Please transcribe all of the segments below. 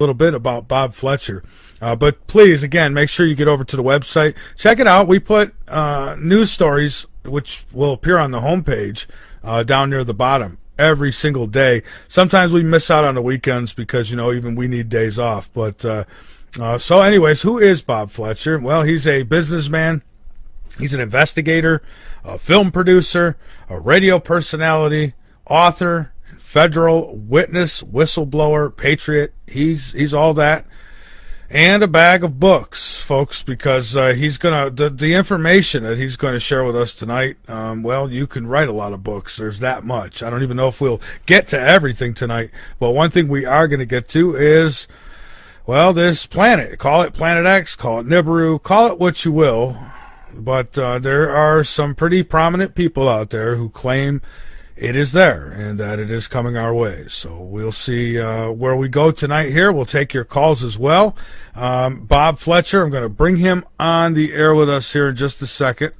little bit about Bob Fletcher. But please, again, make sure you get over to the website. Check it out. We put news stories, which will appear on the homepage down near the bottom every single day. Sometimes we miss out on the weekends because, even we need days off. But so anyways, who is Bob Fletcher? Well, he's a businessman. He's an investigator, a film producer, a radio personality, author, federal witness, whistleblower, patriot. He's all that. And a bag of books, folks, because he's going to, the information that he's going to share with us tonight, well, you can write a lot of books. There's that much. I don't even know if we'll get to everything tonight. But one thing we are going to get to is, well, this planet. Call it Planet X, call it Nibiru, call it what you will. But there are some pretty prominent people out there who claim it is there and that it is coming our way. So we'll see where we go tonight here. We'll take your calls as well. Bob Fletcher, I'm going to bring him on the air with us here in just a second.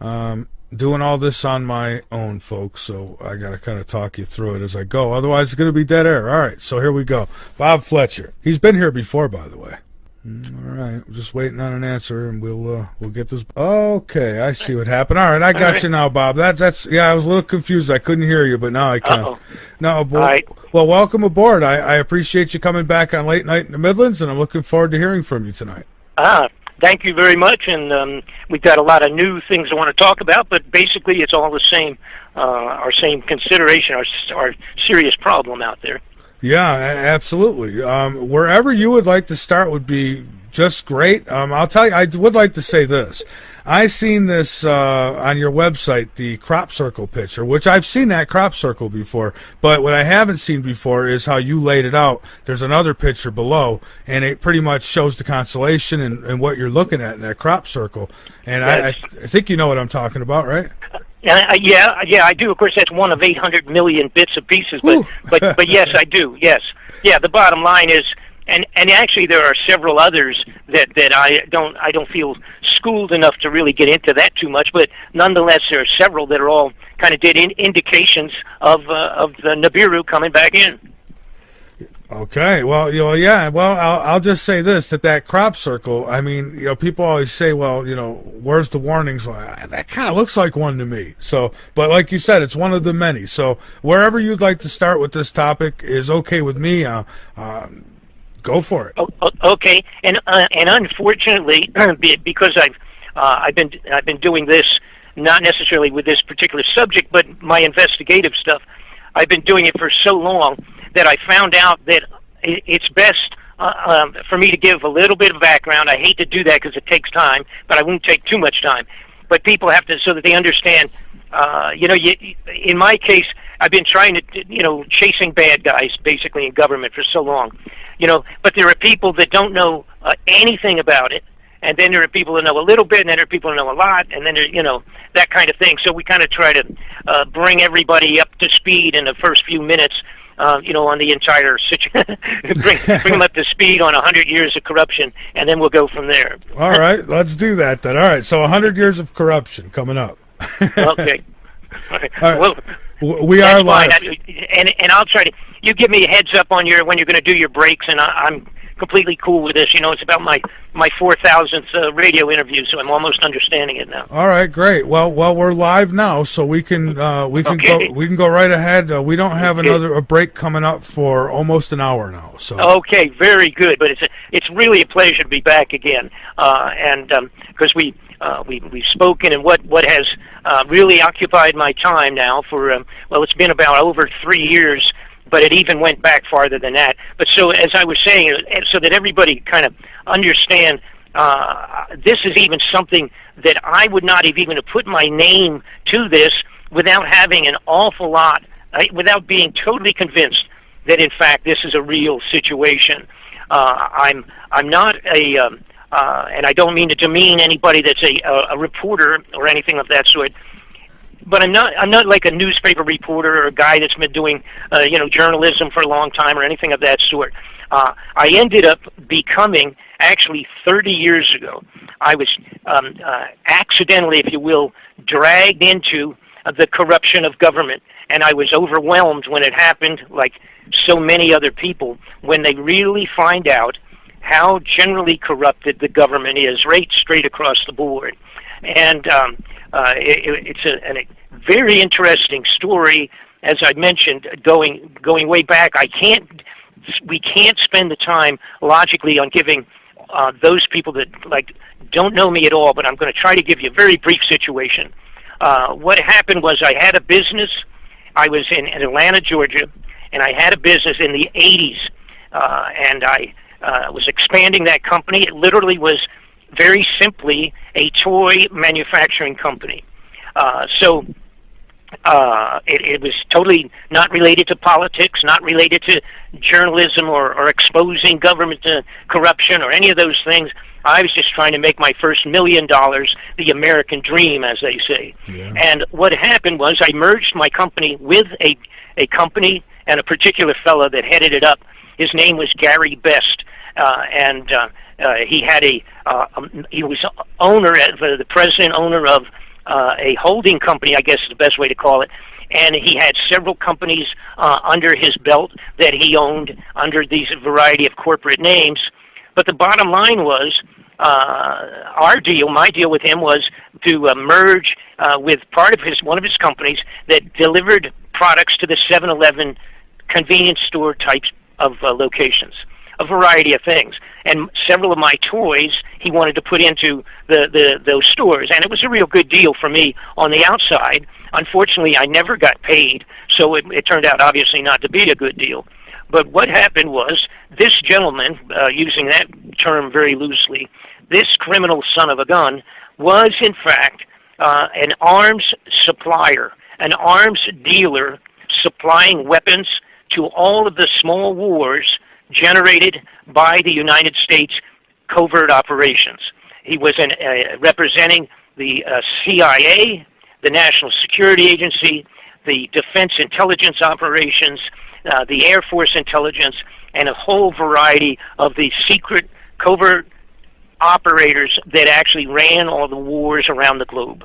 Doing all this on my own, folks, so I got to kind of talk you through it as I go. Otherwise, it's going to be dead air. All right, so here we go. Bob Fletcher. He's been here before, by the way. All right, I'm just waiting on an answer, and we'll get this. Okay, I see what happened. All right, I got you now, Bob. That's I was a little confused. I couldn't hear you, but now I can. Uh-oh. No, All right. Well, welcome aboard. I appreciate you coming back on Late Night in the Midlands, and I'm looking forward to hearing from you tonight. Thank you very much, and we've got a lot of new things I want to talk about, but basically it's all the same, our same consideration, our serious problem out there. Yeah, absolutely. Wherever you would like to start would be just great. I'll tell you, I would like to say this. I seen this on your website, the crop circle picture, which I've seen that crop circle before, but what I haven't seen before is how you laid it out. There's another picture below, and it pretty much shows the constellation and what you're looking at in that crop circle. And yes. I think you know what I'm talking about, right? Yeah, I do. Of course, that's one of 800 million bits and pieces, but yes, I do. Yes, yeah. The bottom line is, and actually, there are several others that I don't feel schooled enough to really get into that too much. But nonetheless, there are several that are all kind of indications of the Nibiru coming back in. Okay, well, yeah. Well, I'll just say this: that crop circle. I mean, people always say, well, where's the warnings? Well, that kind of looks like one to me. So, but like you said, it's one of the many. So, wherever you'd like to start with this topic is okay with me. Go for it. Okay, and unfortunately, because I've been doing this not necessarily with this particular subject, but my investigative stuff. I've been doing it for so long that I found out that it's best for me to give a little bit of background. I hate to do that because it takes time, but I won't take too much time. But people have to, so that they understand, in my case, I've been trying to, chasing bad guys, basically, in government for so long. But there are people that don't know anything about it, and then there are people that know a little bit, and then there are people that know a lot, and then there, that kind of thing. So we kind of try to bring everybody up to speed in the first few minutes, on the entire situation. bring them up to speed on 100 years of corruption, and then we'll go from there. All right, let's do that then. All right, so 100 years of corruption coming up. Okay. All right. Well, we are live. And I'll try to. You give me a heads up on when you're going to do your breaks, and I'm completely cool with this. It's about my 4,000th radio interview, so I'm almost understanding it now. All right, great. Well, we're live now, so we can go right ahead. We don't have a break coming up for almost an hour now. So okay, very good. But it's really a pleasure to be back again, and because we've spoken, and what has really occupied my time now for it's been about over 3 years. But it even went back farther than that. But so, as I was saying, so that everybody kind of understand, this is even something that I would not have even put my name to this without having an awful lot, without being totally convinced that, in fact, this is a real situation. I'm not and I don't mean to demean anybody that's a reporter or anything of that sort. But I'm not like a newspaper reporter or a guy that's been doing journalism for a long time or anything of that sort. I ended up becoming, actually 30 years ago, I was accidentally, if you will, dragged into the corruption of government. And I was overwhelmed when it happened, like so many other people, when they really find out how generally corrupted the government is, right straight across the board. And it's a very interesting story. As I mentioned, going way back, we can't spend the time logically on giving those people that don't know me at all, but I'm going to try to give you a very brief situation. What happened was I had a business. I was in Atlanta, Georgia, and I had a business in the 80s, and I was expanding that company. It literally was very simply a toy manufacturing company. It was totally not related to politics, not related to journalism or exposing government corruption or any of those things. I was just trying to make my first $1 million, the American dream, as they say. Yeah. And what happened was I merged my company with a company and a particular fellow that headed it up. His name was Gary Best, and he had he was the president owner of a holding company, I guess is the best way to call it, and he had several companies under his belt that he owned under these variety of corporate names. But the bottom line was, my deal with him was to merge with one of his companies that delivered products to the 7-Eleven convenience store types of locations, a variety of things. And several of my toys he wanted to put into those stores. And it was a real good deal for me on the outside. Unfortunately, I never got paid, so it turned out obviously not to be a good deal. But what happened was this gentleman, using that term very loosely, this criminal son of a gun, was in fact an arms supplier, an arms dealer supplying weapons to all of the small wars generated by the United States covert operations. He was representing the CIA, the National Security Agency, the Defense Intelligence Operations, the Air Force Intelligence, and a whole variety of the secret covert operators that actually ran all the wars around the globe.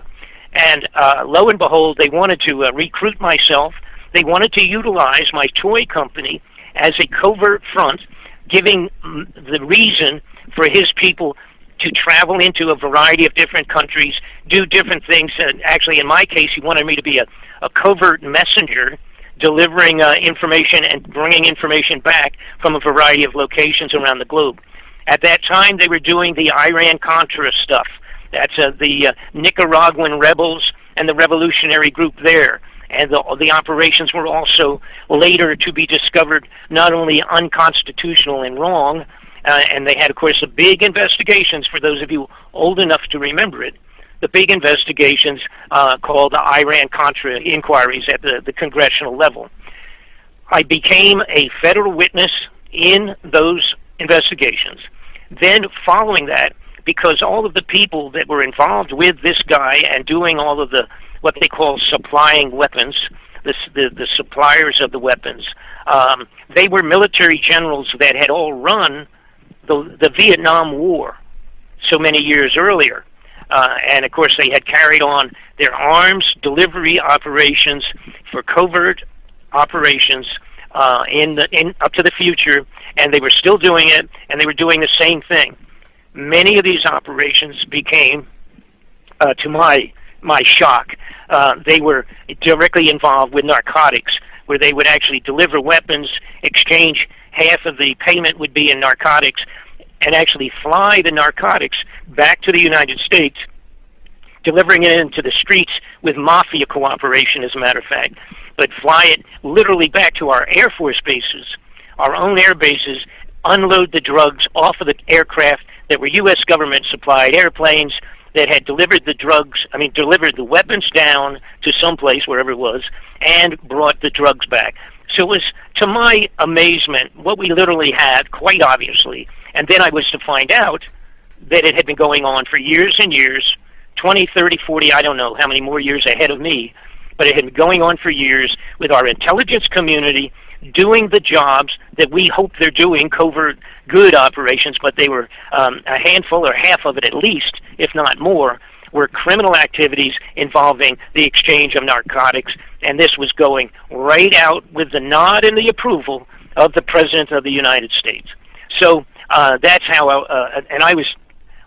And lo and behold, they wanted to recruit myself. They wanted to utilize my toy company as a covert front, giving the reason for his people to travel into a variety of different countries, do different things. Actually, in my case, he wanted me to be a covert messenger, delivering information and bringing information back from a variety of locations around the globe. At that time, they were doing the Iran-Contra stuff. That's the Nicaraguan rebels and the revolutionary group there. And the operations were also later to be discovered not only unconstitutional and wrong, and they had, of course, the big investigations, for those of you old enough to remember it, the big investigations called the Iran-Contra inquiries at the congressional level. I became a federal witness in those investigations. Then, following that, because all of the people that were involved with this guy and doing all of the what they call supplying weapons, the suppliers of the weapons, they were military generals that had all run the Vietnam War so many years earlier. And of course they had carried on their arms delivery operations for covert operations in up to the future, and they were still doing it, and they were doing the same thing. Many of these operations became, to my shock, they were directly involved with narcotics, where they would actually deliver weapons, exchange half of the payment would be in narcotics, and actually fly the narcotics back to the United States, delivering it into the streets with mafia cooperation, as a matter of fact, but fly it literally back to our Air Force bases, our own air bases, unload the drugs off of the aircraft that were U.S. government-supplied airplanes that had delivered the weapons down to someplace, wherever it was, and brought the drugs back. So it was, to my amazement, what we literally had, quite obviously, and then I was to find out that it had been going on for years and years, 20, 30, 40, I don't know how many more years ahead of me, but it had been going on for years with our intelligence community doing the jobs that we hope they're doing, covert good operations, but they were a handful or half of it at least, if not more, were criminal activities involving the exchange of narcotics, and this was going right out with the nod and the approval of the President of the United States. So that's how, and I was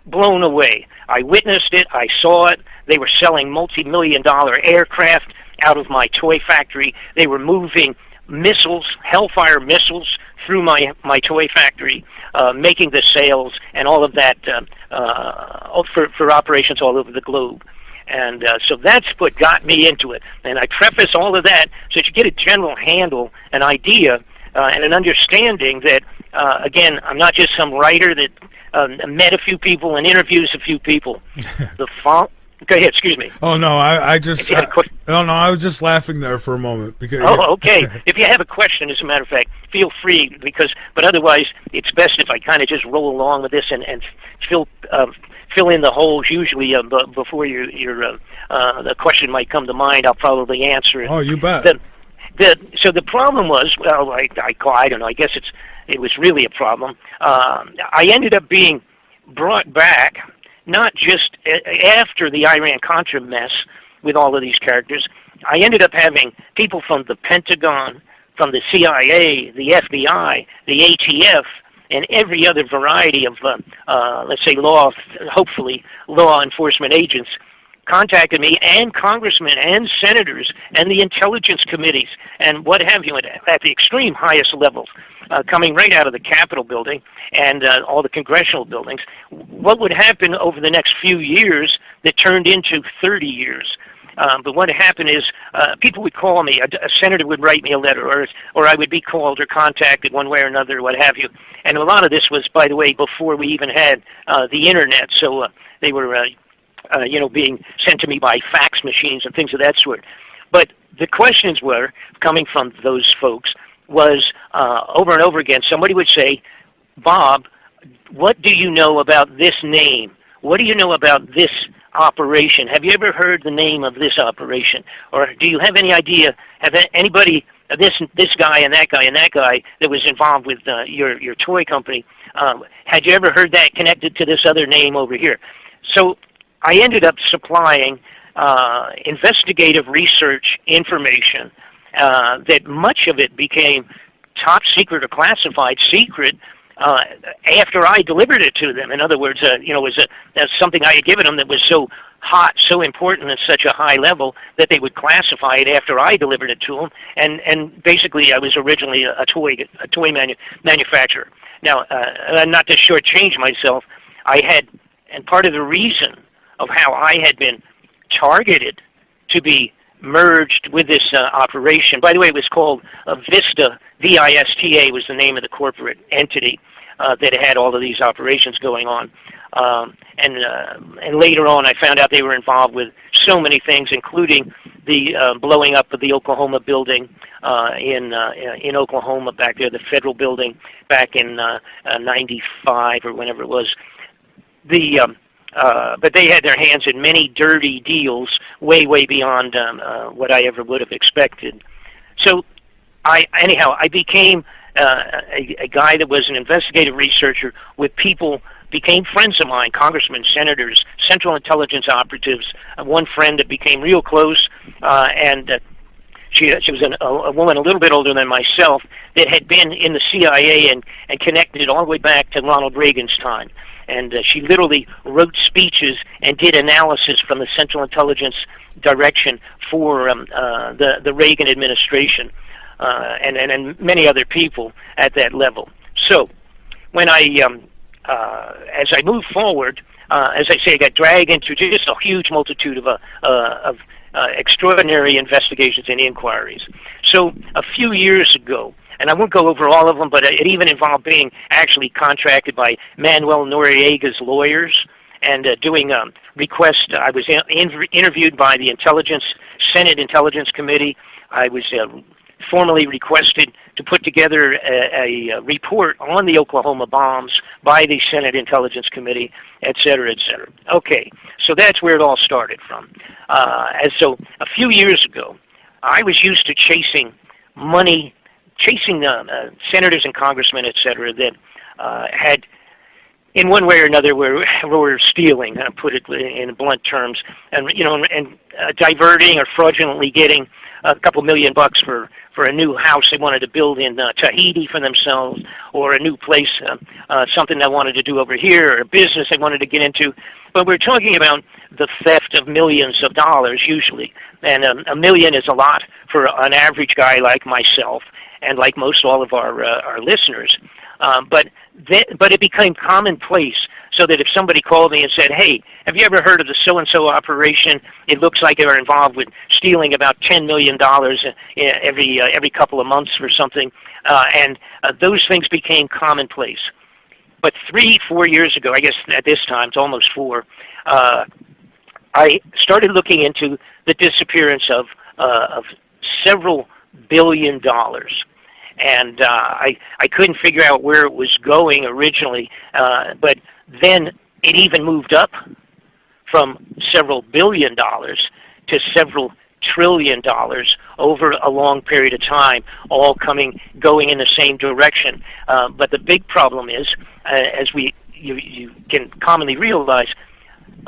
blown away. I witnessed it. I saw it. They were selling multi-million-dollar aircraft out of my toy factory. They were moving missiles, Hellfire missiles, through my toy factory, making the sales and all of that for operations all over the globe. And so that's what got me into it. And I preface all of that so that you get a general handle, an idea, and an understanding that, again, I'm not just some writer that met a few people and interviews a few people. Go ahead, excuse me. Oh, no, I was just laughing there for a moment. Because, okay. If you have a question, as a matter of fact, feel free, but otherwise, it's best if I kind of just roll along with this and fill in the holes. Usually, before the question might come to mind, I'll probably answer it. Oh, you bet. So the problem was, well, I don't know, I guess it was really a problem. I ended up being brought back, not just after the Iran-Contra mess with all of these characters. I ended up having people from the Pentagon, from the CIA, the FBI, the ATF, and every other variety of, let's say, hopefully law enforcement agents contacted me, and congressmen and senators and the intelligence committees and what have you at the extreme highest levels, coming right out of the Capitol building and all the congressional buildings. What would happen over the next few years that turned into 30 years? But what happened is people would call me, a senator would write me a letter, or I would be called or contacted one way or another, what have you. And a lot of this was, by the way, before we even had the Internet, so they were being sent to me by fax machines and things of that sort. But the questions were, coming from those folks, was over and over again, somebody would say, Bob, what do you know about this name? What do you know about this operation? Have you ever heard the name of this operation? Or do you have any idea, have anybody, this guy and that guy and that guy that was involved with your toy company, had you ever heard that connected to this other name over here? So I ended up supplying investigative research information that much of it became top secret or classified secret after I delivered it to them. In other words, it was something I had given them that was so hot, so important, at such a high level that they would classify it after I delivered it to them. And basically, I was originally a toy manufacturer. Now, not to shortchange myself, and part of the reason of how I had been targeted to be merged with this operation. By the way, it was called Vista. VISTA was the name of the corporate entity that had all of these operations going on. And later on, I found out they were involved with so many things, including the blowing up of the Oklahoma building in Oklahoma back there, the federal building back in '95 or whenever it was. But they had their hands in many dirty deals, way beyond what I ever would have expected. So, I became a guy that was an investigative researcher with people, became friends of mine, congressmen, senators, Central Intelligence operatives. One friend that became real close, and she was a woman a little bit older than myself that had been in the CIA and connected it all the way back to Ronald Reagan's time. And she literally wrote speeches and did analysis from the Central Intelligence direction for the Reagan administration and many other people at that level. So when as I moved forward, as I say, I got dragged into just a huge multitude of extraordinary investigations and inquiries. So a few years ago, and I won't go over all of them, but it even involved being actually contracted by Manuel Noriega's lawyers and doing requests. I was interviewed by the Senate Intelligence Committee. I was formally requested to put together a report on the Oklahoma bombs by the Senate Intelligence Committee, et cetera, et cetera. Okay, so that's where it all started from. And so a few years ago, I was used to chasing senators and congressmen, et cetera, that had in one way or another, we're stealing, put it in blunt terms, and diverting or fraudulently getting a couple $1,000,000 for a new house they wanted to build in Tahiti for themselves, or a new place, something they wanted to do over here, or a business they wanted to get into. But we're talking about the theft of millions of dollars usually, and a million is a lot for an average guy like myself, and like most all of our listeners. But it became commonplace, so that if somebody called me and said, "Hey, have you ever heard of the so-and-so operation? It looks like they're involved with stealing about $10 million every couple of months or something," and those things became commonplace. But 3-4 years ago, I guess at this time, it's almost 4, I started looking into the disappearance of several $billion. And I couldn't figure out where it was going originally, but then it even moved up from several $billion to several $trillion over a long period of time, all going in the same direction. But the big problem is, as you can commonly realize,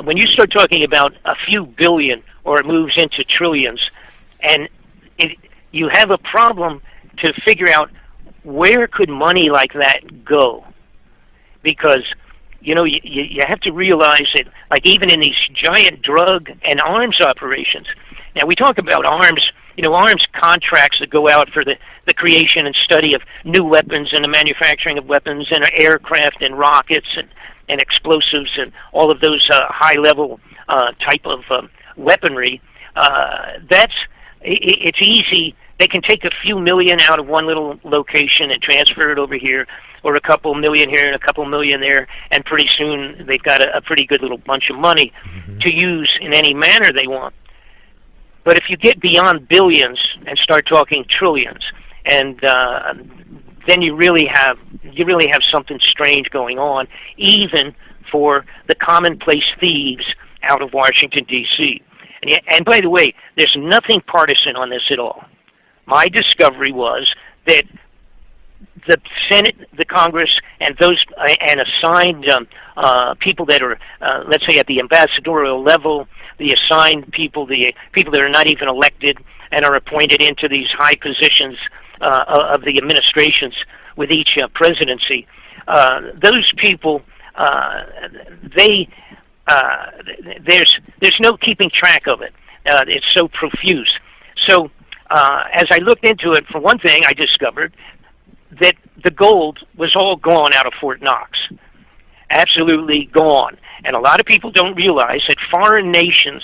when you start talking about a few billion or it moves into trillions, and you have a problem to figure out where could money like that go, because you have to realize that, like, even in these giant drug and arms operations. Now we talk about arms, arms contracts that go out for the creation and study of new weapons and the manufacturing of weapons and aircraft and rockets and explosives and all of those high-level type of weaponry. It's easy. They can take a few million out of one little location and transfer it over here, or a couple million here and a couple million there, and pretty soon they've got a pretty good little bunch of money to use in any manner they want. But if you get beyond billions and start talking trillions, and then you really have something strange going on, even for the commonplace thieves out of Washington, D.C. And by the way, there's nothing partisan on this at all. My discovery was that the Senate, the Congress, and assigned people that are, let's say, at the ambassadorial level, the assigned people, the people that are not even elected and are appointed into these high positions of the administrations with each presidency, those people, there's no keeping track of it. It's so profuse. So as I looked into it, for one thing, I discovered that the gold was all gone out of Fort Knox. Absolutely gone. And a lot of people don't realize that foreign nations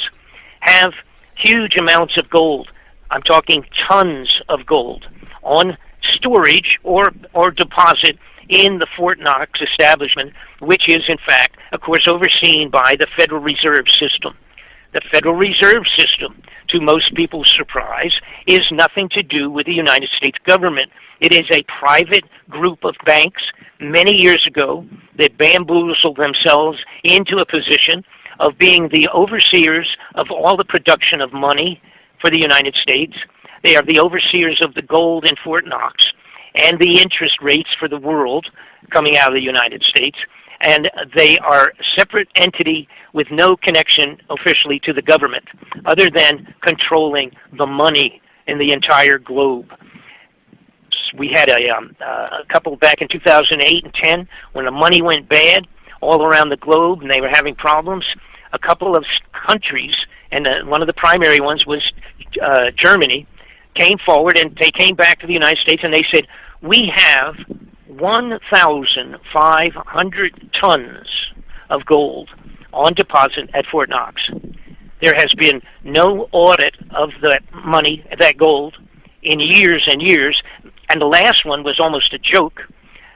have huge amounts of gold. I'm talking tons of gold on storage or deposit in the Fort Knox establishment, which is, in fact, of course, overseen by the Federal Reserve System. The Federal Reserve System, to most people's surprise, is nothing to do with the United States government. It is a private group of banks many years ago that bamboozled themselves into a position of being the overseers of all the production of money for the United States. They are the overseers of the gold in Fort Knox and the interest rates for the world coming out of the United States. And they are a separate entity with no connection officially to the government, other than controlling the money in the entire globe. We had a couple back in 2008 and 10 when the money went bad all around the globe and they were having problems. A couple of countries, and one of the primary ones was Germany, came forward and they came back to the United States and they said, "We have 1,500 tons of gold on deposit at Fort Knox. There has been no audit of that money, that gold, in years and years, and the last one was almost a joke.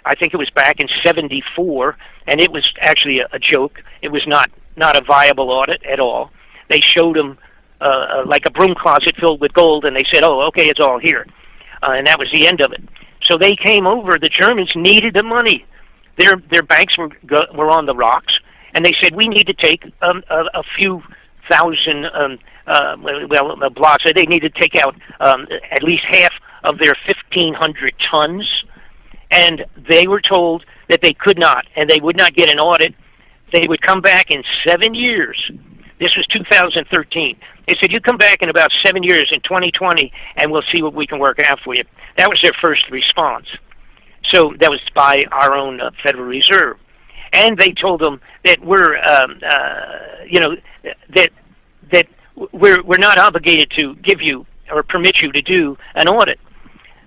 I think it was back in '74, and it was actually a joke. It was not a viable audit at all. They showed them like a broom closet filled with gold, and they said, "Oh, okay, it's all here," and that was the end of it. So they came over. The Germans needed the money. Their banks were on the rocks, and they said, "We need to take a few thousand blocks." They needed to take out at least half of their 1,500 tons, And they were told that they could not, and they would not get an audit. They would come back in 7 years. This was 2013. They said, you come back in about 7 years, in 2020, and we'll see what we can work out for you. That was their first response. So that was by our own Federal Reserve. And they told them that we're not obligated to give you or permit you to do an audit.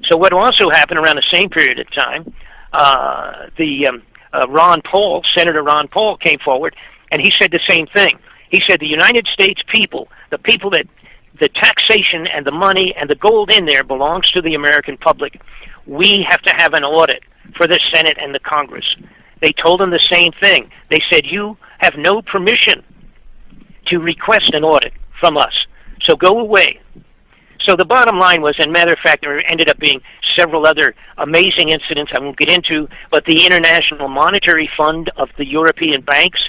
So what also happened around the same period of time, Senator Ron Paul came forward, and he said the same thing. He said the United States people, the people that the taxation and the money and the gold in there belongs to the American public. We have to have an audit for the Senate and the Congress. They told him the same thing. They said, you have no permission to request an audit from us, so go away. So the bottom line was, and matter of fact, there ended up being several other amazing incidents I won't get into, but the International Monetary Fund of the European banks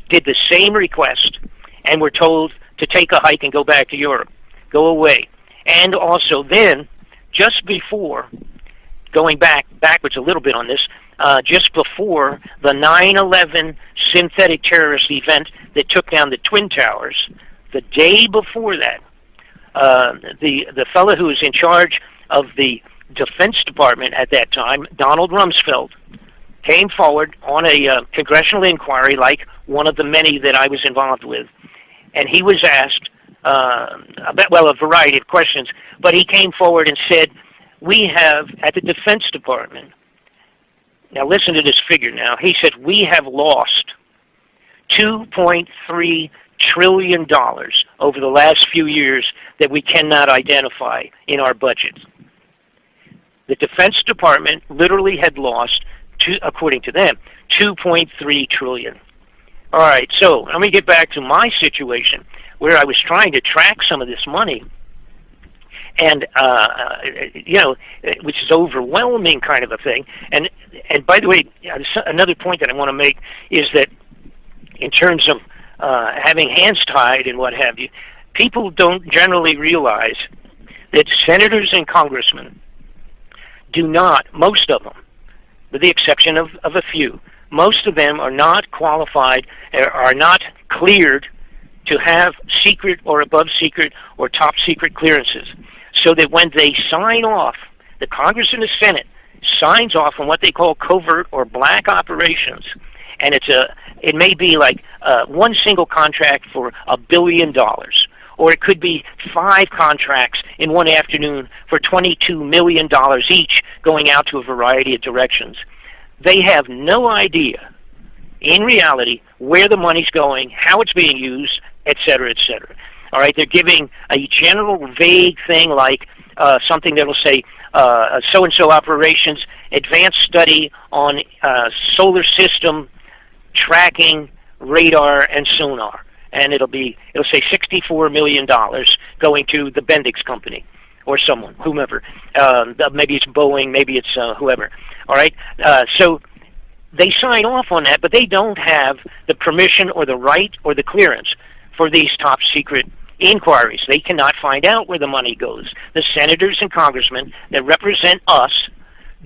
did the same request and were told to take a hike and go back to Europe, go away. And also then, just before, going backwards a little bit on this, just before the 9/11 synthetic terrorist event that took down the Twin Towers, the day before that, the fellow who was in charge of the Defense Department at that time, Donald Rumsfeld, came forward on a congressional inquiry, like one of the many that I was involved with, and he was asked a variety of questions, but he came forward and said, we have, at the Defense Department, now listen to this figure now, he said, we have lost $2.3 trillion over the last few years that we cannot identify in our budget. The Defense Department literally had lost, according to them, $2.3 trillion. All right, so let me get back to my situation where I was trying to track some of this money, and which is overwhelming kind of a thing. And by the way, another point that I want to make is that in terms of having hands tied and what have you, people don't generally realize that senators and congressmen do not, most of them, with the exception of a few, most of them are not qualified, are not cleared to have secret or above secret or top secret clearances. So that when they sign off, the Congress and the Senate signs off on what they call covert or black operations, and it may be like one single contract for $1 billion, or it could be 5 contracts in one afternoon for $22 million each going out to a variety of directions. They have no idea, in reality, where the money's going, how it's being used, et cetera, et cetera. All right, they're giving a general vague thing like something that will say so-and-so operations, advanced study on solar system tracking, radar, and sonar. And it'll say $64 million going to the Bendix company or someone, whomever. Maybe it's Boeing, maybe it's whoever. All right, so they sign off on that, but they don't have the permission or the right or the clearance for these top secret inquiries. They cannot find out where the money goes. The senators and congressmen that represent us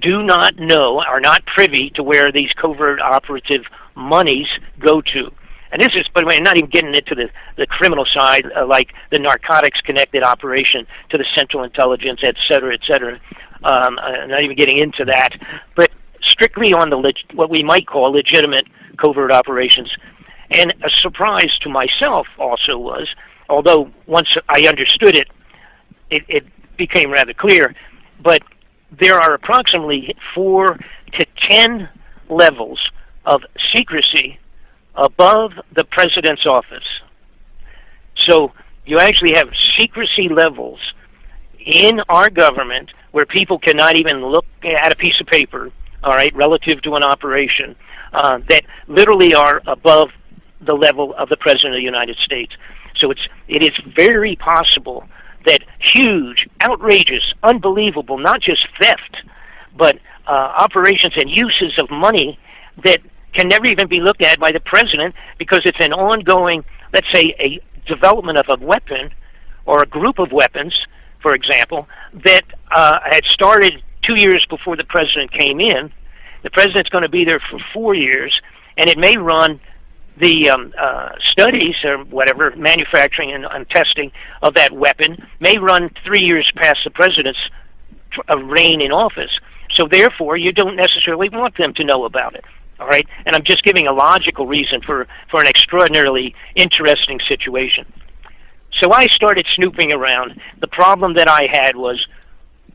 do not know, are not privy to where these covert operative monies go to. And this is, by the way, not even getting into the criminal side, like the narcotics-connected operation to the Central Intelligence, et cetera, not even getting into that, but strictly on the what we might call legitimate covert operations. And a surprise to myself also was, although once I understood it, it became rather clear, but there are approximately 4 to 10 levels of secrecy above the president's office. So you actually have secrecy levels in our government where people cannot even look at a piece of paper, all right, relative to an operation, that literally are above the level of the President of the United States. So it is very possible that huge, outrageous, unbelievable, not just theft, but operations and uses of money that can never even be looked at by the President because it's an ongoing, let's say, a development of a weapon or a group of weapons, for example, that had started 2 years before the President came in, the president's going to be there for 4 years, and it may run the studies or whatever, manufacturing and testing of that weapon may run 3 years past the president's reign in office. So therefore, you don't necessarily want them to know about it. All right? And I'm just giving a logical reason for an extraordinarily interesting situation. So I started snooping around. The problem that I had was,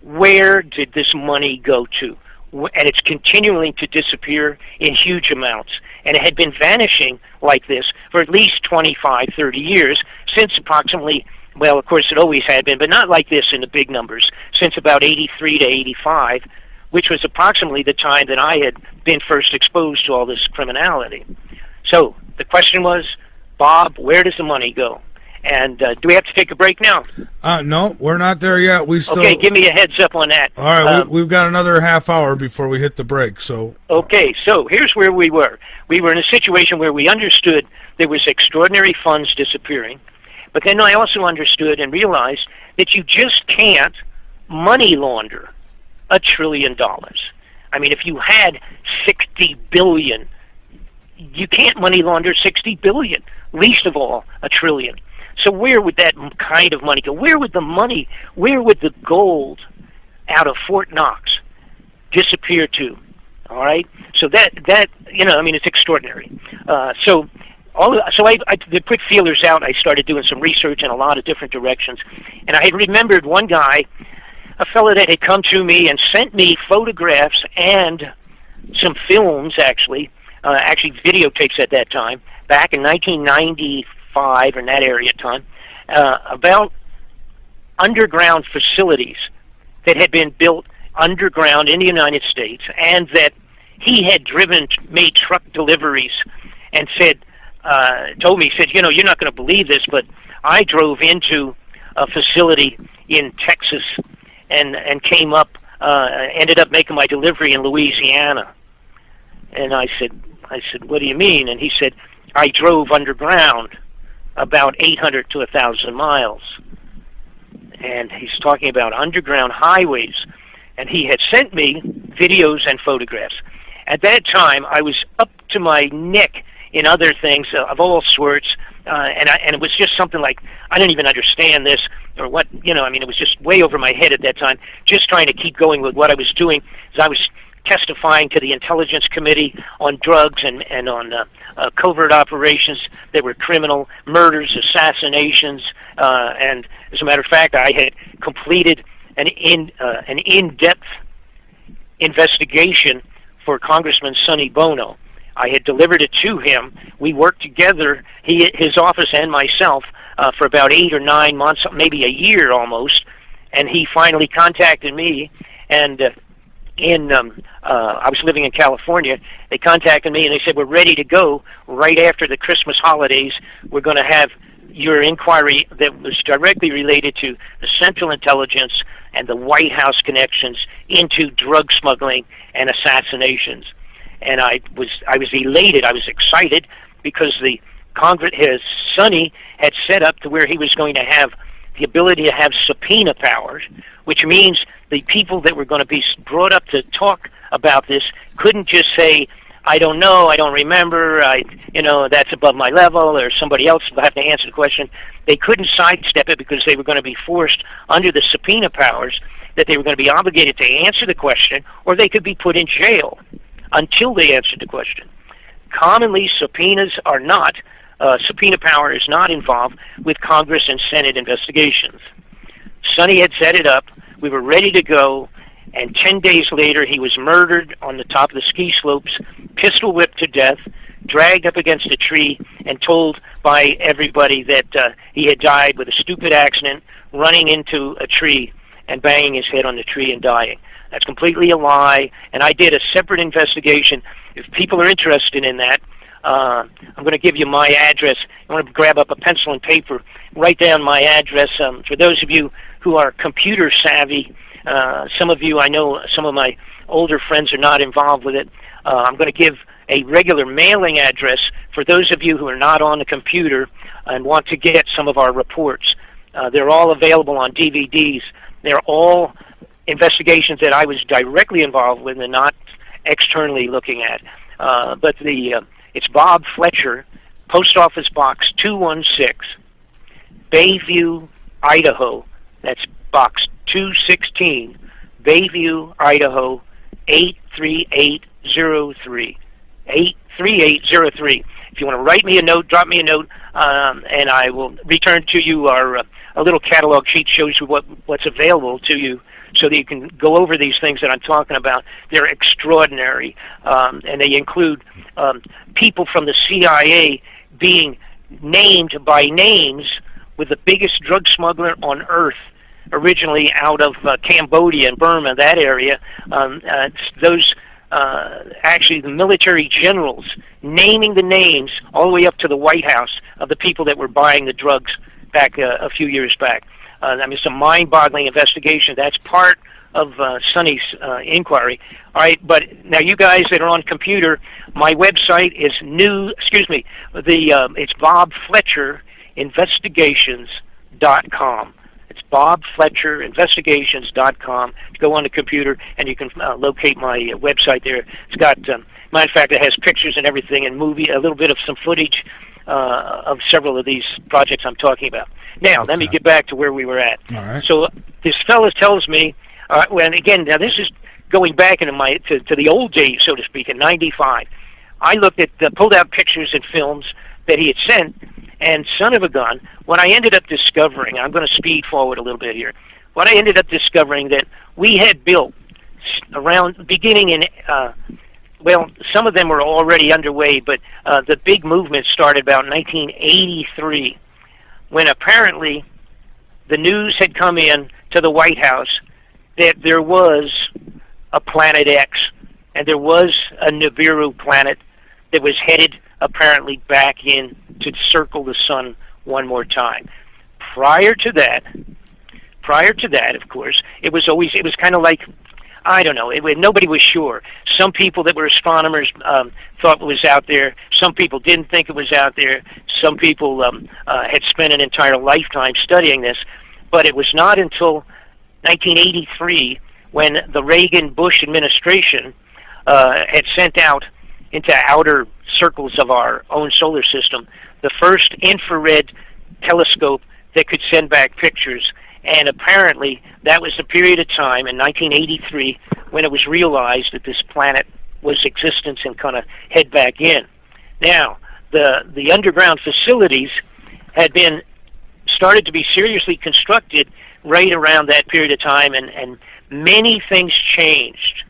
where did this money go to? And it's continuing to disappear in huge amounts. And it had been vanishing like this for at least 25, 30 years, since approximately, well, of course it always had been, but not like this in the big numbers, since about 83 to 85, which was approximately the time that I had been first exposed to all this criminality. So the question was, Bob, where does the money go? And do we have to take a break now? No, we're not there yet. We still... Okay, give me a heads up on that. All right, we've got another half hour before we hit the break. So okay, so here's where we were. We were in a situation where we understood there was extraordinary funds disappearing, but then I also understood and realized that you just can't money launder $1 trillion. I mean, if you had 60 billion, you can't money launder 60 billion, least of all $1 trillion. So where would that kind of money go? Where would the gold out of Fort Knox disappear to? All right. So that I mean, it's extraordinary. So I put feelers out. I started doing some research in a lot of different directions, and I had remembered one guy, a fellow that had come to me and sent me photographs and some films, actually videotapes at that time, back in 1995 or in that area time, about underground facilities that had been built underground in the United States, and that he had made truck deliveries, and told me, you're not going to believe this, but I drove into a facility in Texas and came up, ended up making my delivery in Louisiana. And I said, what do you mean? And he said, I drove underground about 800 to 1,000 miles. And he's talking about underground highways. And he had sent me videos and photographs. At that time, I was up to my neck in other things of all sorts, and it was just something like, I didn't even understand this, or what, it was just way over my head at that time, just trying to keep going with what I was doing, as I was testifying to the Intelligence Committee on drugs and on covert operations that were criminal, murders, assassinations, and as a matter of fact, I had completed an in-depth investigation for Congressman Sonny Bono. I had delivered it to him. We worked together, his office and myself, for about 8 or 9 months, maybe a year almost, and he finally contacted me, and I was living in California. They contacted me and they said, we're ready to go right after the Christmas holidays. We're going to have your inquiry that was directly related to the Central Intelligence and the White House connections into drug smuggling and assassinations. And I was elated. I was excited because the Congress, Sonny had set up to where he was going to have the ability to have subpoena powers, which means the people that were going to be brought up to talk about this couldn't just say, I don't know, I don't remember, that's above my level, or somebody else will have to answer the question. They couldn't sidestep it because they were going to be forced under the subpoena powers that they were going to be obligated to answer the question, or they could be put in jail until they answered the question. Commonly, subpoena power is not involved with Congress and Senate investigations. Sonny had set it up. We were ready to go, and 10 days later, he was murdered on the top of the ski slopes, pistol whipped to death, dragged up against a tree, and told by everybody that he had died with a stupid accident, running into a tree and banging his head on the tree and dying. That's completely a lie, and I did a separate investigation. If people are interested in that, I'm going to give you my address. I want to grab up a pencil and paper, write down my address. For those of you who are computer savvy, some of you, I know some of my older friends are not involved with it. I'm going to give a regular mailing address for those of you who are not on the computer and want to get some of our reports. They're all available on DVDs. They're all investigations that I was directly involved with and not externally looking at. But it's Bob Fletcher, Post Office Box 216, Bayview, Idaho. That's Box 216, Bayview, Idaho 83803. 83803. If you want to write me a note, drop me a note, and I will return to you a little catalog sheet shows you what's available to you, so that you can go over these things that I'm talking about. They're extraordinary, and they include people from the CIA being named by names with the biggest drug smuggler on earth, originally out of Cambodia and Burma, that area. Actually, the military generals naming the names all the way up to the White House of the people that were buying the drugs back a few years back. I mean, it's a mind-boggling investigation. That's part of Sonny's inquiry. All right, but now you guys that are on computer, my website is it's Bob Fletcher Investigations.com. It's BobFletcherInvestigations.com. Go on the computer and you can locate my website there. It's got, matter of fact, it has pictures and everything, and a little bit of some footage of several of these projects I'm talking about. Now, let me get back to where we were at. All right. So this fellow tells me, and again, now this is going back into to the old days, so to speak, in '95. I looked at, pulled out pictures and films that he had sent, and son of a gun, what I ended up discovering, I'm going to speed forward a little bit here, what I ended up discovering that we had built around, beginning in, some of them were already underway, but the big movement started about 1983, when apparently the news had come in to the White House that there was a Planet X, and there was a Nibiru planet that was headed apparently back in to circle the sun one more time. Prior to that, of course, it was kind of like, I don't know, nobody was sure. Some people that were astronomers thought it was out there. Some people didn't think it was out there. Some people had spent an entire lifetime studying this. But it was not until 1983 when the Reagan-Bush administration had sent out into outer circles of our own solar system the first infrared telescope that could send back pictures. And apparently that was the period of time in 1983 when it was realized that this planet was existence and kind of head back in. Now, the underground facilities had been started to be seriously constructed right around that period of time, and many things changed.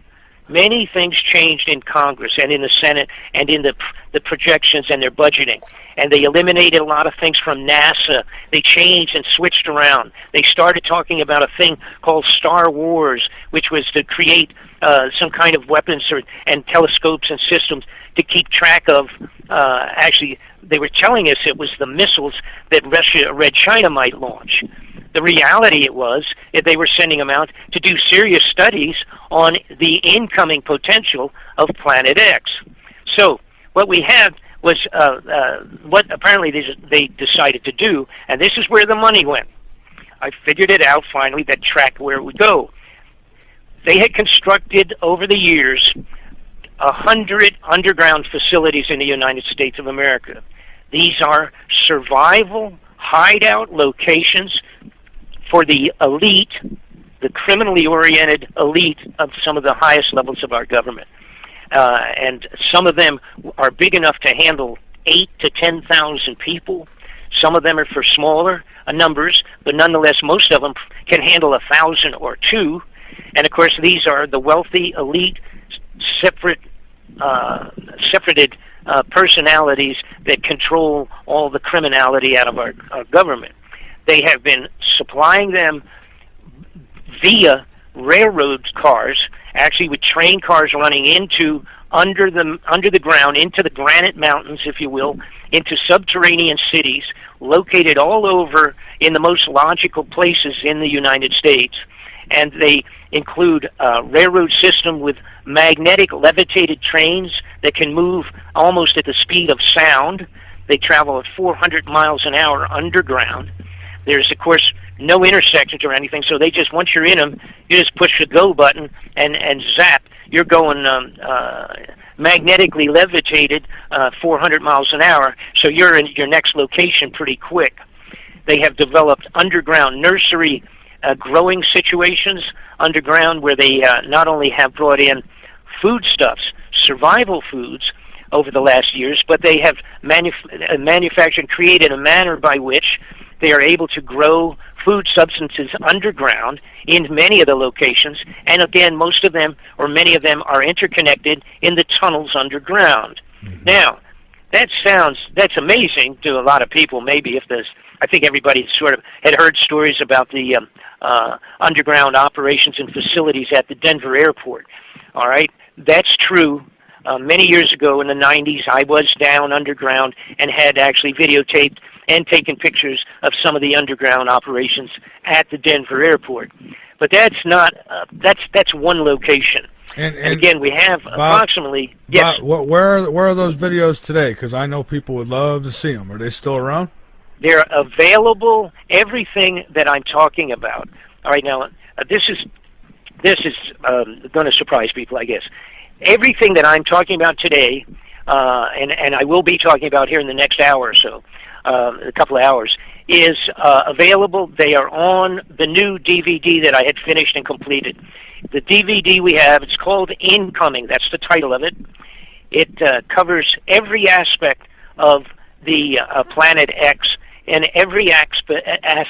Many things changed in Congress and in the Senate and in the projections and their budgeting. And they eliminated a lot of things from NASA. They changed and switched around. They started talking about a thing called Star Wars, which was to create some kind of weapons and telescopes and systems to keep track of. Actually, they were telling us it was the missiles that Red China might launch. The reality was that they were sending them out to do serious studies on the incoming potential of Planet X. So what we had was what apparently they decided to do, and this is where the money went. I figured it out finally, that track where it would go. They had constructed over the years 100 underground facilities in the United States of America. These are survival hideout locations for the elite, the criminally oriented elite of some of the highest levels of our government. And some of them are big enough to handle 8,000 to 10,000 people. Some of them are for smaller numbers, but nonetheless, most of them can handle 1,000 or 2. And of course, these are the wealthy, elite, separated personalities that control all the criminality out of our government. They have been supplying them via railroad cars, actually with train cars running into under the ground, into the granite mountains, if you will, into subterranean cities located all over in the most logical places in the United States. And they include a railroad system with magnetic levitated trains that can move almost at the speed of sound. They travel at 400 miles an hour underground. There's, of course, no intersections or anything, so they just, once you're in them, you just push the go button and zap. you're going magnetically levitated 400 miles an hour, so you're in your next location pretty quick. They have developed underground nursery growing situations underground where they not only have brought in foodstuffs, survival foods, over the last years, but they have manufactured and created a manner by which they are able to grow food substances underground in many of the locations. And again, most of them, or many of them, are interconnected in the tunnels underground. Mm-hmm. Now, that's amazing to a lot of people. Maybe if there's, I think everybody sort of had heard stories about the underground operations and facilities at the Denver airport. All right, that's true. Many years ago in the 90s, I was down underground and had actually videotaped and taken pictures of some of the underground operations at the Denver airport. But that's not, that's one location. And again, we have Bob, approximately, yes. Bob, where are those videos today? Because I know people would love to see them. Are they still around? They're available, everything that I'm talking about. All right, now, this is going to surprise people, I guess. Everything that I'm talking about today, and I will be talking about here in the next hour or so, a couple of hours, is available. They are on the new DVD that I had finished and completed. The DVD we have, it's called Incoming. That's the title of it. It covers every aspect of the Planet X, and every aspect, I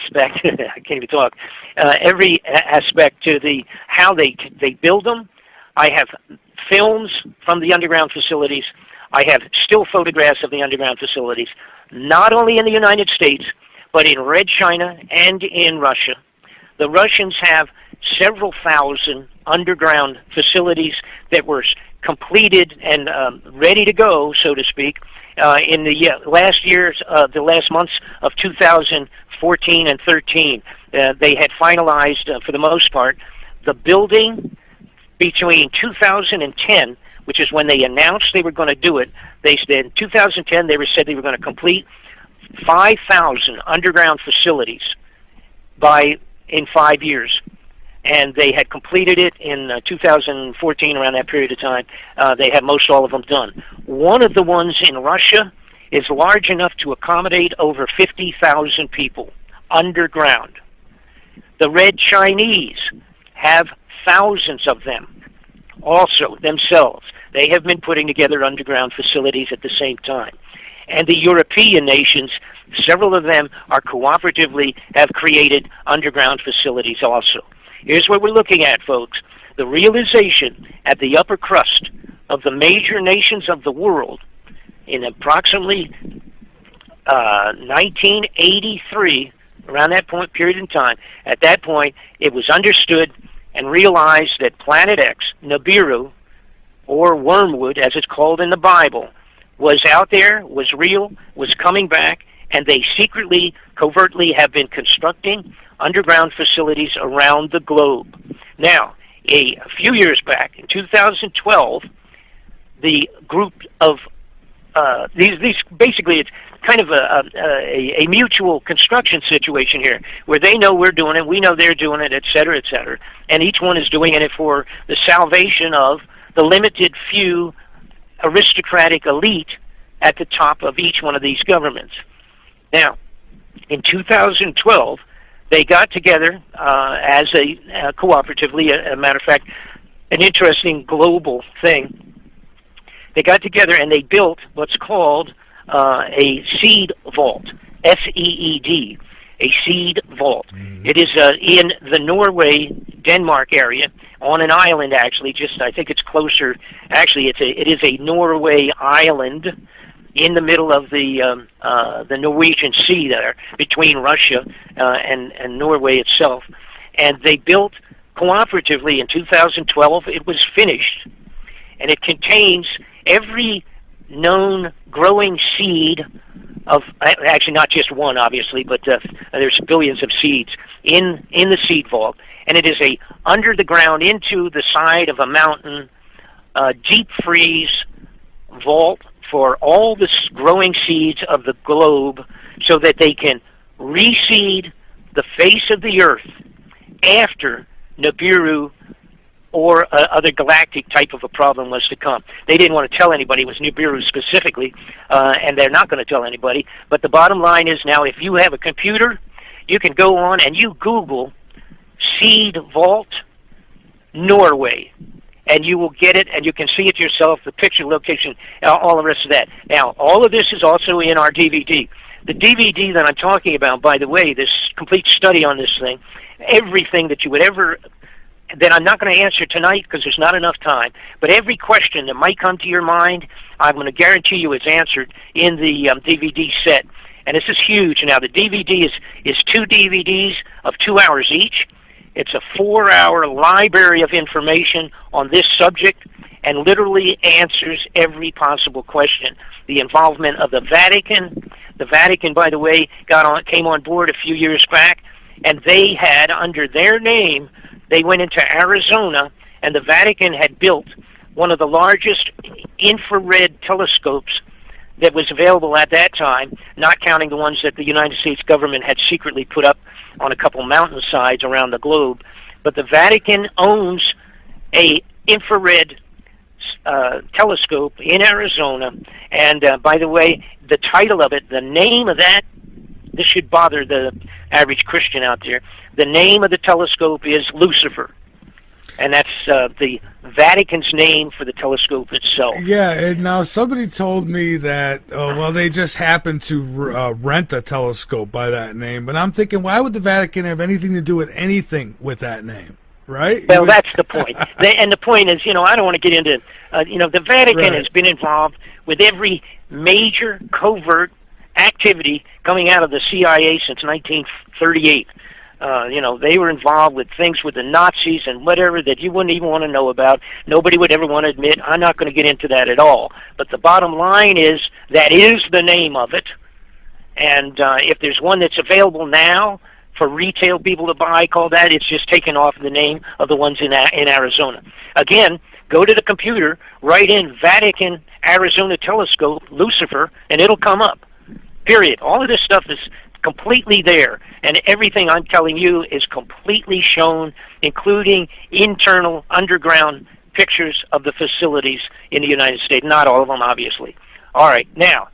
can't even talk, every aspect to the how they build them. I have films from the underground facilities. I have still photographs of the underground facilities, not only in the United States, but in Red China and in Russia. The Russians have several thousand underground facilities that were completed and ready to go, so to speak, in the the last months of 2014 and 13. They had finalized, for the most part, the building between 2010, which is when they announced they were going to do it. They said in 2010 said they were going to complete 5,000 underground facilities in 5 years, and they had completed it in 2014. Around that period of time, they had most all of them done. One of the ones in Russia is large enough to accommodate over 50,000 people underground. The Red Chinese have thousands of them also themselves. They have been putting together underground facilities at the same time. And the European nations, several of them are cooperatively have created underground facilities also. Here's what we're looking at, folks. The realization at the upper crust of the major nations of the world in approximately 1983, around that period in time, at that point, it was understood and realized that Planet X, Nibiru, or Wormwood, as it's called in the Bible, was out there, was real, was coming back, and they secretly, covertly have been constructing underground facilities around the globe. Now, a few years back, in 2012, the group of these basically it's kind of a mutual construction situation here, where they know we're doing it, we know they're doing it, et cetera, and each one is doing it for the salvation of the limited few aristocratic elite at the top of each one of these governments. Now, in 2012, they got together as cooperatively, a matter of fact, an interesting global thing. They got together and they built what's called a seed vault, SEED, a seed vault. Mm-hmm. It is in the Norway-Denmark area, on an island actually, I think it's closer, actually it is a Norway island in the middle of the Norwegian Sea there, between Russia and Norway itself. And they built cooperatively in 2012. It was finished, and it contains every known growing seed of, actually not just one obviously, but there's billions of seeds in the seed vault, and it is a under the ground, into the side of a mountain, deep freeze vault for all the growing seeds of the globe, so that they can reseed the face of the earth after Nibiru or other galactic type of a problem was to come. They didn't want to tell anybody it was Nibiru specifically, and they're not going to tell anybody. But the bottom line is now, if you have a computer, you can go on and you Google Seed Vault Norway, and you will get it, and you can see it yourself, the picture, location, all the rest of that. Now, all of this is also in our DVD. The DVD that I'm talking about, by the way, this complete study on this thing, everything that you would ever, that I'm not going to answer tonight because there's not enough time, but every question that might come to your mind, I'm going to guarantee you it's answered in the DVD set. And this is huge. Now, the DVD is 2 DVDs of 2 hours each. It's a 4-hour library of information on this subject and literally answers every possible question. The involvement of the Vatican, by the way, came on board a few years back, and they had, under their name, they went into Arizona, and the Vatican had built one of the largest infrared telescopes that was available at that time, not counting the ones that the United States government had secretly put up on a couple mountainsides around the globe. But the Vatican owns a infrared telescope in Arizona, and by the way, the title of it, the name of that, this should bother the average Christian out there, the name of the telescope is Lucifer. And that's the Vatican's name for the telescope itself. Yeah, and now somebody told me that, well, they just happened to rent a telescope by that name. But I'm thinking, why would the Vatican have anything to do with anything with that name, right? Well, that's the point. And the point is, I don't want to get into, the Vatican has been involved with every major covert activity coming out of the CIA since 1938. They were involved with things with the Nazis and whatever that you wouldn't even want to know about. Nobody would ever want to admit. I'm not going to get into that at all. But the bottom line is that is the name of it. And if there's one that's available now for retail people to buy called that, it's just taken off the name of the ones in Arizona. Again, go to the computer, write in Vatican Arizona Telescope, Lucifer, and it'll come up. Period. All of this stuff is completely there, and everything I'm telling you is completely shown, including internal underground pictures of the facilities in the United States. Not all of them, obviously. All right, now,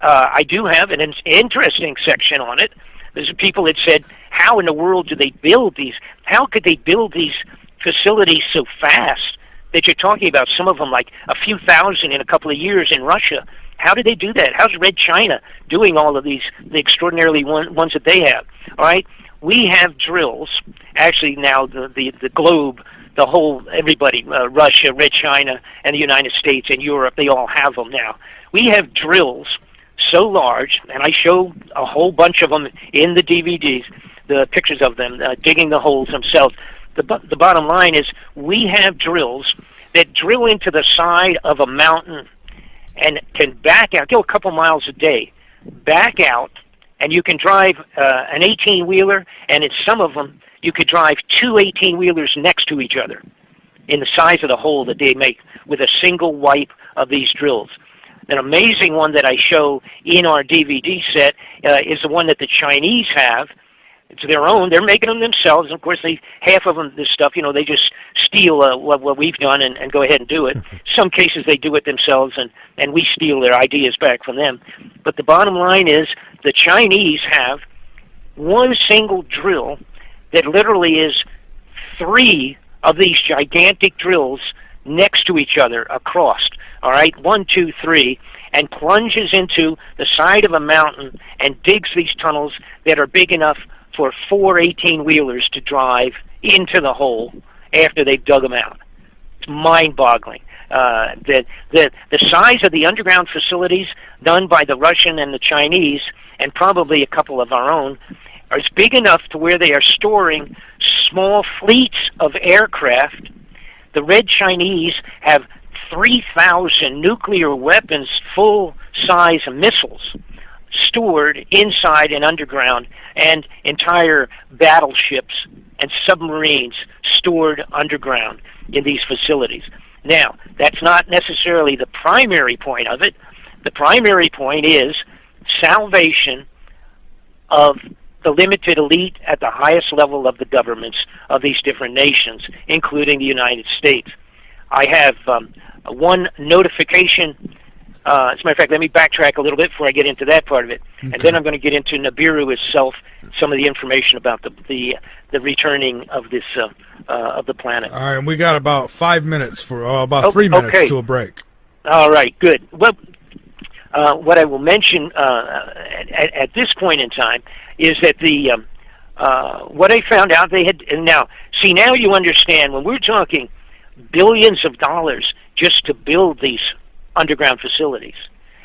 I do have an interesting section on it. There's people that said, how in the world do they build these? How could they build these facilities so fast that you're talking about some of them like a few thousand in a couple of years in Russia? How did they do that? How's Red China doing all of these, the extraordinarily ones that they have? All right, we have drills. Actually, now the globe, the whole, everybody, Russia, Red China, and the United States and Europe, they all have them now. We have drills so large, and I show a whole bunch of them in the DVDs, the pictures of them digging the holes themselves. The bottom line is we have drills that drill into the side of a mountain and can back out, go a couple miles a day, back out, and you can drive an 18-wheeler, and in some of them, you could drive 2 18-wheelers next to each other in the size of the hole that they make with a single wipe of these drills. An amazing one that I show in our DVD set is the one that the Chinese have. It's their own. They're making them themselves. Of course, half of them, this stuff, they just steal what we've done and go ahead and do it. Some cases they do it themselves, and we steal their ideas back from them. But the bottom line is the Chinese have one single drill that literally is 3 of these gigantic drills next to each other across. All right, 1, 2, 3, and plunges into the side of a mountain and digs these tunnels that are big enough for 4 18-wheelers to drive into the hole after they've dug them out. It's mind-boggling. The size of the underground facilities done by the Russian and the Chinese, and probably a couple of our own, is big enough to where they are storing small fleets of aircraft. The Red Chinese have 3,000 nuclear weapons, full-size missiles stored inside and underground, and entire battleships and submarines stored underground in these facilities. Now, that's not necessarily the primary point of it. The primary point is salvation of the limited elite at the highest level of the governments of these different nations, including the United States. I have one notification. As a matter of fact, let me backtrack a little bit before I get into that part of it, and then I'm going to get into Nibiru itself, some of the information about the returning of this of the planet. All right, and we got about 5 minutes for about 3 minutes to a break. All right, good. Well, what I will mention at this point in time is that what I found out they had, and now you understand when we're talking billions of dollars just to build these underground facilities,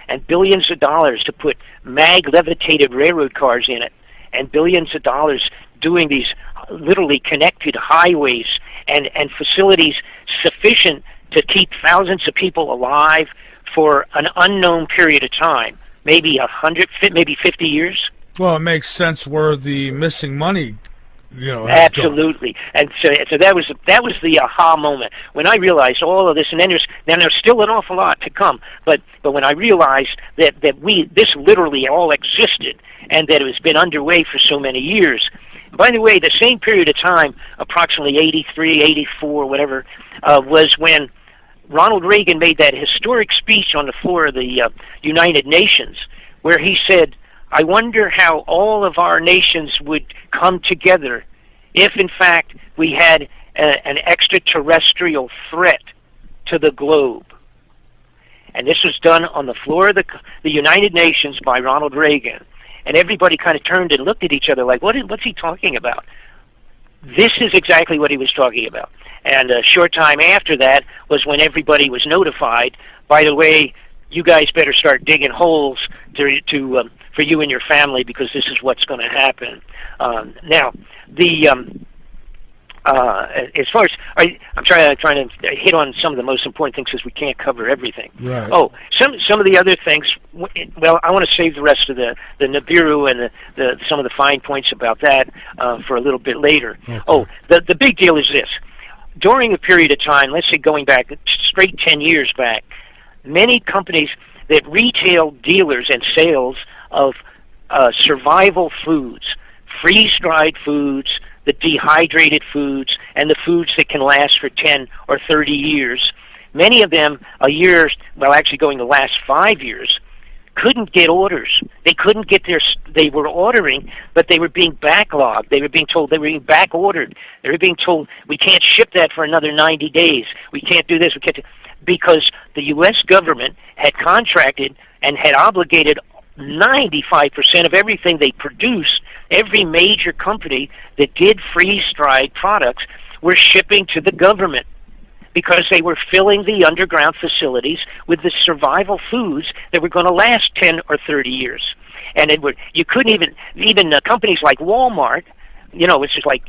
and billions of dollars to put mag-levitated railroad cars in it, and billions of dollars doing these literally connected highways and facilities sufficient to keep thousands of people alive for an unknown period of time, maybe 100, maybe 50 years. Well, it makes sense where the missing money, absolutely. And so that was the aha moment when I realized all of this, and then there's still an awful lot to come. But when I realized that this literally all existed and that it has been underway for so many years. By the way, the same period of time, approximately 83, 84, whatever, was when Ronald Reagan made that historic speech on the floor of the United Nations, where he said, I wonder how all of our nations would come together if, in fact, we had an extraterrestrial threat to the globe. And this was done on the floor of the United Nations by Ronald Reagan. And everybody kind of turned and looked at each other like, what's he talking about? This is exactly what he was talking about. And a short time after that was when everybody was notified, by the way, you guys better start digging holes for you and your family because this is what's going to happen. Now, as far as I'm trying to hit on some of the most important things because we can't cover everything. Right. Oh, some of the other things. Well, I want to save the rest of the Nibiru and some of the fine points about that for a little bit later. Okay. Oh, the big deal is this: during a period of time, let's say going back straight 10 years back, many companies that retail dealers and sales of survival foods, freeze-dried foods, the dehydrated foods, and the foods that can last for 10 or 30 years, many of them actually going the last 5 years, couldn't get orders. They couldn't get they were ordering, but they were being backlogged. They were being told they were being back ordered. They were being told, we can't ship that for another 90 days. We can't do this. Because the U.S. government had contracted and had obligated 95% of everything they produced. Every major company that did freeze-dried products were shipping to the government because they were filling the underground facilities with the survival foods that were going to last 10 or 30 years. And you couldn't even companies like Walmart, it's just like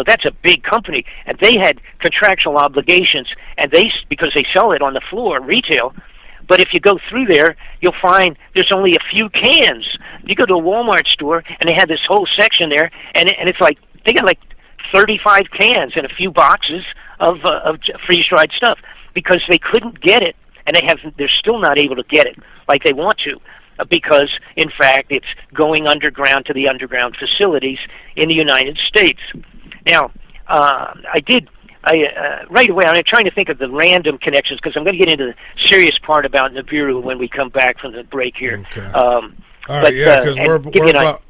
that's a big company, and they had contractual obligations, and because they sell it on the floor, retail. But if you go through there, you'll find there's only a few cans. You go to a Walmart store, and they have this whole section there, and it's like they got like 35 cans and a few boxes of freeze-dried stuff because they couldn't get it, and they're still not able to get it like they want to. Because, in fact, it's going underground to the underground facilities in the United States. Now, right away, I'm trying to think of the random connections because I'm going to get into the serious part about Nibiru when we come back from the break here. Okay. All right, because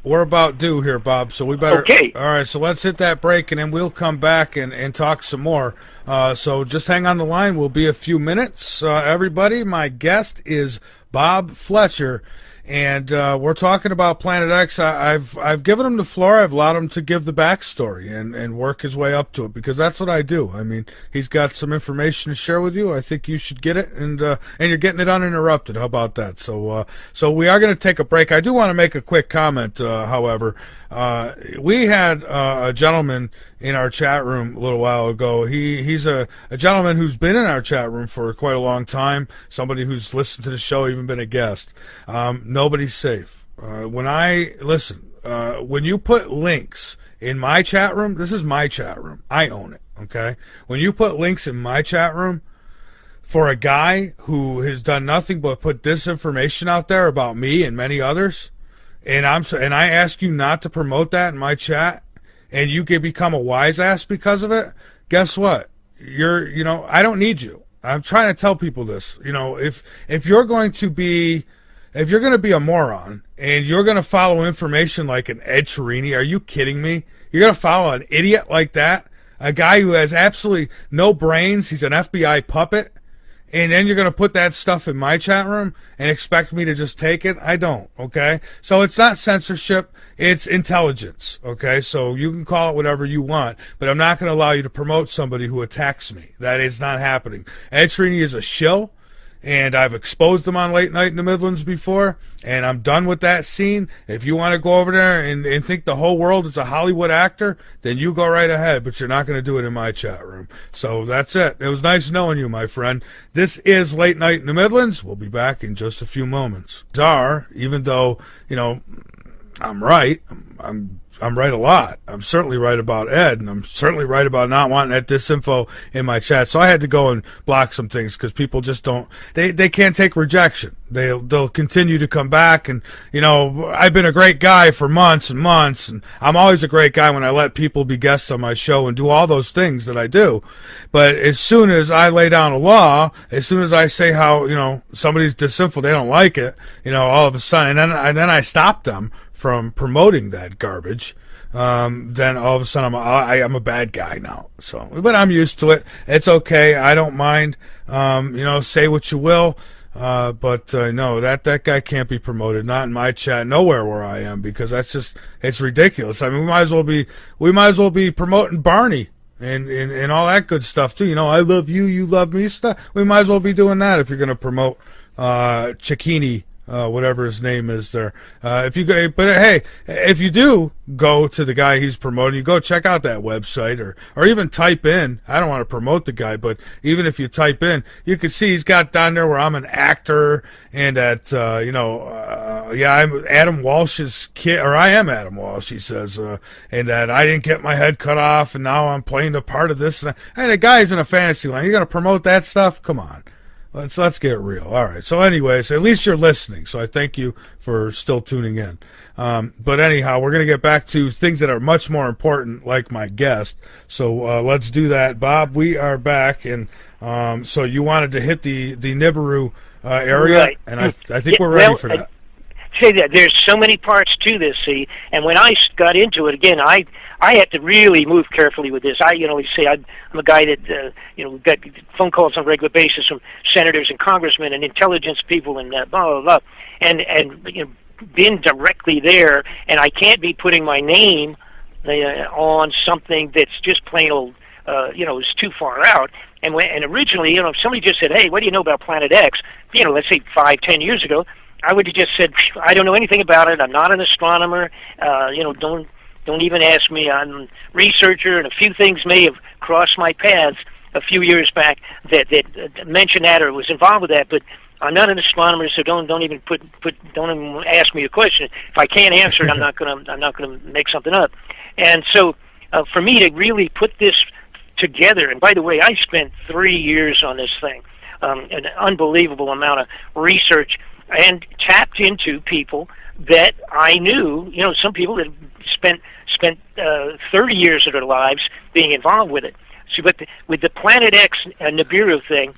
we're about due here, Bob, so we better... Okay. All right, so let's hit that break, and then we'll come back and talk some more. So just hang on the line. We'll be a few minutes. Everybody, my guest is Bob Fletcher, and we're talking about Planet X. I've given him the floor. I've allowed him to give the backstory and work his way up to it because that's what I do. I mean, he's got some information to share with you. I think you should get it, and you're getting it uninterrupted. How about that? So we are going to take a break. I do want to make a quick comment, however. We had a gentleman in our chat room a little while ago. He's a gentleman who's been in our chat room for quite a long time, somebody who's listened to the show, even been a guest. Nobody's safe. When you put links in my chat room, this is my chat room. I own it, okay? When you put links in my chat room for a guy who has done nothing but put disinformation out there about me and many others, and I ask you not to promote that in my chat, and you can become a wise ass because of it, guess what? I don't need you. I'm trying to tell people this. If you're going to be a moron and you're going to follow information like an Ed Cherini, are you kidding me? You're going to follow an idiot like that? A guy who has absolutely no brains, he's an FBI puppet, and then you're going to put that stuff in my chat room and expect me to just take it? I don't, okay? So it's not censorship, it's intelligence, okay? So you can call it whatever you want, but I'm not going to allow you to promote somebody who attacks me. That is not happening. Ed Cherini is a shill, and I've exposed him on Late Night in the Midlands before, and I'm done with that scene. If you want to go over there and think the whole world is a Hollywood actor, then you go right ahead, but you're not going to do it in my chat room. So that's it. It was nice knowing you, my friend. This is Late Night in the Midlands. We'll be back in just a few moments. Even though, I'm right, I'm right a lot. I'm certainly right about Ed, and I'm certainly right about not wanting that disinfo in my chat. So I had to go and block some things because people just don't. They can't take rejection. They'll continue to come back, and I've been a great guy for months and months, and I'm always a great guy when I let people be guests on my show and do all those things that I do. But as soon as I lay down a law, as soon as I say how somebody's disinfo, they don't like it, all of a sudden, and then I stop them from promoting that garbage, then all of a sudden I'm a bad guy now. So, but I'm used to it. It's okay. I don't mind. Say what you will. But no, that guy can't be promoted. Not in my chat. Nowhere where I am, because it's ridiculous. I mean, we might as well be promoting Barney and all that good stuff too. I love you, you love me stuff. We might as well be doing that if you're going to promote Cicchini. Whatever his name is there. If you do go to the guy he's promoting, you go check out that website or even type in, I don't want to promote the guy, but even if you type in, you can see he's got down there where I'm an actor and that, I'm Adam Walsh's kid, or I am Adam Walsh, he says, and that I didn't get my head cut off and now I'm playing the part of this. And the guy's in a fantasy land. You're going to promote that stuff? Come on. Let's get real. All right. So anyways, at least you're listening. So I thank you for still tuning in. But anyhow, we're going to get back to things that are much more important, like my guest. So let's do that. Bob, we are back. And so you wanted to hit the nibiru area. Right. And I think we're ready for that. Say that there's so many parts to this, see, and when I got into it again, I had to really move carefully with this. I'm a guy that got phone calls on a regular basis from senators and congressmen and intelligence people and blah blah blah, and been directly there, and I can't be putting my name on something that's just plain old, is too far out. And originally, if somebody just said, "Hey, what do you know about Planet X?" Let's say 5-10 years ago, I would have just said, I don't know anything about it. I'm not an astronomer. Don't even ask me. I'm a researcher, and a few things may have crossed my paths a few years back that mentioned that or was involved with that. But I'm not an astronomer, so don't even don't even ask me a question. If I can't answer it, I'm not gonna make something up. And so, for me to really put this together, and by the way, I spent 3 years on this thing, an unbelievable amount of research, and tapped into people that I knew, some people that spent 30 years of their lives being involved with it. So, but with the Planet X Nibiru thing,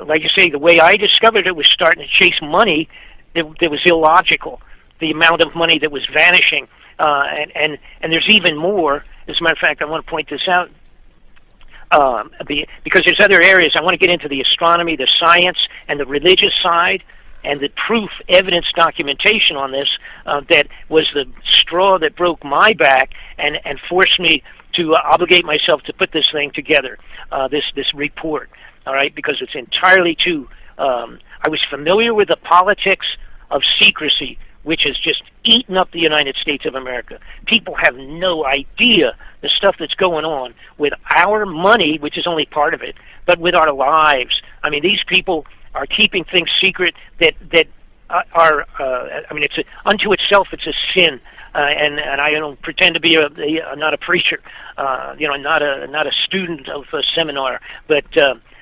like you say, the way I discovered it was starting to chase money that was illogical. The amount of money that was vanishing, and there's even more. As a matter of fact, I want to point this out. Because there's other areas. I want to get into the astronomy, the science, and the religious side, and the proof, evidence, documentation on this that was the straw that broke my back and forced me to obligate myself to put this thing together, this report, all right, because it's entirely too... I was familiar with the politics of secrecy, which has just eaten up the United States of America. People have no idea the stuff that's going on with our money, which is only part of it, but with our lives. I mean, these people are keeping things secret that are. It's unto itself. It's a sin, and I don't pretend to be not a preacher, not a student of a seminar, but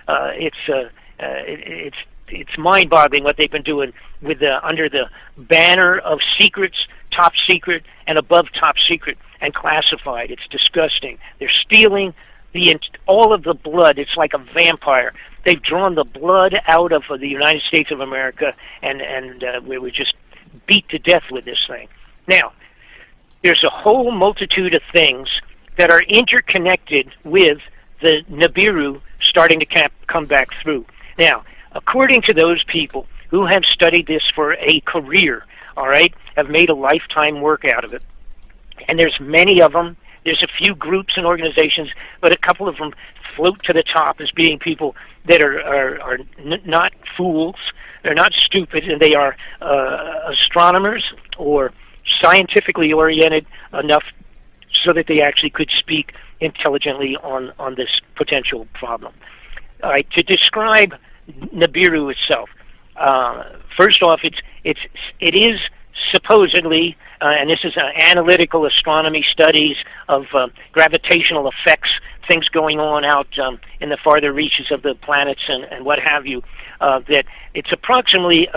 it's it's mind-boggling what they've been doing with under the banner of secrets, top secret, and above top secret, and classified. It's disgusting. They're stealing all of the blood. It's like a vampire. They've drawn the blood out of the United States of America, and we were just beat to death with this thing. Now, there's a whole multitude of things that are interconnected with the nibiru starting to come back through. Now, according to those people who have studied this for a career, all right, have made a lifetime work out of it, and there's many of them. There's a few groups and organizations, but a couple of them float to the top as being people that are not fools. They're not stupid, and they are astronomers or scientifically oriented enough so that they actually could speak intelligently on this potential problem. All right, to describe nibiru itself, first off, it is supposedly, and this is analytical astronomy studies of gravitational effects, things going on out in the farther reaches of the planets and what have you, that it's approximately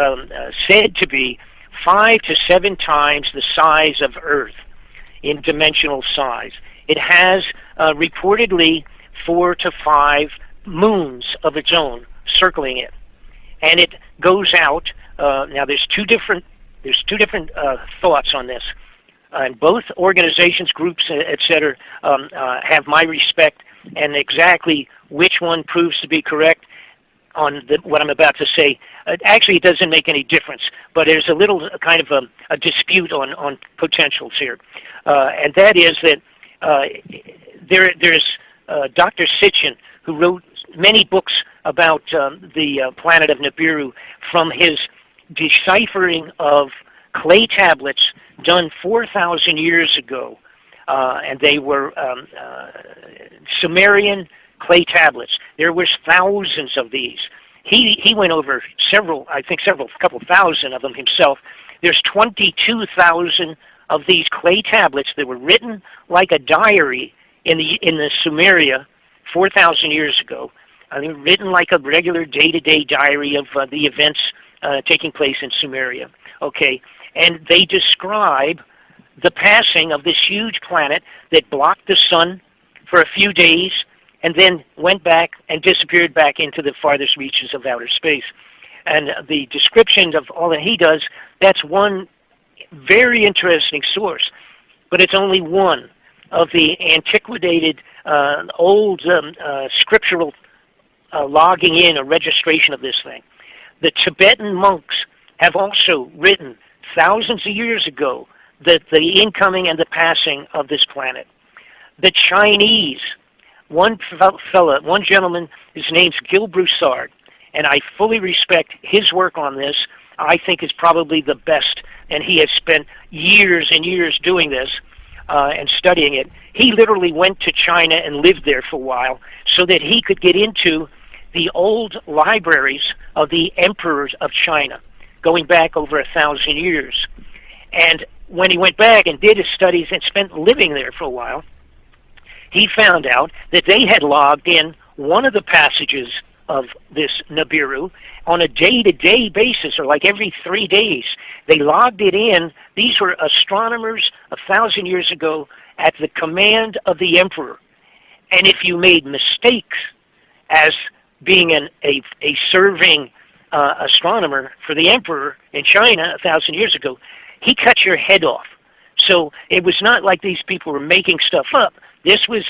said to be 5 to 7 times the size of Earth in dimensional size. It has reportedly 4 to 5 moons of its own circling it, and it goes out. Now, there's two different thoughts on this, and both organizations, groups, etc., have my respect, and exactly which one proves to be correct on what I'm about to say. Actually, it doesn't make any difference, but there's a little kind of a dispute on potentials here, and that is that there's Dr. Sitchin, who wrote many books about the planet of Nibiru from his deciphering of clay tablets done 4,000 years ago, and they were Sumerian clay tablets. There was thousands of these. He went over couple thousand of them himself. There's 22,000 of these clay tablets that were written like a diary in the Sumeria 4,000 years ago. They were written like a regular day-to-day diary of the events taking place in Sumeria. Okay, and they describe the passing of this huge planet that blocked the sun for a few days and then went back and disappeared back into the farthest reaches of outer space. And the description of all that he does, that's one very interesting source, but it's only one of the antiquated, old scriptural logging in or registration of this thing. The Tibetan monks have also written thousands of years ago the incoming and the passing of this planet. The Chinese, one gentleman, his name's Gil Broussard, and I fully respect his work on this. I think is probably the best, and he has spent years and years doing this and studying it. He literally went to China and lived there for a while so that he could get into the old libraries of the emperors of China, going back over 1,000 years. And when he went back and did his studies and spent living there for a while, he found out that they had logged in one of the passages of this Nibiru on a day-to-day basis, or like every 3 days. They logged it in. These were astronomers 1,000 years ago at the command of the emperor. And if you made mistakes as being a serving astronomer for the emperor in China 1,000 years ago, he cut your head off. So it was not like these people were making stuff up. This was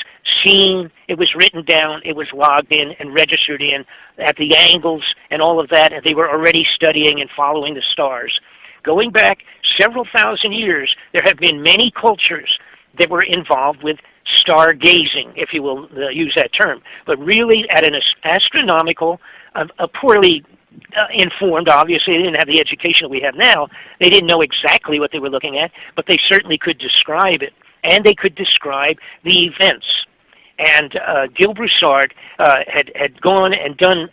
seen, it was written down, it was logged in and registered in at the angles and all of that, and they were already studying and following the stars. Going back several thousand years, there have been many cultures that were involved with stargazing, if you will use that term, but really at an astronomical, poorly informed, obviously. They didn't have the education that we have now. They didn't know exactly what they were looking at, but they certainly could describe it, and they could describe the events. And Gil Broussard had gone and done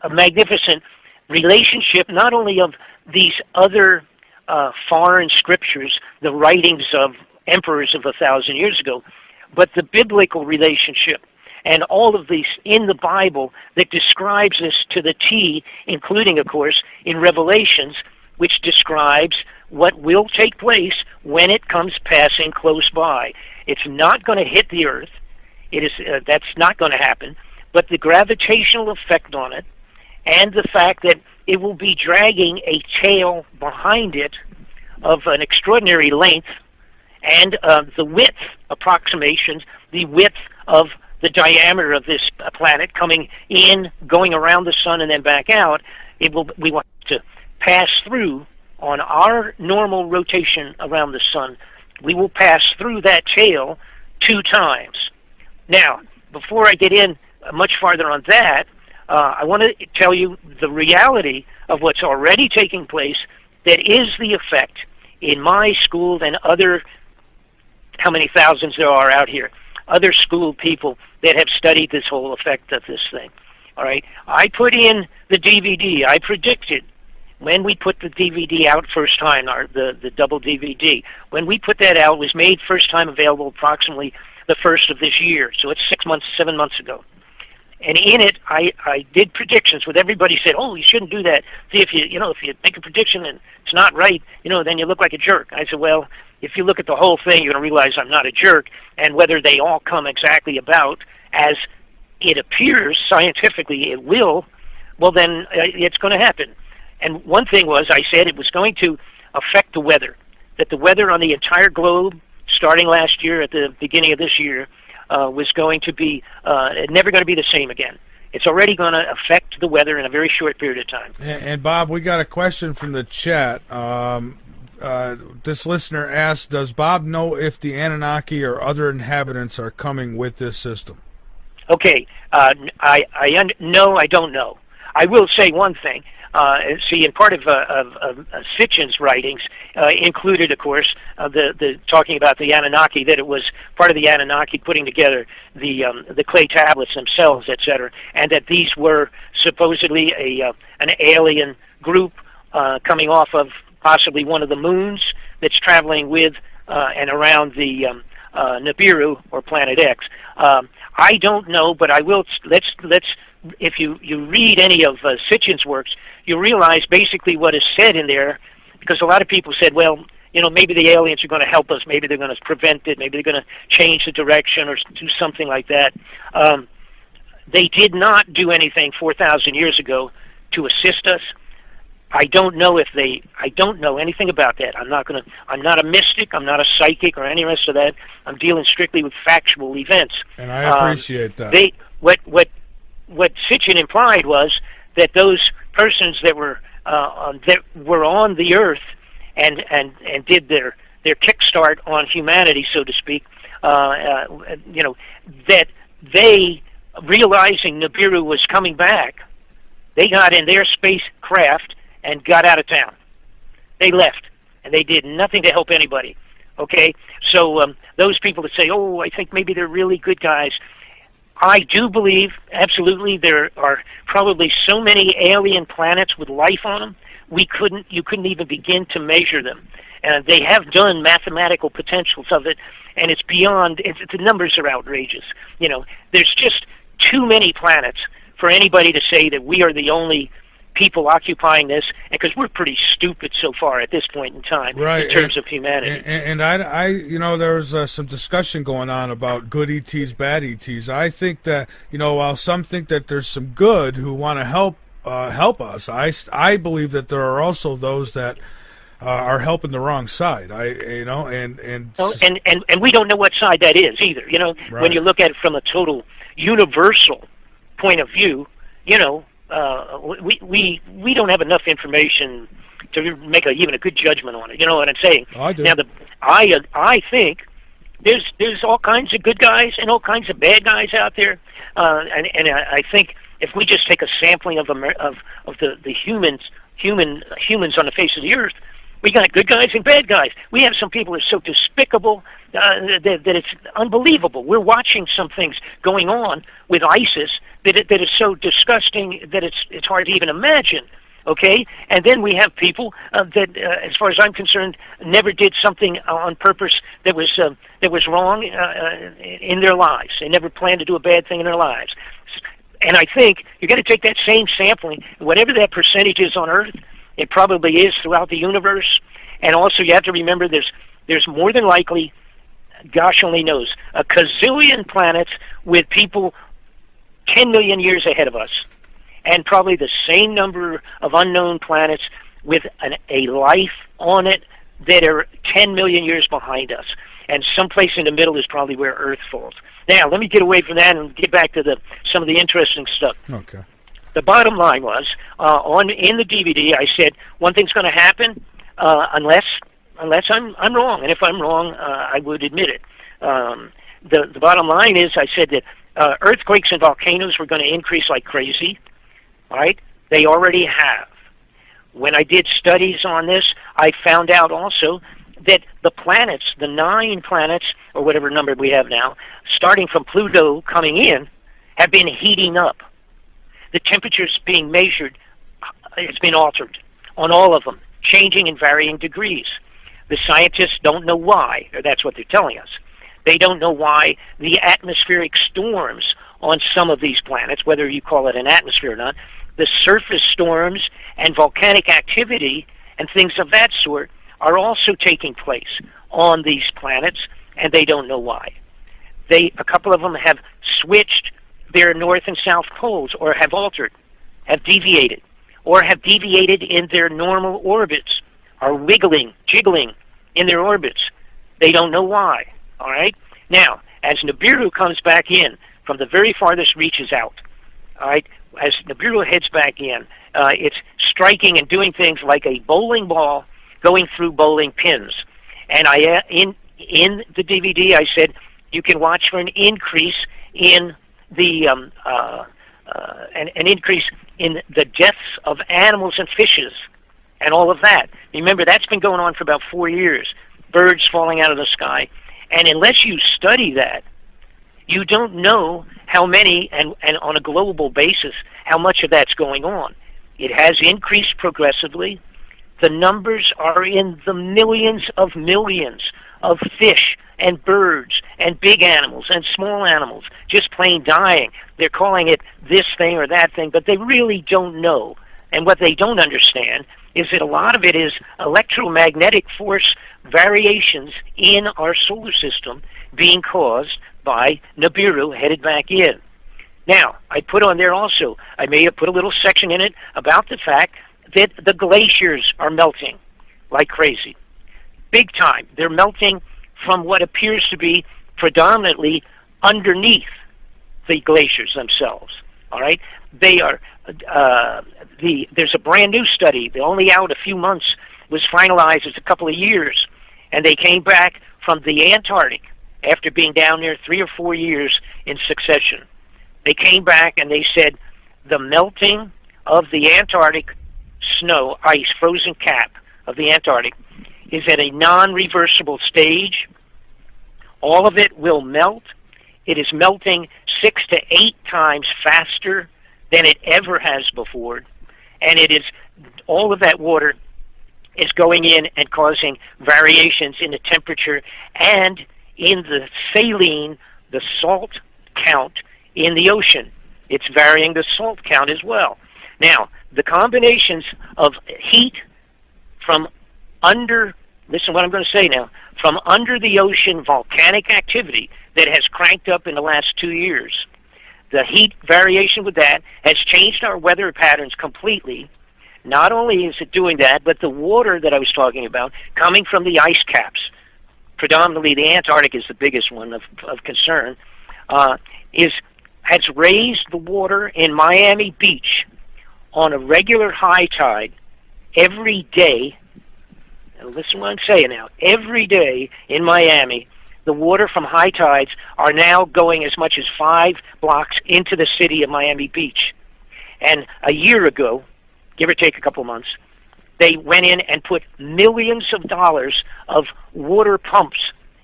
a magnificent relationship, not only of these other foreign scriptures, the writings of emperors of 1,000 years ago, but the biblical relationship. and all of these in the Bible that describes this to the T, including, of course, in Revelations, which describes what will take place when it comes passing close by. It's not going to hit the earth. It is that's not going to happen. But the gravitational effect on it, and the fact that it will be dragging a tail behind it of an extraordinary length, and the width approximations, the width of the diameter of this planet coming in, going around the sun, and then back out, we want to pass through on our normal rotation around the sun. We will pass through that tail 2 times. Now, before I get in much farther on that, I want to tell you the reality of what's already taking place that is the effect in my school and other, how many thousands there are out here, other school people that have studied this whole effect of this thing. All right, I put in the DVD. I predicted when we put the DVD out first time, the double DVD, when we put that out, it was made first time available approximately the first of this year. So it's 7 months ago. And in it, I did predictions with everybody said, oh, you shouldn't do that. See, if you make a prediction and it's not right, then you look like a jerk. I said, well, if you look at the whole thing, you're going to realize I'm not a jerk. And whether they all come exactly about as it appears scientifically it will, well, then it's going to happen. And one thing was, I said it was going to affect the weather, that the weather on the entire globe, starting last year at the beginning of this year, was going to be never going to be the same again. It's already going to affect the weather in a very short period of time. And Bob, we got a question from the chat. This listener asked, does Bob know if the Anunnaki or other inhabitants are coming with this system? Okay, no, I don't know. I will say one thing. See, in part of Sitchin's writings included, of course, the talking about the Anunnaki, that it was part of the Anunnaki putting together the clay tablets themselves, etc., and that these were supposedly an alien group coming off of possibly one of the moons that's traveling with and around the Nibiru or Planet X. I don't know, but I will. Let's. If you read any of Sitchin's works, you realize basically what is said in there, because a lot of people said, well, maybe the aliens are going to help us, maybe they're going to prevent it, maybe they're going to change the direction or do something like that. They did not do anything 4,000 years ago to assist us. I don't know anything about that. I'm not a mystic, I'm not a psychic or any rest of that. I'm dealing strictly with factual events. And I appreciate that. What Sitchin implied was that those persons that were on the earth and did their kickstart on humanity, so to speak, that they, realizing Nibiru was coming back, they got in their spacecraft and got out of town. They left, and they did nothing to help anybody. Okay, so those people that say, "Oh, I think maybe they're really good guys," I do believe, absolutely, there are probably so many alien planets with life on them, you couldn't even begin to measure them. And they have done mathematical potentials of it, and it's beyond, the numbers are outrageous. There's just too many planets for anybody to say that we are the only people occupying this, because we're pretty stupid so far at this point in time, right, in terms of humanity. And I there's some discussion going on about good ETs, bad ETs. I think that, while some think that there's some good who want to help us, I believe that there are also those that are helping the wrong side. And we don't know what side that is either. Right. When you look at it from a total universal point of view, we don't have enough information to make even a good judgment on it. You know what I'm saying? Oh, I do. Now, I think there's all kinds of good guys and all kinds of bad guys out there, and I think if we just take a sampling of the humans on the face of the earth, we got good guys and bad guys. We have some people that are so despicable that it's unbelievable. We're watching some things going on with ISIS that is so disgusting that it's hard to even imagine. Okay, and then we have people that, as far as I'm concerned, never did something on purpose that was wrong in their lives. They never planned to do a bad thing in their lives. And I think you've got to take that same sampling, whatever that percentage is on Earth, it probably is throughout the universe. And also, you have to remember there's more than likely, gosh only knows, a gazillion planets with people 10 million years ahead of us, and probably the same number of unknown planets with a life on it that are 10 million years behind us. And someplace in the middle is probably where Earth falls. Now, let me get away from that and get back to some of the interesting stuff. Okay. The bottom line was, in the DVD, I said, one thing's going to happen unless I'm wrong. And if I'm wrong, I would admit it. The bottom line is, I said that earthquakes and volcanoes were going to increase like crazy. All right? They already have. When I did studies on this, I found out also that the planets, the 9 planets, or whatever number we have now, starting from Pluto coming in, have been heating up. The temperatures being measured, it's been altered on all of them, changing in varying degrees. The scientists don't know why, or that's what they're telling us. They don't know why the atmospheric storms on some of these planets, whether you call it an atmosphere or not, the surface storms and volcanic activity and things of that sort are also taking place on these planets, and they don't know why. A couple of them have switched their north and south poles, or have altered, have deviated, or have deviated in their normal orbits, are wiggling, jiggling in their orbits. They don't know why. All right? Now, as Nibiru comes back in from the very farthest reaches out, all right, as Nibiru heads back in, it's striking and doing things like a bowling ball going through bowling pins. And in the DVD, I said you can watch for an increase in an increase in the deaths of animals and fishes and all of that. Remember, that's been going on for about 4 years. Birds falling out of the sky. And unless you study that, you don't know how many, and on a global basis, how much of that's going on. It has increased progressively. The numbers are in the millions of fish and birds and big animals and small animals just plain dying. They're calling it this thing or that thing, but they really don't know. And what they don't understand is that a lot of it is electromagnetic force variations in our solar system being caused by Nibiru headed back in. Now, I put on there also, I may have put a little section in it about the fact that the glaciers are melting like crazy. Big time. They're melting from what appears to be predominantly underneath the glaciers themselves. All right? They are, there's a brand new study, they're only out a few months, was finalized, it's a couple of years, and they came back from the Antarctic after being down there 3 or 4 years in succession. They came back and they said the melting of the Antarctic snow, ice, frozen cap of the Antarctic is at a non-reversible stage. All of it will melt. It is melting 6 to 8 times faster than it ever has before. And it is, all of that water is going in and causing variations in the temperature and in the saline, the salt count in the ocean. It's varying the salt count as well. Now, the combinations of heat from under, listen what I'm going to say now, from under the ocean volcanic activity that has cranked up in the last 2 years, the heat variation with that has changed our weather patterns completely. Not only is it doing that, but the water that I was talking about coming from the ice caps, predominantly the Antarctic is the biggest one of concern, has raised the water in Miami Beach on a regular high tide every day. And listen what I'm saying now. Every day in Miami, the water from high tides are now going as much as 5 blocks into the city of Miami Beach. And a year ago, give or take a couple months, they went in and put millions of dollars of water pumps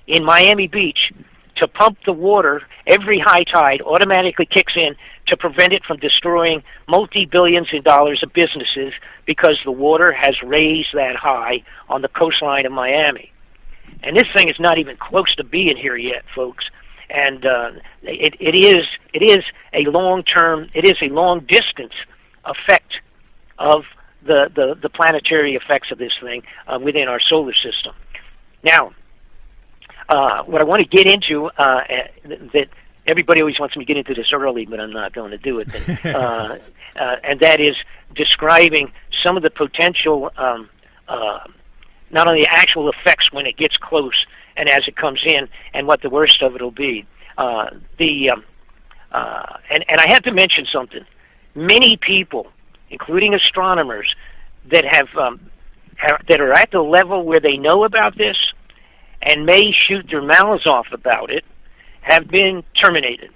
in Miami Beach to pump the water. Every high tide automatically kicks in to prevent it from destroying multi-billions in dollars of businesses because the water has raised that high on the coastline of Miami. And this thing is not even close to being here yet, folks. And it is a long-term, it is a long-distance effect of the planetary effects of this thing within our solar system. Now, what I want to get into, that everybody always wants me to get into this early, but I'm not going to do it. And that is describing some of the potential, not only the actual effects when it gets close and as it comes in, and what the worst of it will be. And I have to mention something. Many people, including astronomers, that that are at the level where they know about this and may shoot their mouths off about it, have been terminated.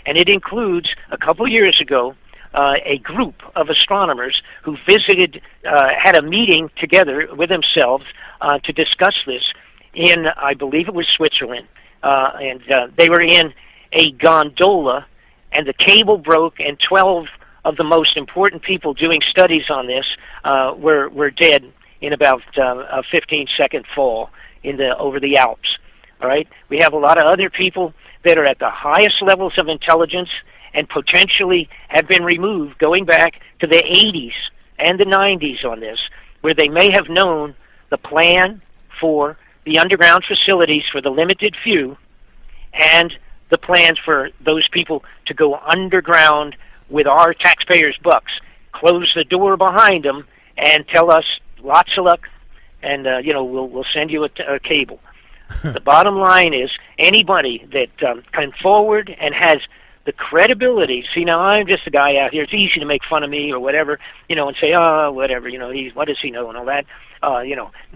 And it includes, a couple years ago, a group of astronomers who visited, had a meeting together with themselves to discuss this in, I believe it was Switzerland. And they were in a gondola, and the cable broke, and 12 of the most important people doing studies on this were dead in about a 15-second fall over the Alps. All right, we have a lot of other people that are at the highest levels of intelligence and potentially have been removed going back to the 80s and the 90s on this, where they may have known the plan for the underground facilities for the limited few and the plans for those people to go underground with our taxpayers' bucks, close the door behind them, and tell us lots of luck, and we'll send you a cable. The bottom line is, anybody that comes forward and has the credibility. See, now I'm just a guy out here. It's easy to make fun of me or whatever, and say, oh, whatever, what does he know and all that.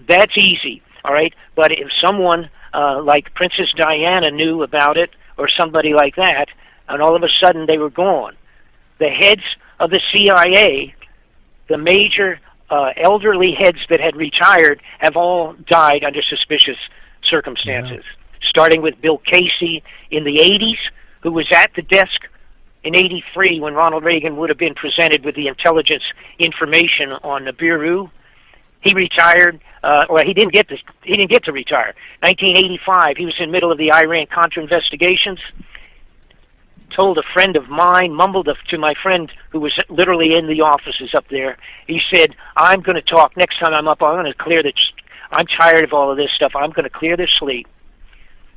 That's easy, all right? But if someone like Princess Diana knew about it, or somebody like that, and all of a sudden they were gone. The heads of the CIA, the major elderly heads that had retired, have all died under suspicious circumstances, starting with Bill Casey in the 80s, who was at the desk in 83 when Ronald Reagan would have been presented with the intelligence information on Nibiru. He retired, he didn't get to retire. 1985, he was in the middle of the Iran-Contra investigations. Told a friend of mine, mumbled to my friend who was literally in the offices up there. He said, I'm going to talk next time I'm up. I'm going to clear this. I'm tired of all of this stuff. I'm going to clear this slate.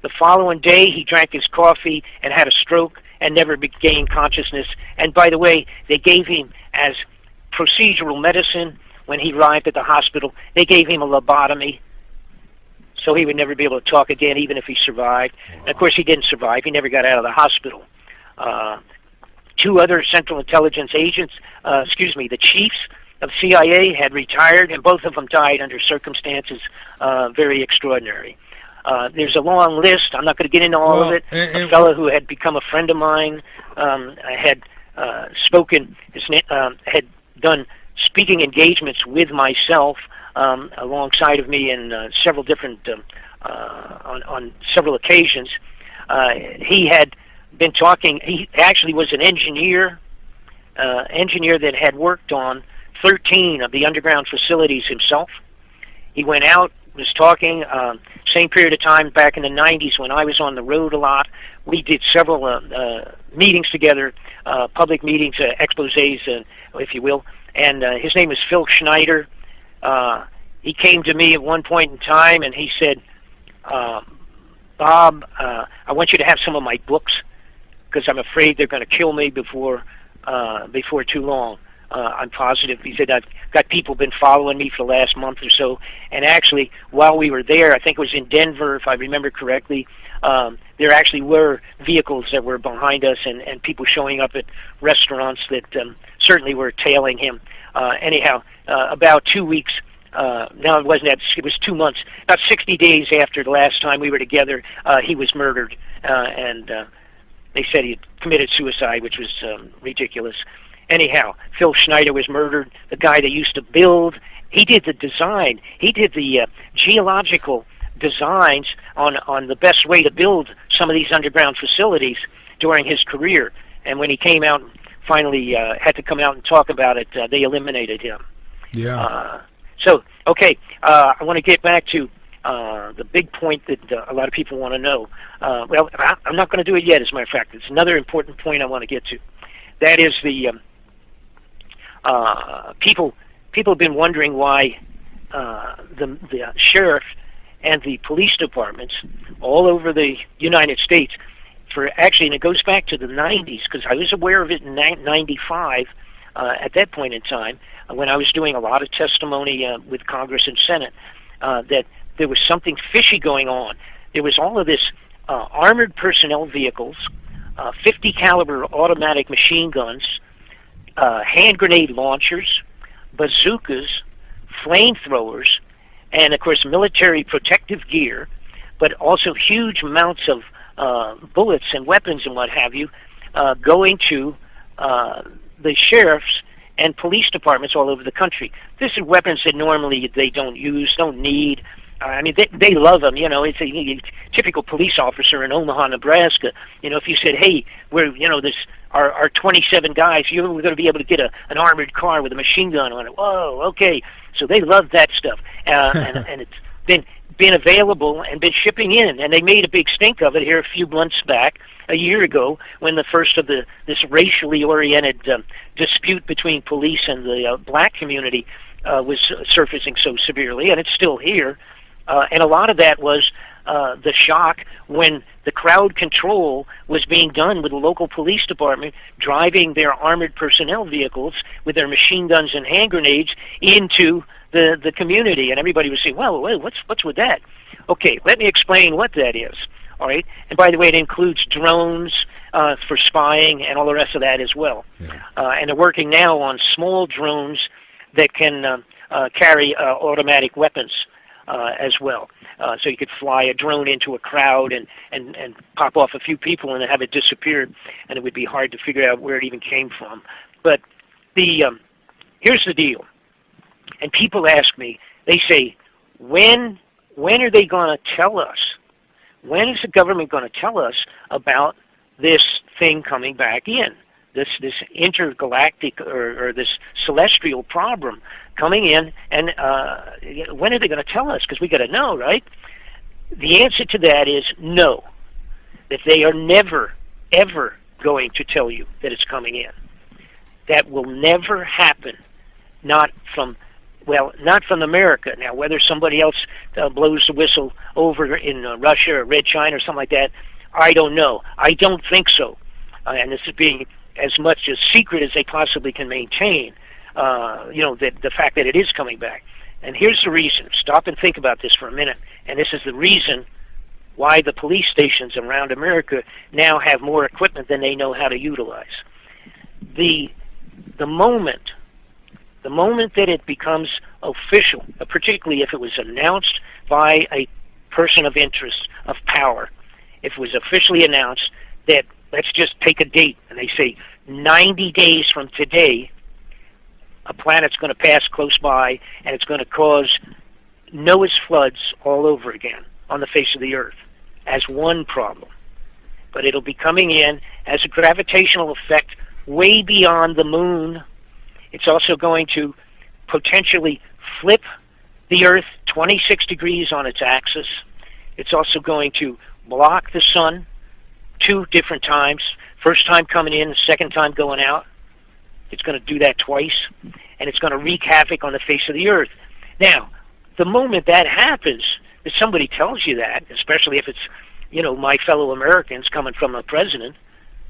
The following day, he drank his coffee and had a stroke and never regained consciousness. And by the way, they gave him, as procedural medicine, when he arrived at the hospital, they gave him a lobotomy so he would never be able to talk again, even if he survived. And of course, he didn't survive. He never got out of the hospital. Two other Central Intelligence agents, the chiefs of CIA had retired, and both of them died under circumstances very extraordinary. There's a long list. I'm not going to get into all of it. A fellow who had become a friend of mine had spoken, had done speaking engagements with myself alongside of me in several different, on several occasions. He had been talking, he actually was an engineer that had worked on 13 of the underground facilities himself. He went out, was talking, same period of time back in the 90s when I was on the road a lot. We did several meetings together, public meetings, exposés, if you will. And his name is Phil Schneider. He came to me at one point in time and he said, Bob, I want you to have some of my books because I'm afraid they're going to kill me before too long. I'm positive. He said, I've got people been following me for the last month or so. And actually, while we were there, I think it was in Denver, if I remember correctly, there actually were vehicles that were behind us and people showing up at restaurants that certainly were tailing him. Anyhow, about 2 weeks, no, it wasn't that, it was 2 months, about 60 days after the last time we were together, he was murdered. And they said he had committed suicide, which was ridiculous. Anyhow, Phil Schneider was murdered. The guy that used to build, he did the design. He did the geological designs on the best way to build some of these underground facilities during his career. and when he came out, finally had to come out and talk about it, they eliminated him. Yeah. So, okay, I want to get back to the big point that a lot of people want to know. Well, I'm not going to do it yet, as a matter of fact. It's another important point I want to get to. That is the people have been wondering why the sheriff and the police departments all over the United States, and it goes back to the 90s, because I was aware of it in 95 at that point in time, when I was doing a lot of testimony with Congress and Senate, that there was something fishy going on. There was all of this armored personnel vehicles, 50 caliber automatic machine guns, hand grenade launchers, bazookas, flamethrowers, and of course military protective gear, but also huge amounts of bullets and weapons and what have you, going to the sheriffs and police departments all over the country. This is weapons that normally they don't use, don't need. I mean, they love them. It's a typical police officer in Omaha, Nebraska. If you said, "Hey, our 27 guys, we're going to be able to get an armored car with a machine gun on it." Whoa, okay. So they love that stuff, and it's been available and been shipping in, and they made a big stink of it here a few months back, a year ago, when the first of this racially oriented dispute between police and the black community was surfacing so severely, and it's still here. And a lot of that was the shock when the crowd control was being done with the local police department driving their armored personnel vehicles with their machine guns and hand grenades into the community. And everybody was saying, well, what's with that? Okay, let me explain what that is. All right. And by the way, it includes drones for spying and all the rest of that as well. Yeah. And they're working now on small drones that can carry automatic weapons as well. So you could fly a drone into a crowd and pop off a few people and have it disappear, and it would be hard to figure out where it even came from. But here's the deal. And people ask me, they say, when are they going to tell us? When is the government going to tell us about this thing coming back in? This intergalactic or this celestial problem coming in, and when are they going to tell us? Because we got to know, right? The answer to that is no. That they are never, ever going to tell you that it's coming in. That will never happen. Not from America. Now, whether somebody else blows the whistle over in Russia or Red China or something like that, I don't know. I don't think so. And this is being as much a secret as they possibly can maintain, the fact that it is coming back. And here's the reason. Stop and think about this for a minute. And this is the reason why the police stations around America now have more equipment than they know how to utilize. The moment that it becomes official, particularly if it was announced by a person of interest, of power, if it was officially announced that, let's just take a date, and they say 90 days from today, a planet's going to pass close by, and it's going to cause Noah's floods all over again on the face of the earth as one problem. But it'll be coming in as a gravitational effect way beyond the moon. It's also going to potentially flip the earth 26 degrees on its axis. It's also going to block the sun 2 different times. First time coming in, second time going out. It's going to do that twice, and it's going to wreak havoc on the face of the earth. Now, the moment that happens, if somebody tells you that, especially if it's, my fellow Americans coming from a president,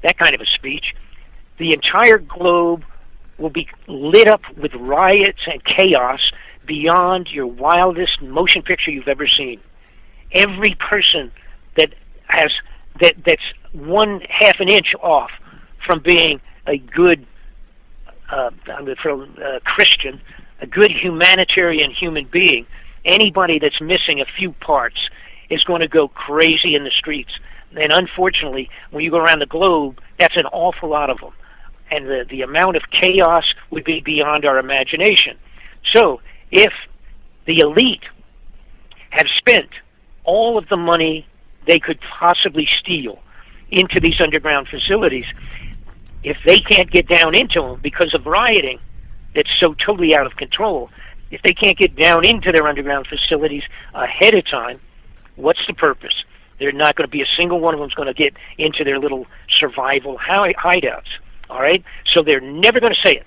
that kind of a speech, the entire globe will be lit up with riots and chaos beyond your wildest motion picture you've ever seen. Every person that's 1/2 an inch off from being a good Christian, a good humanitarian human being, anybody that's missing a few parts is going to go crazy in the streets. And unfortunately, when you go around the globe, that's an awful lot of them. And the amount of chaos would be beyond our imagination. So if the elite have spent all of the money they could possibly steal into these underground facilities, if they can't get down into them because of rioting that's so totally out of control, if they can't get down into their underground facilities ahead of time, what's the purpose? They're not going to be a single one of them's going to get into their little survival hideouts. All right? So they're never going to say it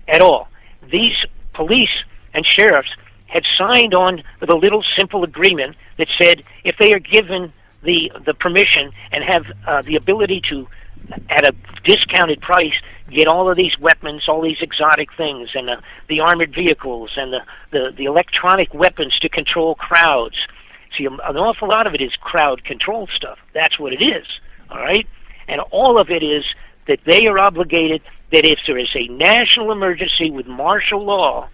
at all. These police and sheriffs had signed on with a little simple agreement that said if they are given the permission and have the ability to, at a discounted price, get all of these weapons, all these exotic things, and the armored vehicles, and the electronic weapons to control crowds. See, an awful lot of it is crowd control stuff. That's what it is, all right? And all of it is that they are obligated that if there is a national emergency with martial law,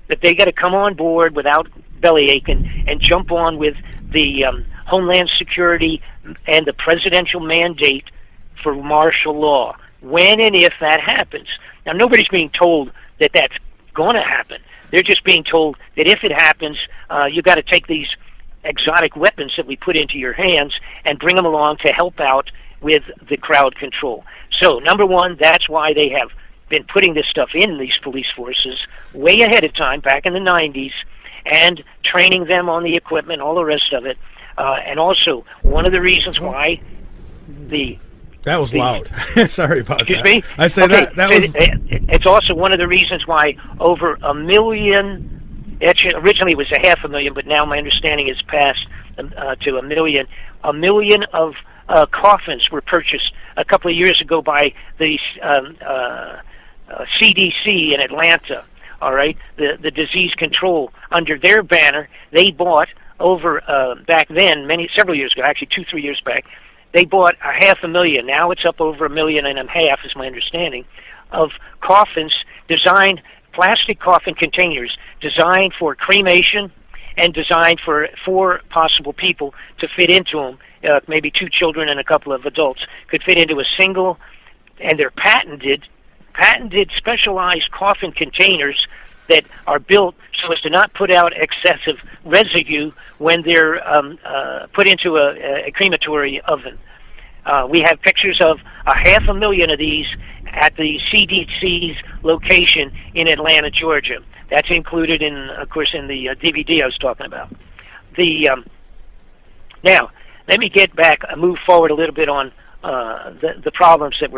that they got to come on board without belly aching and jump on with the Homeland Security and the presidential mandate for martial law when and if that happens. Now, nobody's being told that that's going to happen. They're just being told that if it happens, you got to take these exotic weapons that we put into your hands and bring them along to help out with the crowd control. So, number one, that's why they have been putting this stuff in these police forces way ahead of time, back in the 90s, and training them on the equipment, all the rest of it. And also, one of the reasons why That was loud. Sorry about excuse that. Me? I said okay, that was... It's also one of the reasons why over 1 million, actually originally it was 500,000, but now my understanding is passed to 1 million. 1 million of coffins were purchased a couple of years ago by the CDC in Atlanta, all right, the disease control. Under their banner, they bought over, back then, several years ago, actually 2-3 years back, they bought 500,000. Now it's up over 1.5 million, is my understanding, of coffins designed, plastic coffin containers designed for cremation and designed for 4 possible people to fit into them. Maybe 2 children and a couple of adults could fit into a single, and they're patented specialized coffin containers that are built so as to not put out excessive residue when they're put into a crematory oven. We have pictures of 500,000 of these at the CDC's location in Atlanta, Georgia. That's included in, of course, in the DVD I was talking about. Now, let me get back, move forward a little bit on the problems that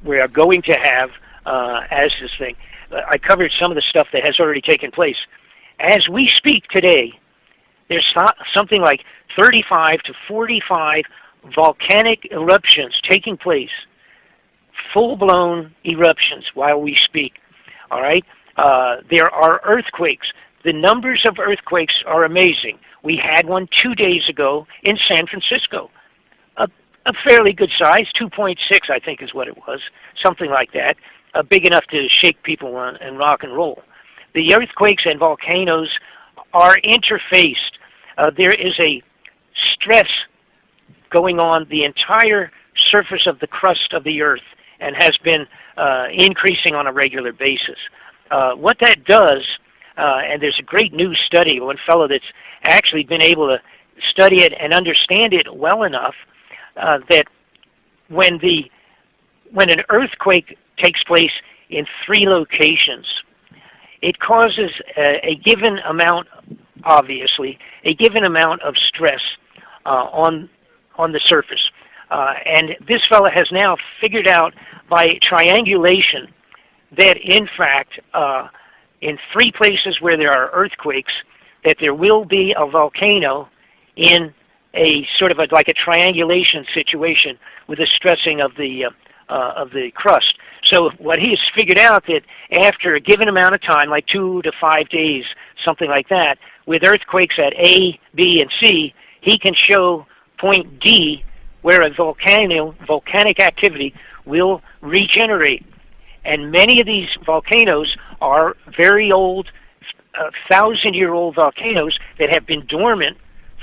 we are going to have as this thing. I covered some of the stuff that has already taken place. As we speak today, there's something like 35 to 45 volcanic eruptions taking place, full-blown eruptions while we speak. All right? There are earthquakes. The numbers of earthquakes are amazing. We had one 2 days ago in San Francisco. A fairly good size, 2.6 I think is what it was, something like that. Big enough to shake people and rock and roll. The earthquakes and volcanoes are interfaced. There is a stress going on the entire surface of the crust of the earth and has been increasing on a regular basis. What that does, and there's a great new study, one fellow that's actually been able to study it and understand it well enough that when an earthquake takes place in 3 locations, it causes a given amount, obviously, a given amount of stress on the surface. And this fellow has now figured out by triangulation that, in fact, in 3 places where there are earthquakes, that there will be a volcano in a sort of like a triangulation situation with the stressing of the crust. So what he has figured out that after a given amount of time, like 2 to 5 days, something like that, with earthquakes at A, B, and C, he can show point D where a volcanic activity will regenerate. And many of these volcanoes are very old, 1,000-year-old volcanoes that have been dormant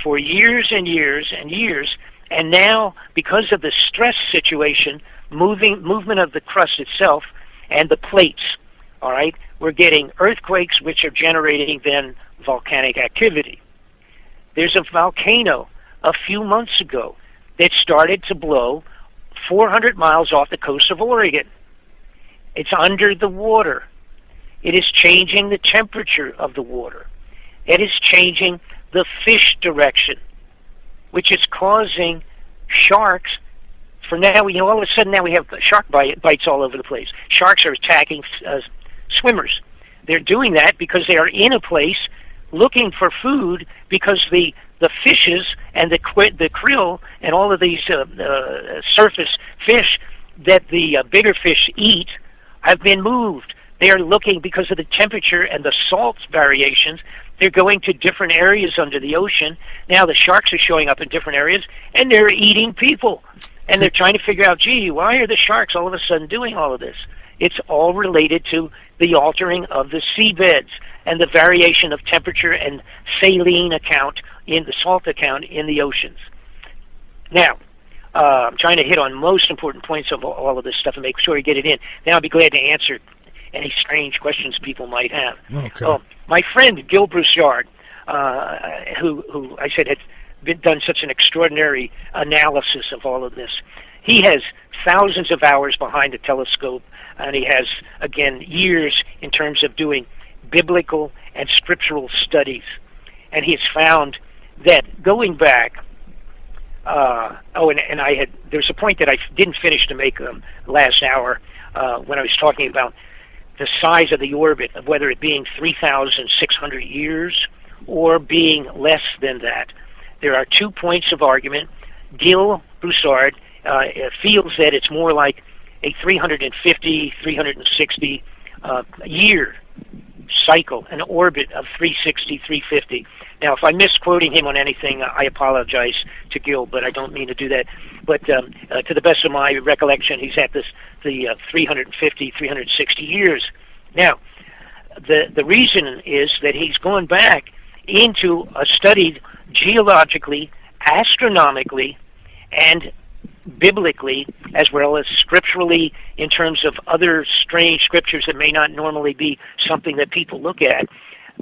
for years and years and years, and now, because of the stress situation, movement of the crust itself and the plates, all right, we're getting earthquakes which are generating then volcanic activity. There's a volcano a few months ago that started to blow 400 miles off the coast of Oregon. It's under the water. It is changing the temperature of the water. It is changing the fish direction, which is causing sharks. For now, all of a sudden now we have shark bites all over the place. Sharks are attacking swimmers. They're doing that because they are in a place looking for food, because the fishes and the krill and all of these surface fish that the bigger fish eat have been moved. They are looking, because of the temperature and the salt variations, they're going to different areas under the ocean. Now the sharks are showing up in different areas, and they're eating people. And they're trying to figure out, gee, why are the sharks all of a sudden doing all of this? It's all related to the altering of the seabeds and the variation of temperature and saline account in the salt account in the oceans. Now, I'm trying to hit on most important points of all of this stuff and make sure we get it in. Then I'll be glad to answer any strange questions people might have. Okay. My friend Gil Broussard, who I said had done such an extraordinary analysis of all of this, he has thousands of hours behind a telescope, and he has, again, years in terms of doing biblical and scriptural studies. And he has found that going back, there's a point that I didn't finish to make last hour when I was talking about the size of the orbit, of whether it being 3,600 years or being less than that. There are 2 points of argument. Gil Broussard feels that it's more like a 350, 360 year cycle, an orbit of 360, 350. Now, if I'm misquoting him on anything, I apologize to Gil, but I don't mean to do that. But to the best of my recollection, he's at the 350, 360 years. Now, the reason is that he's gone back into a studied geologically, astronomically, and biblically, as well as scripturally, in terms of other strange scriptures that may not normally be something that people look at.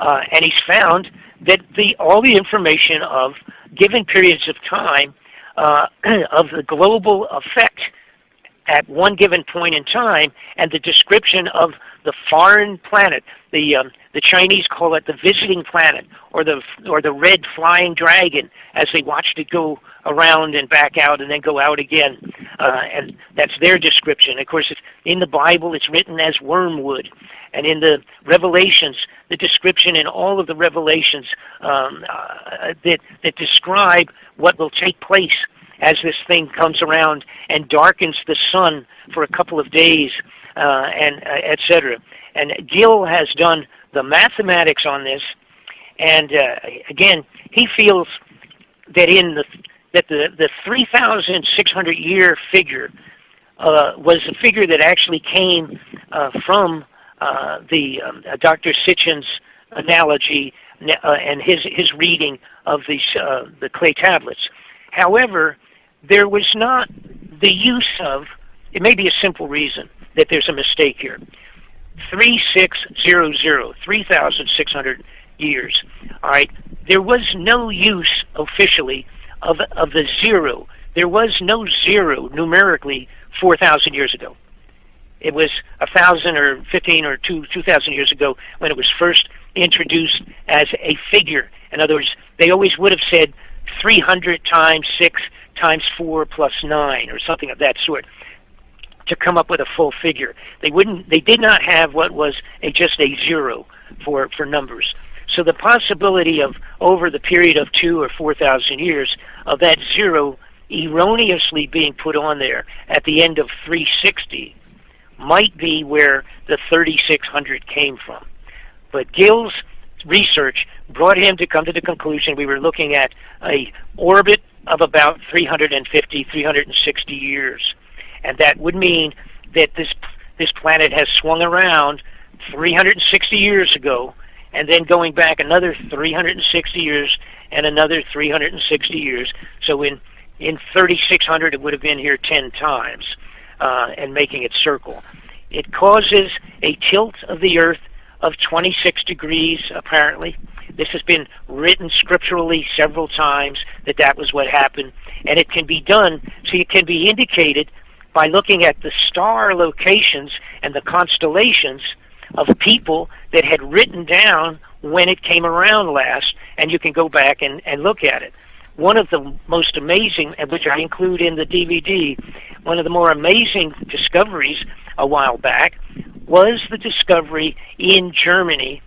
And he's found that all the information of given periods of time of the global effect at one given point in time, and the description of the foreign planet, the Chinese call it the visiting planet, or the red flying dragon, as they watched it go around and back out and then go out again, and that's their description. Of course, in the Bible, it's written as wormwood, and in the Revelations, the description in all of the Revelations that describe what will take place as this thing comes around and darkens the sun for a couple of days, and etc. And Gil has done the mathematics on this, and again, he feels that the 3,600 year figure was a figure that actually came from Dr. Sitchin's analogy and his reading of the clay tablets. However, there was not the use of, it may be a simple reason that there's a mistake here. 3600, 3,600 years. All right, there was no use officially of the zero. There was no zero numerically 4,000 years ago. It was 1,000 or 15 or 2,000 years ago when it was first introduced as a figure. In other words, they always would have said 300 times 6 times 4 plus 9 or something of that sort to come up with a full figure. They did not have what was just a zero for numbers. So the possibility of, over the period of 2,000 or 4,000 years, of that zero erroneously being put on there at the end of 360 might be where the 3,600 came from. But Gil's research brought him to come to the conclusion we were looking at a orbit of about 350, 360 years. And that would mean that this planet has swung around 360 years ago, and then going back another 360 years and another 360 years. So in 3,600 it would have been here 10 times, and making it circle. It causes a tilt of the Earth of 26 degrees, apparently. This has been written scripturally several times that was what happened, and it can be done, so it can be indicated by looking at the star locations and the constellations of people that had written down when it came around last, and you can go back and look at it. One of the most amazing, which I include in the DVD, one of the more amazing discoveries a while back was the discovery in Germany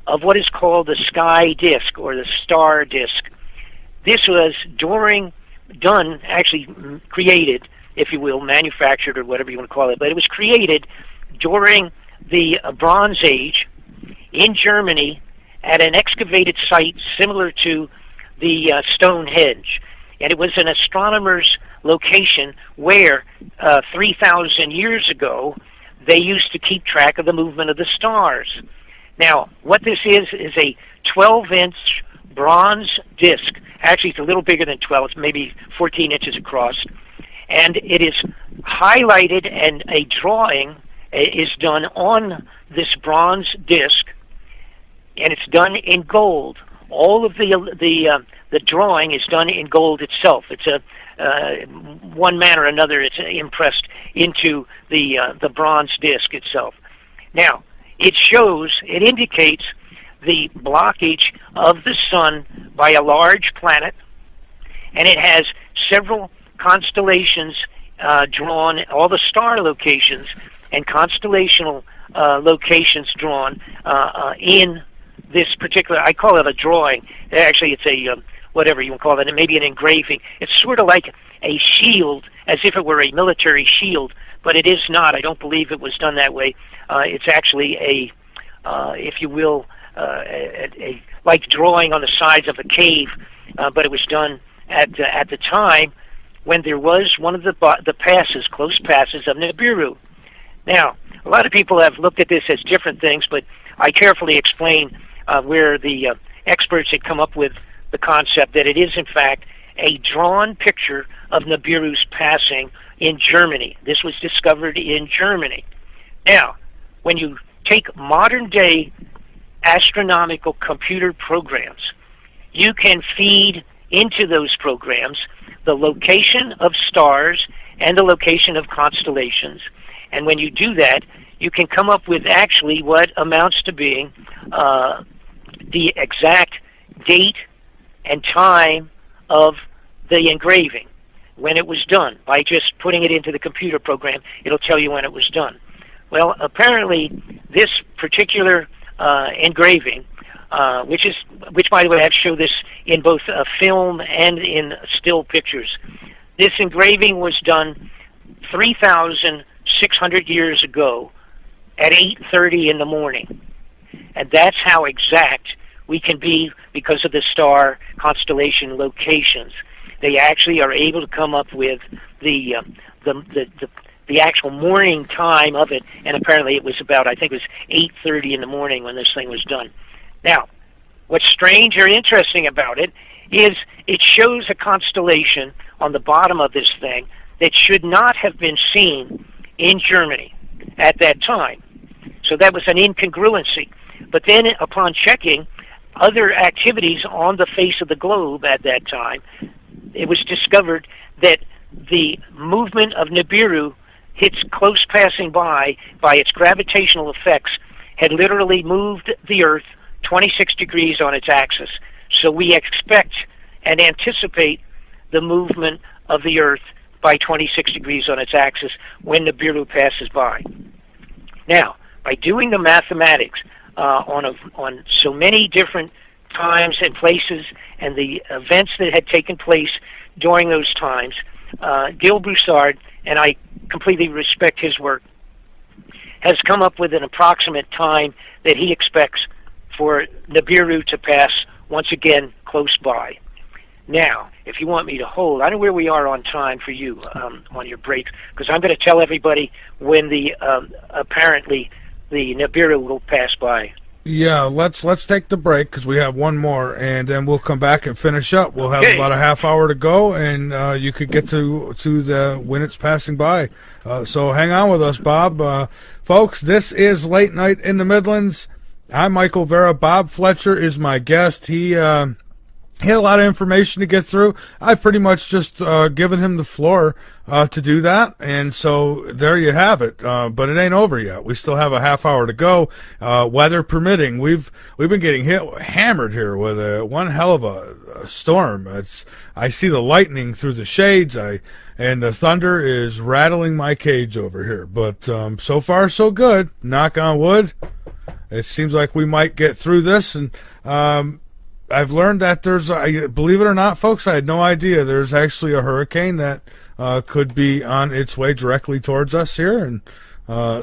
of what is called the sky disk or the star disk. This was created, if you will, manufactured or whatever you want to call it, but it was created during the Bronze Age in Germany at an excavated site similar to the Stonehenge. And it was an astronomer's location where 3,000 years ago they used to keep track of the movement of the stars. Now, what this is a 12-inch bronze disc. Actually, it's a little bigger than 12. It's maybe 14 inches across. And it is highlighted, and a drawing is done on this bronze disc, and it's done in gold. All of the drawing is done in gold itself. It's one man or another. It's impressed into the bronze disc itself. Now, it indicates the blockage of the sun by a large planet, and it has several constellations drawn, all the star locations and constellational locations drawn in this particular, I call it a drawing. Actually, it's a, whatever you want to call it, maybe an engraving. It's sort of like a shield, as if it were a military shield, but it is not. I don't believe it was done that way. It's actually if you will, a like drawing on the sides of a cave, but it was done at the time when there was one of the passes, close passes of Nibiru. Now, a lot of people have looked at this as different things, but I carefully explain where the experts had come up with the concept that it is, in fact, a drawn picture of Nibiru's passing in Germany. This was discovered in Germany. Now, when you take modern-day astronomical computer programs, you can feed into those programs the location of stars and the location of constellations. And when you do that, you can come up with actually what amounts to being the exact date and time of the engraving, when it was done. By just putting it into the computer program, it'll tell you when it was done. Well, apparently, this particular engraving, which by the way, I've shown this in both film and in still pictures. This engraving was done 3,600 years ago at 8:30 in the morning, and that's how exact we can be because of the star constellation locations. They actually are able to come up with the actual morning time of it, and apparently it was about, I think it was 8:30 in the morning when this thing was done. Now, what's strange or interesting about it is it shows a constellation on the bottom of this thing that should not have been seen in Germany at that time. So that was an incongruency. But then upon checking other activities on the face of the globe at that time, it was discovered that the movement of Nibiru, its close passing by its gravitational effects, had literally moved the Earth 26 degrees on its axis. So we expect and anticipate the movement of the Earth by 26 degrees on its axis when Nibiru passes by. Now, by doing the mathematics on so many different times and places and the events that had taken place during those times, Gil Broussard, and I completely respect his work, has come up with an approximate time that he expects for Nibiru to pass once again close by. Now, if you want me to hold, I don't know where we are on time for you on your break, because I'm going to tell everybody when the apparently the Nibiru will pass by. Yeah, let's take the break because we have one more, and then we'll come back and finish up. We'll have about a half hour to go, and you could get to the when it's passing by. So hang on with us, Bob. Folks, this is Late Night in the Midlands. I'm Michael Vera. Bob Fletcher is my guest. He he had a lot of information to get through. I've pretty much just given him the floor to do that, and so there you have it. But it ain't over yet. We still have a half hour to go, weather permitting. We've been getting hammered here with one hell of a storm. I see the lightning through the shades. And the thunder is rattling my cage over here. But so far so good. Knock on wood. It seems like we might get through this, and I've learned that believe it or not, folks, I had no idea there's actually a hurricane that could be on its way directly towards us here, and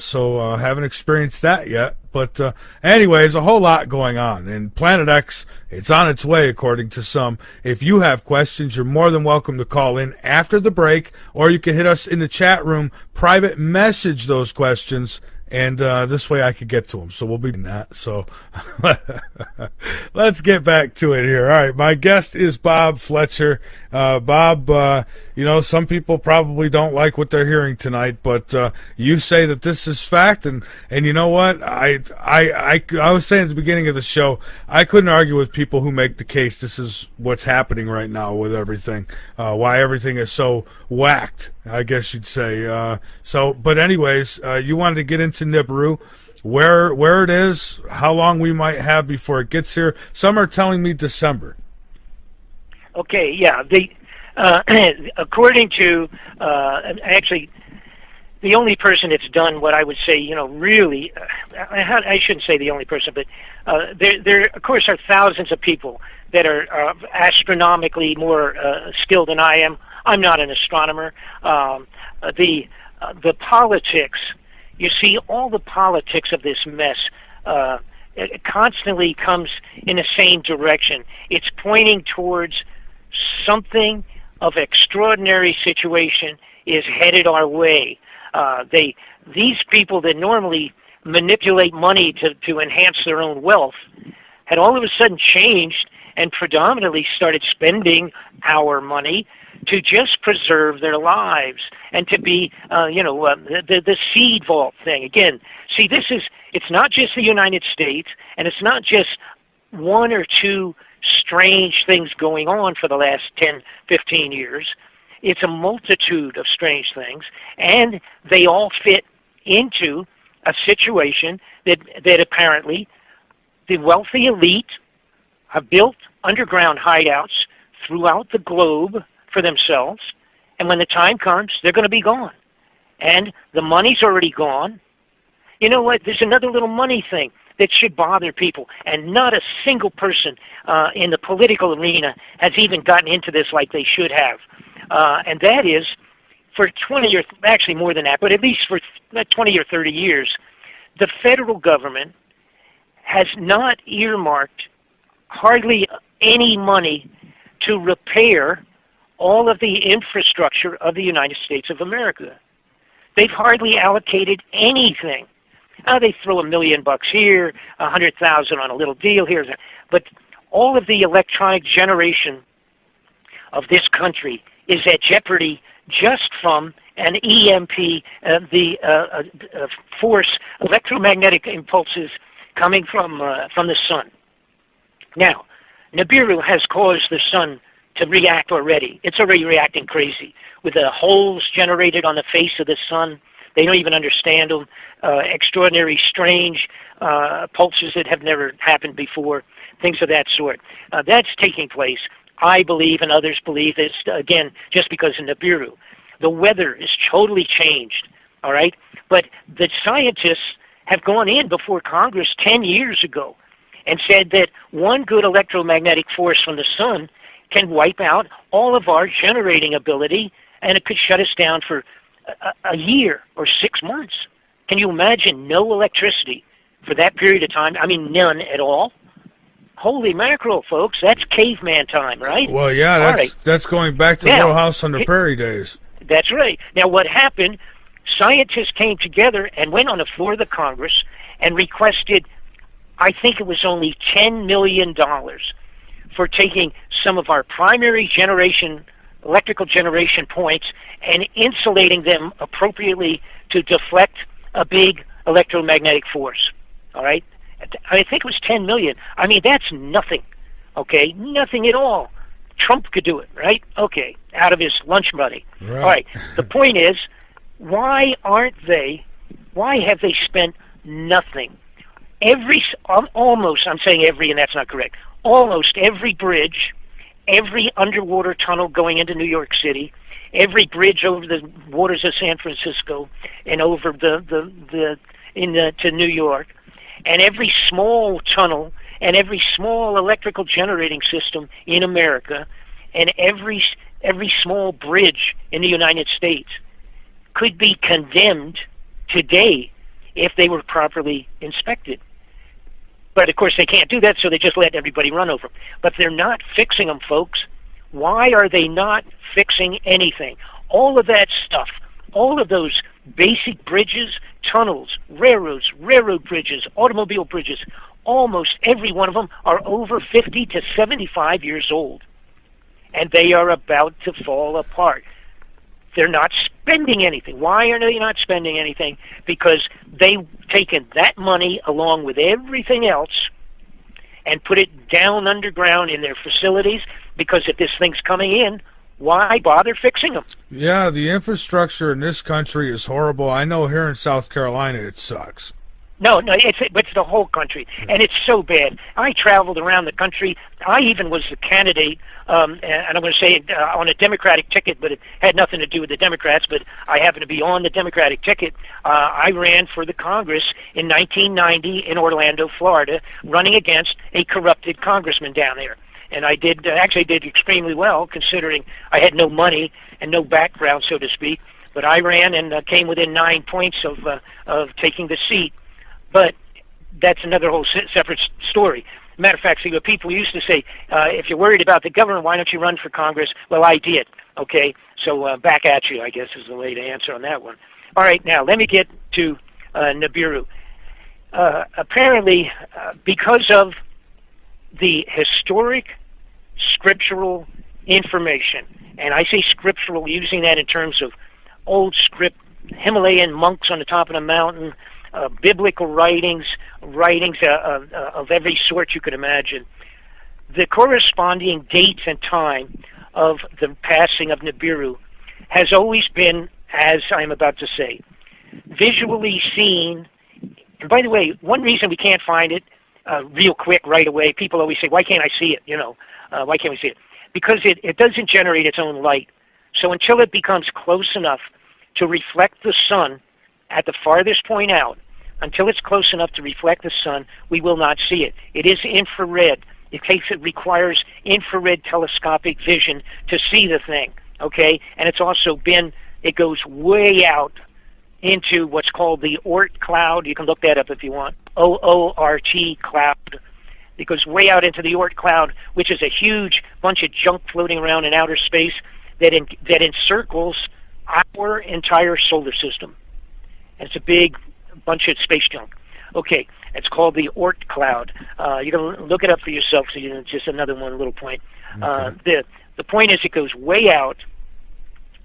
so haven't experienced that yet. But anyways, a whole lot going on. And Planet X, it's on its way, according to some. If you have questions, you're more than welcome to call in after the break, or you can hit us in the chat room, private message those questions, and this way I could get to them. So we'll be doing that. So let's get back to it here. All right, my guest is Bob Fletcher. Bob, some people probably don't like what they're hearing tonight, but you say that this is fact, and you know what? I was saying at the beginning of the show, I couldn't argue with people who make the case this is what's happening right now with everything, why everything is so whacked, I guess you'd say. But anyways, you wanted to get into nibiru, where it is, how long we might have before it gets here. Some are telling me December. Okay, yeah. According to actually, the only person that's done what I would say, really, I shouldn't say the only person, but there of course are thousands of people that are astronomically more skilled than I am. I'm not an astronomer. The politics, you see, all the politics of this mess it constantly comes in the same direction. It's pointing towards something of extraordinary situation is headed our way. These people that normally manipulate money to enhance their own wealth had all of a sudden changed and predominantly started spending our money to just preserve their lives and to be, the seed vault thing. Again, see, it's not just the United States, and it's not just one or two strange things going on for the last 10, 15 years. It's a multitude of strange things, and they all fit into a situation that apparently the wealthy elite have built underground hideouts throughout the globe for themselves, and when the time comes, they're going to be gone. And the money's already gone. You know what? There's another little money thing that should bother people, and not a single person in the political arena has even gotten into this like they should have. And that is, for 20 or actually more than that, but at least for 20 or 30 years, the federal government has not earmarked hardly any money to repair all of the infrastructure of the United States of America. They've hardly allocated anything. They throw $1 million here, $100,000 on a little deal here, but all of the electronic generation of this country is at jeopardy just from an EMP, force, electromagnetic impulses coming from the sun. Now, Nibiru has caused the sun to react already. It's already reacting crazy with the holes generated on the face of the sun. They don't even understand them. Extraordinary, strange pulses that have never happened before, things of that sort. That's taking place. I believe, and others believe, it's, again, just because of Nibiru. The weather is totally changed, all right? But the scientists have gone in before Congress 10 years ago and said that one good electromagnetic force from the sun can wipe out all of our generating ability, and it could shut us down for a year or 6 months. Can you imagine no electricity for that period of time? I mean, none at all. Holy mackerel, folks. That's caveman time, right? Well, yeah, that's going back to Little House on the Prairie days. That's right. Now, what happened, scientists came together and went on the floor of the Congress and requested, I think it was only $10 million for taking some of our primary generation, electrical generation points and insulating them appropriately to deflect a big electromagnetic force. All right? I think it was $10 million. I mean, that's nothing. Okay, nothing at all. Trump could do it, right? Okay, out of his lunch money. Right. All right. The point is, why have they spent nothing? Almost, I'm saying every, and that's not correct, almost every bridge, every underwater tunnel going into New York City, every bridge over the waters of San Francisco and over to New York, and every small tunnel and every small electrical generating system in America, and every small bridge in the United States could be condemned today if they were properly inspected. But of course they can't do that, so they just let everybody run over them. But they're not fixing them, folks. Why are they not fixing anything? All of that stuff, all of those basic bridges, tunnels, railroads, railroad bridges, automobile bridges, almost every one of them are over 50 to 75 years old. And they are about to fall apart. They're not spending anything. Why are they not spending anything? Because they've taken that money along with everything else and put it down underground in their facilities, because if this thing's coming in, why bother fixing them? Yeah, the infrastructure in this country is horrible. I know here in South Carolina it sucks. No, it's the whole country, and it's so bad. I traveled around the country. I even was the candidate, and I'm going to say it, on a Democratic ticket, but it had nothing to do with the Democrats, but I happened to be on the Democratic ticket. I ran for the Congress in 1990 in Orlando, Florida, running against a corrupted congressman down there. And I did actually did extremely well, considering I had no money and no background, so to speak. But I ran and came within 9 points of taking the seat. But that's another whole separate story. Matter of fact, see, what people used to say, if you're worried about the government, why don't you run for Congress? Well, I did. Okay, so back at you, I guess, is the way to answer on that one. All right, now let me get to Nibiru. Apparently, because of the historic scriptural information, and I say scriptural using that in terms of old script, Himalayan monks on the top of the mountain, biblical writings of every sort you could imagine. The corresponding dates and time of the passing of Nibiru has always been, as I'm about to say, visually seen. And by the way, one reason we can't find it real quick right away, people always say, why can't I see it? Why can't we see it? Because it doesn't generate its own light. So until it becomes close enough to reflect the sun at the farthest point out, until it's close enough to reflect the sun, we will not see it. It is infrared. It requires infrared telescopic vision to see the thing, okay? And it goes way out into what's called the Oort cloud. You can look that up if you want. O-O-R-T cloud. It goes way out into the Oort cloud, which is a huge bunch of junk floating around in outer space that encircles our entire solar system. And it's a big bunch of space junk. Okay, it's called the Oort cloud. You can look it up for yourself. So just another one little point. Okay. The point is it goes way out,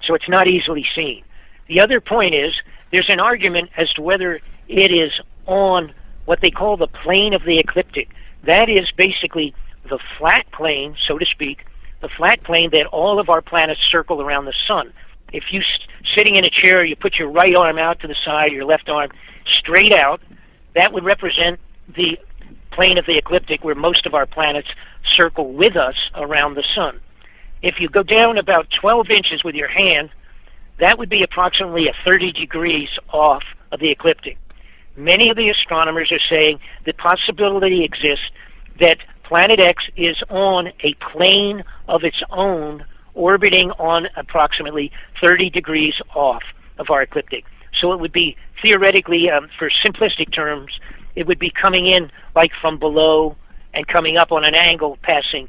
so it's not easily seen. The other point is there's an argument as to whether it is on what they call the plane of the ecliptic. That is basically the flat plane, so to speak, the flat plane that all of our planets circle around the sun. If you sitting in a chair, you put your right arm out to the side, your left arm straight out, that would represent the plane of the ecliptic where most of our planets circle with us around the sun. If you go down about 12 inches with your hand, that would be approximately 30 degrees off of the ecliptic. Many of the astronomers are saying the possibility exists that Planet X is on a plane of its own, orbiting on approximately 30 degrees off of our ecliptic. So it would be theoretically, for simplistic terms, it would be coming in like from below and coming up on an angle, passing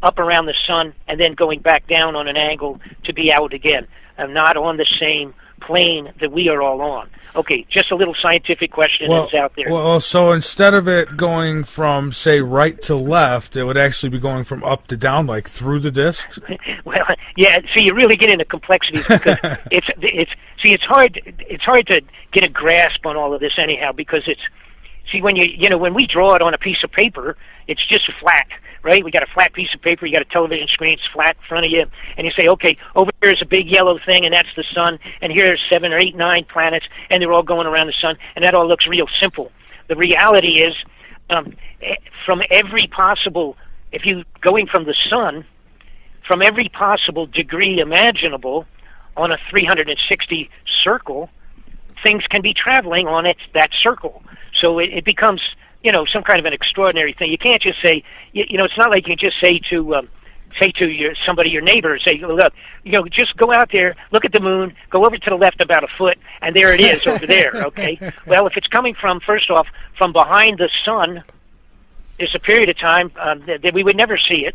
up around the sun, and then going back down on an angle to be out again, not on the same plane that we are all on. Okay, just a little scientific question that's out there. Well, so instead of it going from, say, right to left, it would actually be going from up to down, like through the disk? Well, yeah. See, you really get into complexities because it's hard to get a grasp on all of this anyhow, because it's See, when we draw it on a piece of paper, it's just flat, right? We got a flat piece of paper, you got a television screen, it's flat in front of you, and you say, okay, over here is a big yellow thing, and that's the sun, and here are 7 or 8, 9 planets, and they're all going around the sun, and that all looks real simple. The reality is, from every possible, if you going from the sun, from every possible degree imaginable on a 360 circle, things can be traveling on that circle. So it becomes, some kind of an extraordinary thing. You can't just say, it's not like you can just say to your neighbor, say, look, just go out there, look at the moon, go over to the left about a foot, and there it is over there, okay? Well, if it's coming first off, from behind the sun, there's a period of time that we would never see it.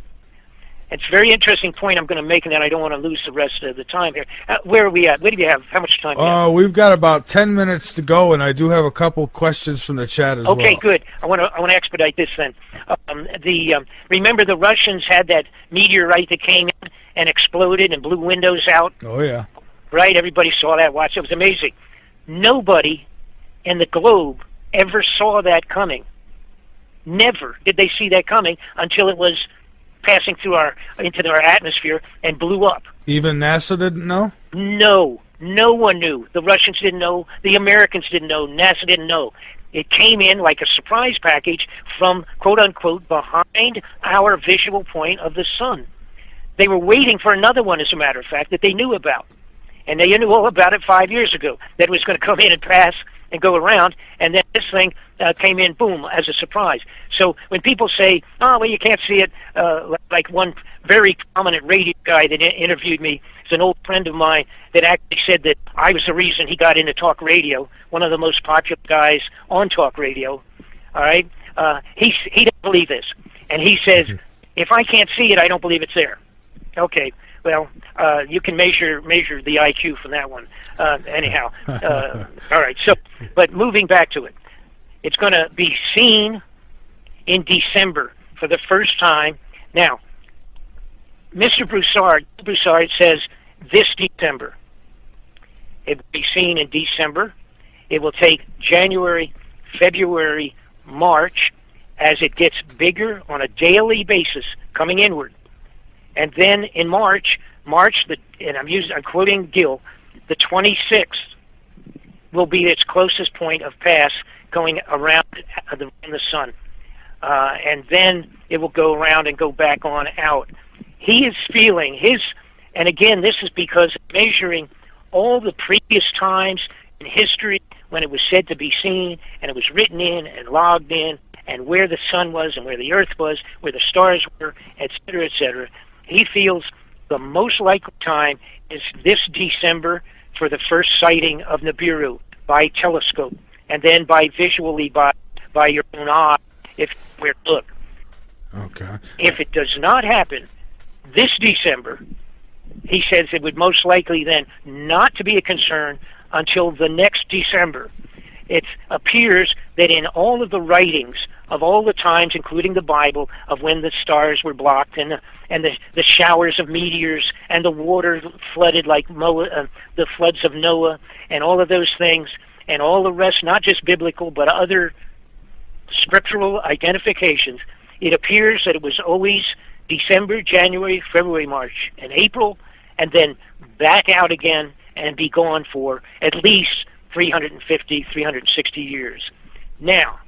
It's a very interesting point I'm going to make, and then I don't want to lose the rest of the time here. Where are we at? What do you have? How much time do you have? We've got about 10 minutes to go, and I do have a couple questions from the chat as well. Okay, good. I want to expedite this then. Remember the Russians had that meteorite that came in and exploded and blew windows out? Oh, yeah. Right? Everybody saw that. Watch. It was amazing. Nobody in the globe ever saw that coming. Never did they see that coming until it was passing into our atmosphere and blew up. Even NASA didn't know? No one knew. The Russians didn't know. The Americans didn't know. NASA didn't know. It came in like a surprise package from, quote unquote, behind our visual point of the sun. They were waiting for another one, as a matter of fact, that they knew about. And they knew all about it 5 years ago, that it was going to come in and pass and go around, and then this thing came in, boom, as a surprise. So when people say, oh, well, you can't see it, like one very prominent radio guy that interviewed me, is an old friend of mine that actually said that I was the reason he got into talk radio, one of the most popular guys on talk radio, all right? He doesn't believe this, and he says, if I can't see it, I don't believe it's there. Okay. Well, you can measure the IQ from that one. Anyhow, all right. So, but moving back to it, it's going to be seen in December for the first time. Now, Mr. Broussard says this December. It will be seen in December. It will take January, February, March, as it gets bigger on a daily basis, coming inward. And then in March, and I'm quoting Gill, the 26th will be its closest point of pass going around the sun. And then it will go around and go back on out. He is feeling and again, this is because measuring all the previous times in history when it was said to be seen, and it was written in and logged in, and where the sun was and where the earth was, where the stars were, et cetera, he feels the most likely time is this December for the first sighting of Nibiru by telescope, and then visually by your own eye, if you look. Okay. If it does not happen this December, he says it would most likely then not to be a concern until the next December. It appears that in all of the writings of all the times, including the Bible, of when the stars were blocked and the showers of meteors and the water flooded like the floods of Noah and all of those things and all the rest, not just biblical but other scriptural identifications, it appears that it was always December, January, February, March, and April, and then back out again and be gone for at least 350, 360 years. Now,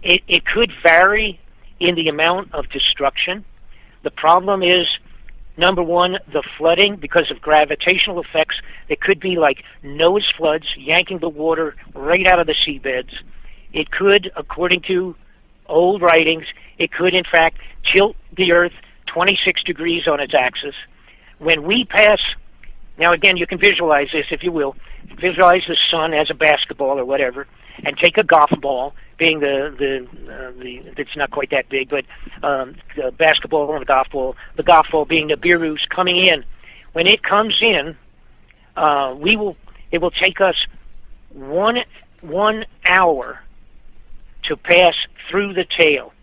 it could vary in the amount of destruction. The problem is, number one, the flooding, because of gravitational effects. It could be like Noah's floods, yanking the water right out of the seabeds. It could, according to old writings, it could, in fact, tilt the Earth 26 degrees on its axis. When we pass, now again, you can visualize this, if you will. Visualize the sun as a basketball or whatever, and take a golf ball, being it's not quite that big, but the basketball and the golf ball being the Nibiru's coming in. When it comes in, it will take us one hour to pass through the tail,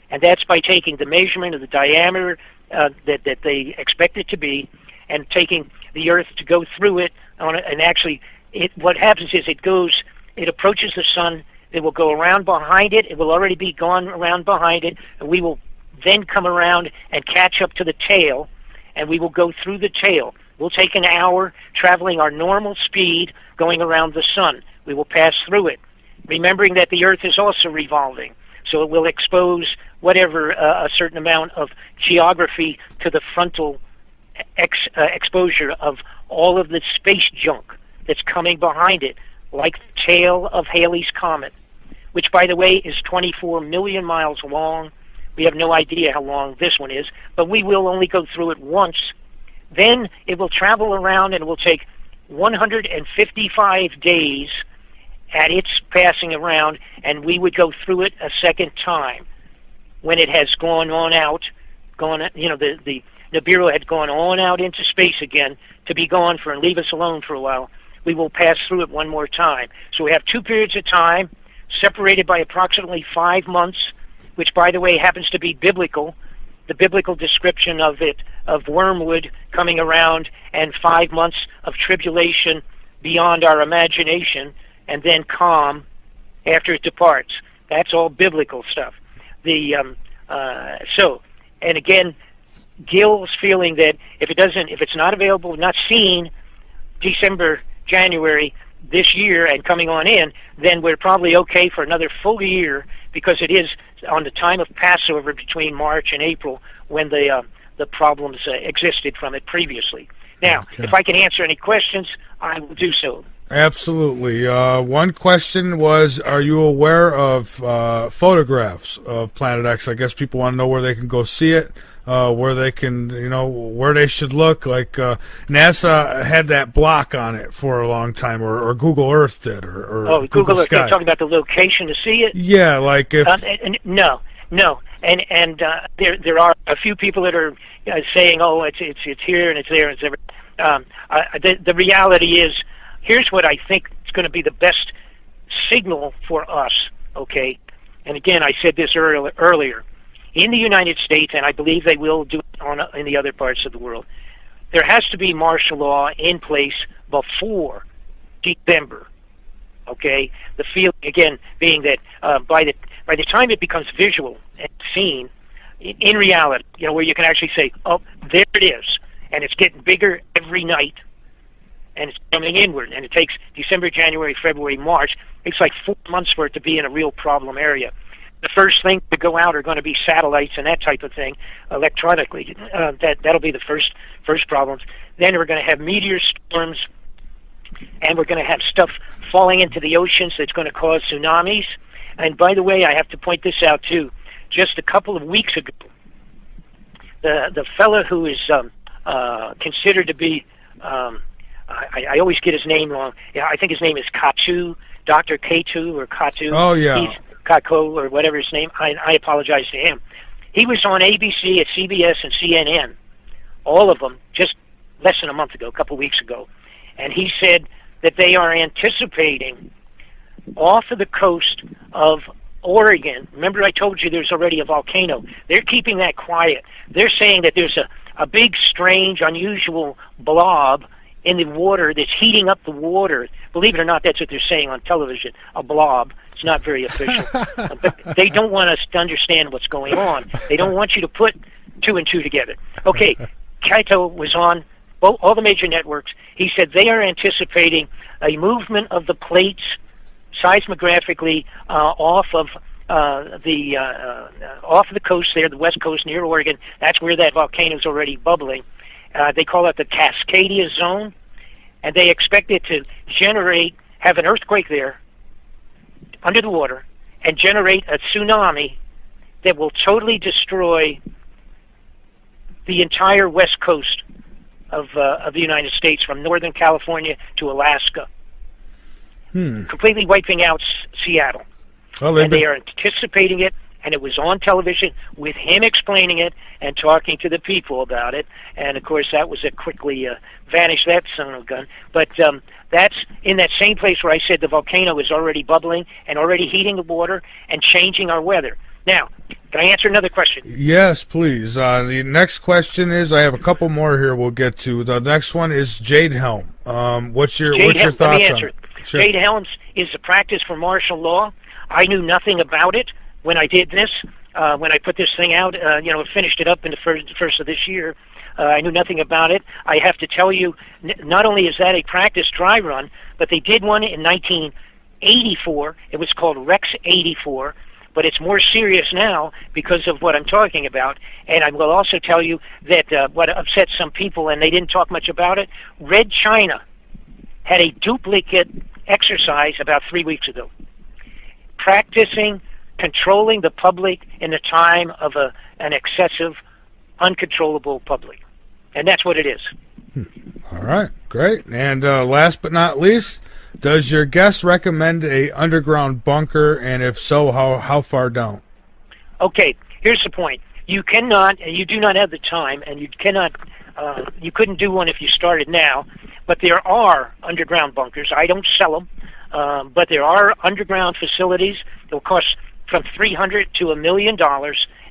and that's by taking the measurement of the diameter that they expect it to be, and taking the Earth to go through it. And actually, what happens is it approaches the sun, It will go around behind it. It will already be gone around behind it, and we will then come around and catch up to the tail, and we will go through the tail. We'll take an hour traveling our normal speed going around the sun. We will pass through it, remembering that the Earth is also revolving. So it will expose whatever a certain amount of geography to the frontal exposure of all of the space junk that's coming behind it, like the tail of Halley's Comet, which, by the way, is 24 million miles long. We have no idea how long this one is, but we will only go through it once. Then it will travel around, and it will take 155 days at its passing around, and we would go through it a second time when it has gone on out, the nibiru had gone on out into space again to be gone for and leave us alone for a while. We will pass through it one more time. So we have 2 periods of time separated by approximately 5 months, which, by the way, happens to be biblical. The biblical description of it, of wormwood coming around, and 5 months of tribulation beyond our imagination, and then calm after it departs. That's all biblical stuff. And again, Gil's feeling that if it's not available, not seen December, January this year and coming on in, then we're probably okay for another full year, because it is on the time of Passover between March and April when the problems existed from it previously. Now, if I can answer any questions, I will do so. Absolutely. One question was, are you aware of photographs of Planet X? I guess people want to know where they can go see it, where they can, where they should look. Like NASA had that block on it for a long time, or Google Earth did, or Google Earth. Sky. You're talking about the location to see it? Yeah, like if... No. And there are a few people that are saying, oh, it's here and it's there and it's everywhere. The reality is, here's what I think is going to be the best signal for us, okay? And again, I said this earlier. In the United States, and I believe they will do it in the other parts of the world, there has to be martial law in place before December, okay? The feeling, again, being that by the time it becomes visual and seen, in reality, where you can actually say, oh, there it is, and it's getting bigger every night, and it's coming inward, and it takes December, January, February, March. It's like 4 months for it to be in a real problem area. The first thing to go out are going to be satellites and that type of thing, electronically. That'll be the first problems. Then we're going to have meteor storms, and we're going to have stuff falling into the oceans that's going to cause tsunamis. And by the way, I have to point this out too. Just a couple of weeks ago, the fellow who is considered to be I always get his name wrong. Yeah, I think his name is Katu, Dr. Katu or Katu. Oh, yeah. He's Kako or whatever his name. I apologize to him. He was on ABC, at CBS, and CNN, all of them, just less than a month ago, a couple weeks ago. And he said that they are anticipating off of the coast of Oregon. Remember I told you there's already a volcano. They're keeping that quiet. They're saying that there's a big, strange, unusual blob in the water that's heating up the water. Believe it or not, that's what they're saying on television, a blob. It's not very official. But they don't want us to understand what's going on. They don't want you to put 2 and 2 together. Okay, Kaito was on all the major networks. He said they are anticipating a movement of the plates seismographically off of the coast there, the west coast near Oregon. That's where that volcano is already bubbling. They call it the Cascadia Zone, and they expect it to have an earthquake there under the water and generate a tsunami that will totally destroy the entire west coast of the United States, from Northern California to Alaska, completely wiping out Seattle. Well, and they are anticipating it, and it was on television with him explaining it and talking to the people about it. And, of course, that was quickly vanished, that son of a gun. But that's in that same place where I said the volcano is already bubbling and already heating the water and changing our weather. Now, can I answer another question? Yes, please. The next question is, I have a couple more here we'll get to. The next one is Jade Helm. What's your thoughts on it? Sure. Jade Helms is a practice for martial law. I knew nothing about it when I did this. When I put this thing out, finished it up in the first of this year. I knew nothing about it. I have to tell you, not only is that a practice dry run, but they did one in 1984. It was called Rex 84, but it's more serious now because of what I'm talking about. And I will also tell you that what upset some people, and they didn't talk much about it, Red China had a duplicate exercise about 3 weeks ago, practicing controlling the public in the time of an excessive, uncontrollable public. And that's what it is. All right, great. And last but not least, does your guest recommend a underground bunker, and if so, how far down? Okay, here's the point. You cannot, and you do not have the time, and you cannot, you couldn't do one if you started now, but there are underground bunkers. I don't sell them, but there are underground facilities that will cost from $300 to $1 million,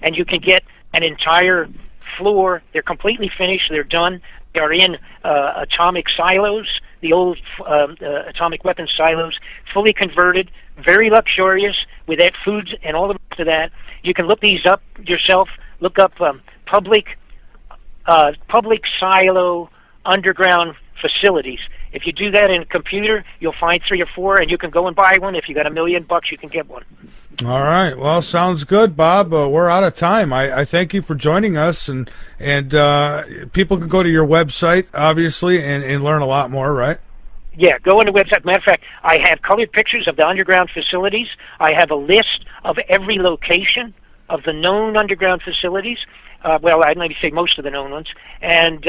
and you can get an entire floor. They're completely finished. They're done. They are in atomic silos, the old atomic weapons silos, fully converted, very luxurious, with that foods and all the rest of that. You can look these up yourself. Look up public silo underground facilities. If you do that in a computer, you'll find 3 or 4, and you can go and buy one. If you got $1 million, you can get one. All right. Well, sounds good, Bob. We're out of time. I thank you for joining us, and people can go to your website, obviously, and learn a lot more, right? Yeah, go on the website. Matter of fact, I have colored pictures of the underground facilities. I have a list of every location of the known underground facilities. Let me say most of the known ones. And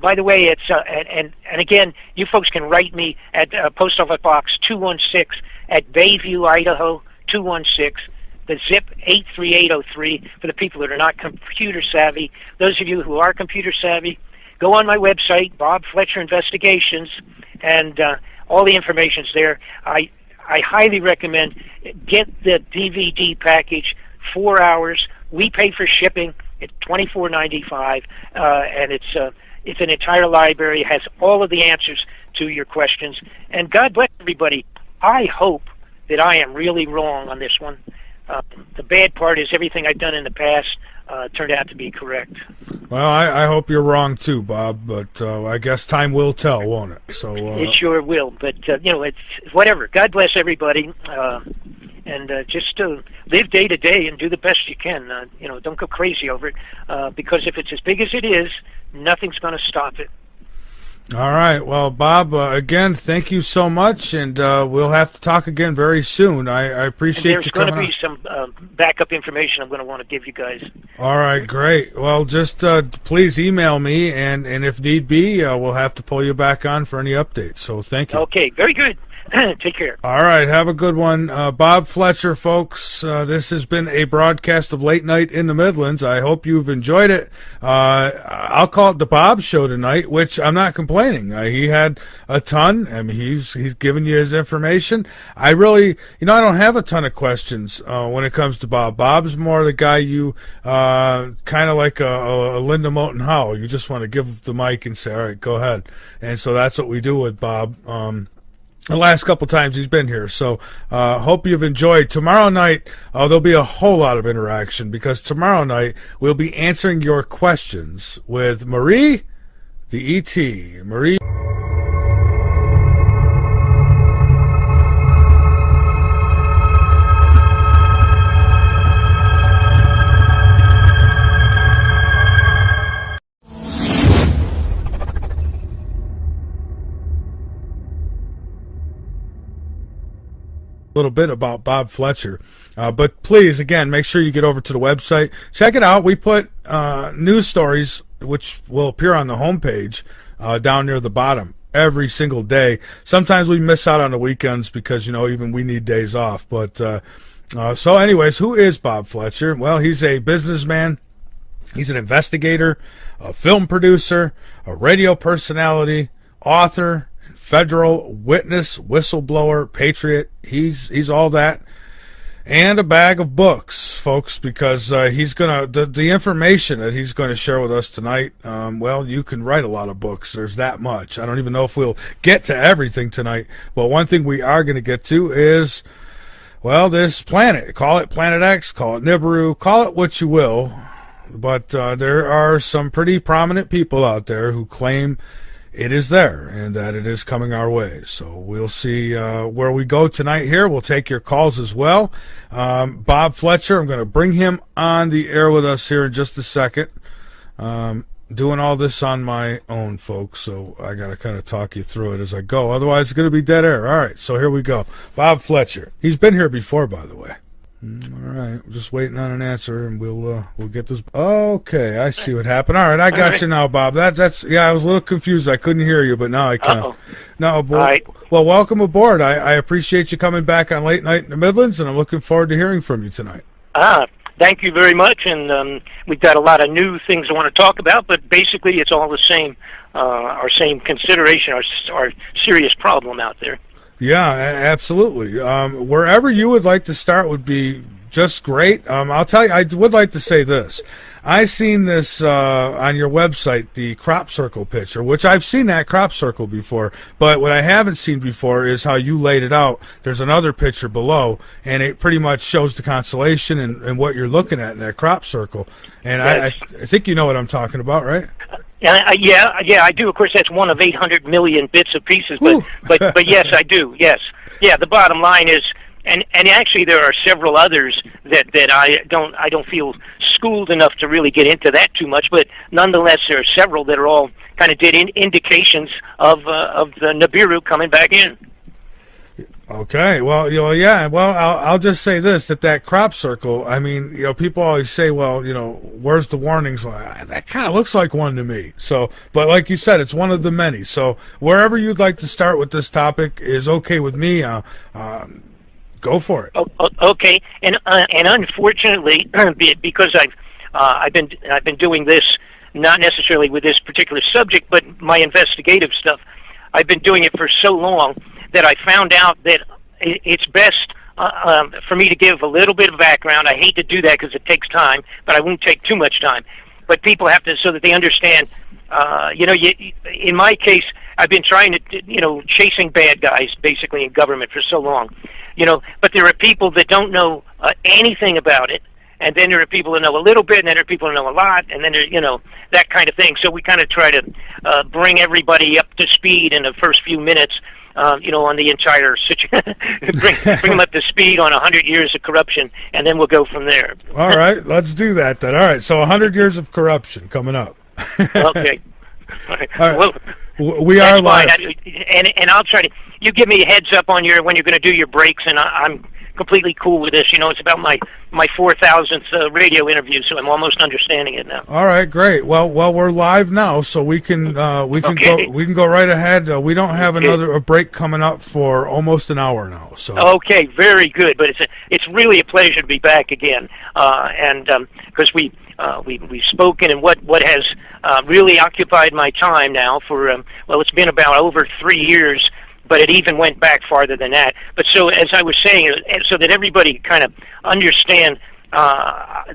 by the way, it's and again, you folks can write me at Post Office Box 216 at Bayview, Idaho 216. The zip 83803 for the people that are not computer savvy. Those of you who are computer savvy, go on my website, Bob Fletcher Investigations, and all the information's there. I highly recommend get the DVD package, 4 hours. We pay for shipping. It's $24.95, and it's an entire library. It has all of the answers to your questions. And God bless everybody. I hope that I am really wrong on this one. The bad part is everything I've done in the past turned out to be correct. Well, I hope you're wrong too, Bob, but I guess time will tell, won't it? So it sure will, but it's whatever. God bless everybody, and just live day to day and do the best you can. Don't go crazy over it, because if it's as big as it is, nothing's going to stop it. All right. Well, Bob, again, thank you so much, and we'll have to talk again very soon. I appreciate you coming on. There's going to be some backup information I'm going to want to give you guys. All right, great. Well, just please email me, and if need be, we'll have to pull you back on for any updates. So thank you. Okay, very good. Take care. All right, have a good one. Bob Fletcher, folks, this has been a broadcast of Late Night in the Midlands. I hope you've enjoyed it. I'll call it the Bob Show tonight, which I'm not complaining. He had a ton. I mean, he's given you his information. I really, I don't have a ton of questions when it comes to Bob. Bob's more the guy you kind of like a Linda Moulton Howe. You just want to give the mic and say, all right, go ahead. And so that's what we do with Bob. The last couple times he's been here. So hope you've enjoyed. Tomorrow night, there'll be a whole lot of interaction, because tomorrow night we'll be answering your questions with Marie, the ET. Marie. Little bit about Bob Fletcher, but please, again, make sure you get over to the website, check it out. We put news stories which will appear on the homepage down near the bottom every single day. Sometimes we miss out on the weekends because even we need days off, but so anyways, who is Bob Fletcher? Well, he's a businessman, he's an investigator, a film producer, a radio personality, author, federal witness, whistleblower, patriot. He's all that, and a bag of books, folks, because he's gonna the information that he's going to share with us tonight. Well, you can write a lot of books. There's that much. I don't even know if we'll get to everything tonight, but one thing we are going to get to is Well, this planet, call it Planet X, call it Nibiru, call it what you will, but there are some pretty prominent people out there who claim it is there and that it is coming our way. So we'll see where we go tonight here. We'll take your calls as well. Bob Fletcher, I'm going to bring him on the air with us here in just a second. Doing all this on my own, folks, so I got to kind of talk you through it as I go. Otherwise, it's going to be dead air. All right, so here we go. Bob Fletcher. He's been here before, by the way. All right, just waiting on an answer, and we'll get this. Okay, I see what happened. All right, I got you now, Bob. That's yeah. I was a little confused. I couldn't hear you, but now I can. Uh-oh. No, right. Well, welcome aboard. I appreciate you coming back on Late Night in the Midlands, and I'm looking forward to hearing from you tonight. Thank you very much, and we've got a lot of new things I want to talk about, but basically it's all the same, our same consideration, our serious problem out there. Yeah, absolutely. Wherever you would like to start would be just great. I'll tell you, I would like to say this. I seen this on your website, the crop circle picture, which I've seen that crop circle before, but what I haven't seen before is how you laid it out. There's another picture below, and it pretty much shows the constellation and what you're looking at in that crop circle. And yes. I think you know what I'm talking about, right? Yeah, I do. Of course, that's one of 800 million bits of pieces, but yes, I do. Yes, yeah. The bottom line is, and actually there are several others that I don't feel schooled enough to really get into that too much, but nonetheless there are several that are all kind of indications of the Nibiru coming back in. Okay, well, yeah. Well, I'll just say this: that crop circle. I mean, people always say, well, where's the warnings? Well, that kind of looks like one to me. So, but like you said, it's one of the many. So, wherever you'd like to start with this topic is okay with me. Go for it. Okay, and unfortunately, because I've been doing this not necessarily with this particular subject, but my investigative stuff. I've been doing it for so long that I found out that it's best for me to give a little bit of background. I hate to do that because it takes time, but I won't take too much time. But people have to, so that they understand. In my case, I've been trying to, chasing bad guys basically in government for so long, But there are people that don't know anything about it, and then there are people that know a little bit, and then there are people that know a lot, and then there, that kind of thing. So we kind of try to bring everybody up to speed in the first few minutes. On the entire situation, bring them up to speed on 100 years of corruption, and then we'll go from there. All right, let's do that then. All right, so 100 years of corruption coming up. Okay. All right. Well, we are live. And I'll try to. You give me a heads up on when you're going to do your breaks, and I'm completely cool with this. It's about my 4,000th radio interview, so I'm almost understanding it now. All right, great. Well, we're live now, so we can go right ahead. We don't have a break coming up for almost an hour now. So okay, very good. But it's really a pleasure to be back again, and because we've spoken, and what has really occupied my time now for it's been about over 3 years. But it even went back farther than that. But so, as I was saying, so that everybody kind of understand,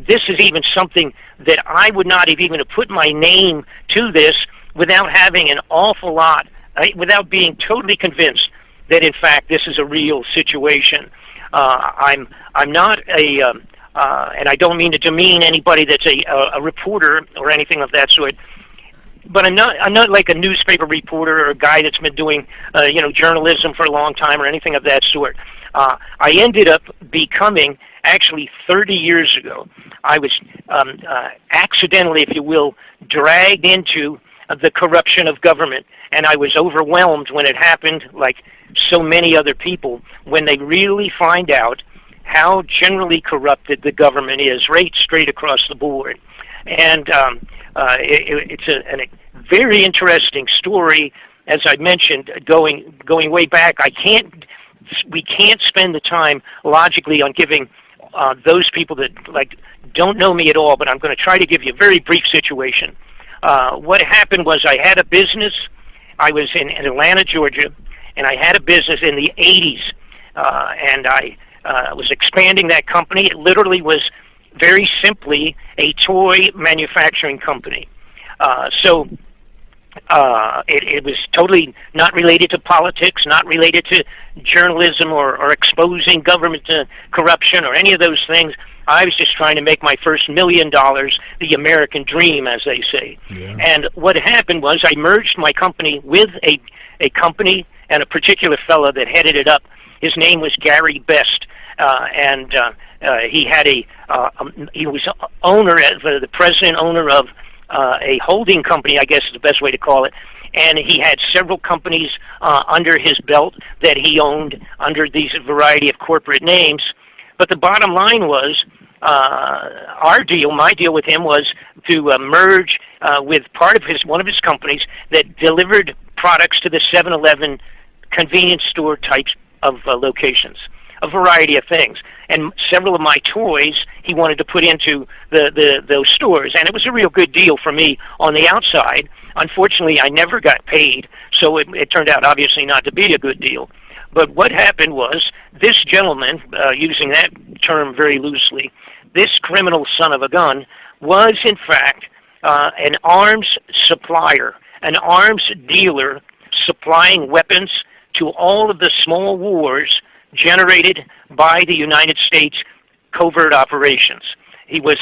this is even something that I would not have even put my name to this without having an awful lot, without being totally convinced that in fact this is a real situation. I'm not and I don't mean to demean anybody that's a reporter or anything of that sort. But I'm not like a newspaper reporter or a guy that's been doing journalism for a long time or anything of that sort. I ended up becoming, actually 30 years ago, I was accidentally, if you will, dragged into the corruption of government, and I was overwhelmed when it happened, like so many other people, when they really find out how generally corrupted the government is, right straight across the board. And it's a very interesting story, as I mentioned, going way back. We can't spend the time logically on giving those people that don't know me at all, but I'm going to try to give you a very brief situation. What happened was I had a business. I was in Atlanta, Georgia, and I had a business in the 80s, and I was expanding that company. It literally was very simply a toy manufacturing company. So It was totally not related to politics, not related to journalism or exposing government corruption or any of those things. I was just trying to make my first $1 million, the American dream, as they say. Yeah. And what happened was I merged my company with a company and a particular fellow that headed it up. His name was Gary Best, and he had he was the president owner of a holding company, I guess is the best way to call it, and he had several companies under his belt that he owned under these variety of corporate names. But the bottom line was, my deal with him was to merge with one of his companies that delivered products to the 7-Eleven convenience store types of locations, a variety of things. And several of my toys he wanted to put into those stores, and it was a real good deal for me on the outside. Unfortunately, I never got paid, so it turned out obviously not to be a good deal. But what happened was, this gentleman, using that term very loosely, this criminal son of a gun, was in fact an arms supplier, an arms dealer, supplying weapons to all of the small wars generated by the United States covert operations. He was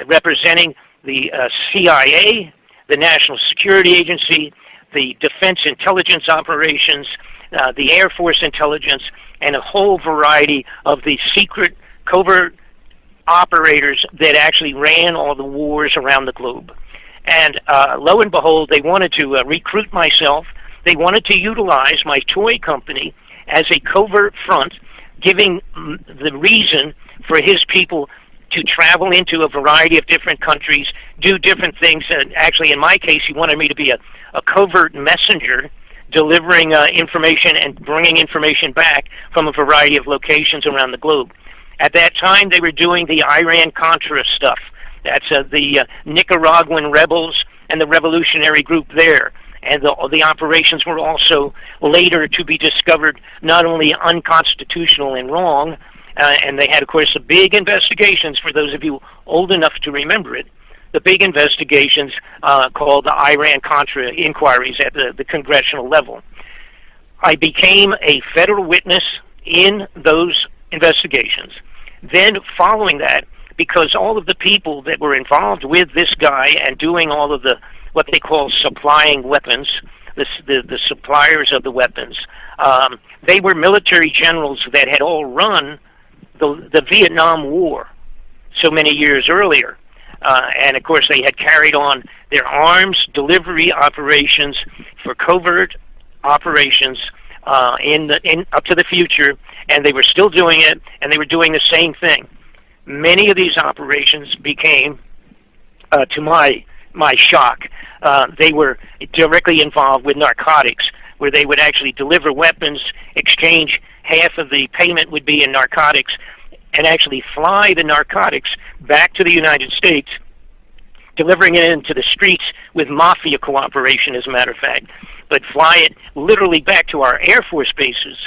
representing the CIA, the National Security Agency, the Defense Intelligence Operations, the Air Force Intelligence, and a whole variety of the secret covert operators that actually ran all the wars around the globe. And lo and behold, they wanted to recruit myself. They wanted to utilize my toy company as a covert front, giving the reason for his people to travel into a variety of different countries, do different things. Actually, in my case, he wanted me to be a covert messenger, delivering information and bringing information back from a variety of locations around the globe. At that time, they were doing the Iran-Contra stuff. That's the Nicaraguan rebels and the revolutionary group there. And the operations were also later to be discovered not only unconstitutional and wrong, and they had, of course, the big investigations, for those of you old enough to remember it, the big investigations called the Iran-Contra inquiries at the congressional level. I became a federal witness in those investigations. Then, following that, because all of the people that were involved with this guy and doing all of the what they call supplying weapons, the suppliers of the weapons, they were military generals that had all run the Vietnam War so many years earlier. And of course, they had carried on their arms delivery operations for covert operations up to the future, and they were still doing it, and they were doing the same thing. Many of these operations became, to my shock, they were directly involved with narcotics, where they would actually deliver weapons, exchange half of the payment would be in narcotics, and actually fly the narcotics back to the United States, delivering it into the streets with mafia cooperation, as a matter of fact, but fly it literally back to our Air Force bases,